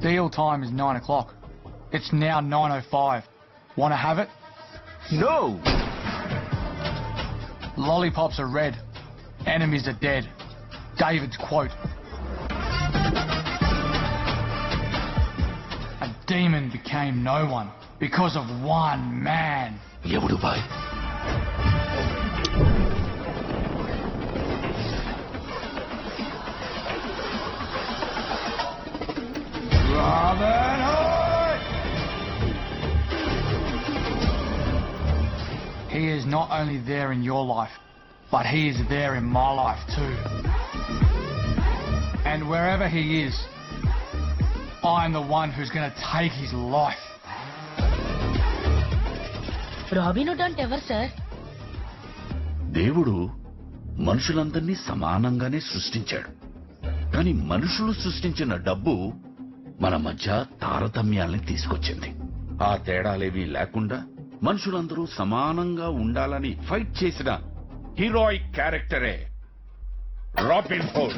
Deal time is 9 o'clock. It's now 9:05. Want to have it? No! Lollipops are red. Enemies are dead. David's quote. A demon became no one because of one man. ఎవడు bye? Robin Hood! He is not only there in your life, but he is there in my life too. And wherever he is, I'm the one who's going to take his life. Robin Hood అంటే ఎవరు సార్? దేవుడు మనుషులందరినీ సమానంగానే సృష్టించాడు. కానీ మనుషులు సృష్టించిన డబ్బు మన మధ్య తారతమ్యాల్ని తీసుకొచ్చింది. ఆ తేడాలేవీ లేకుండా మనుషులందరూ సమానంగా ఉండాలని ఫైట్ చేసిన హీరోయిక్ క్యారెక్టరే రాబిన్ హుడ్.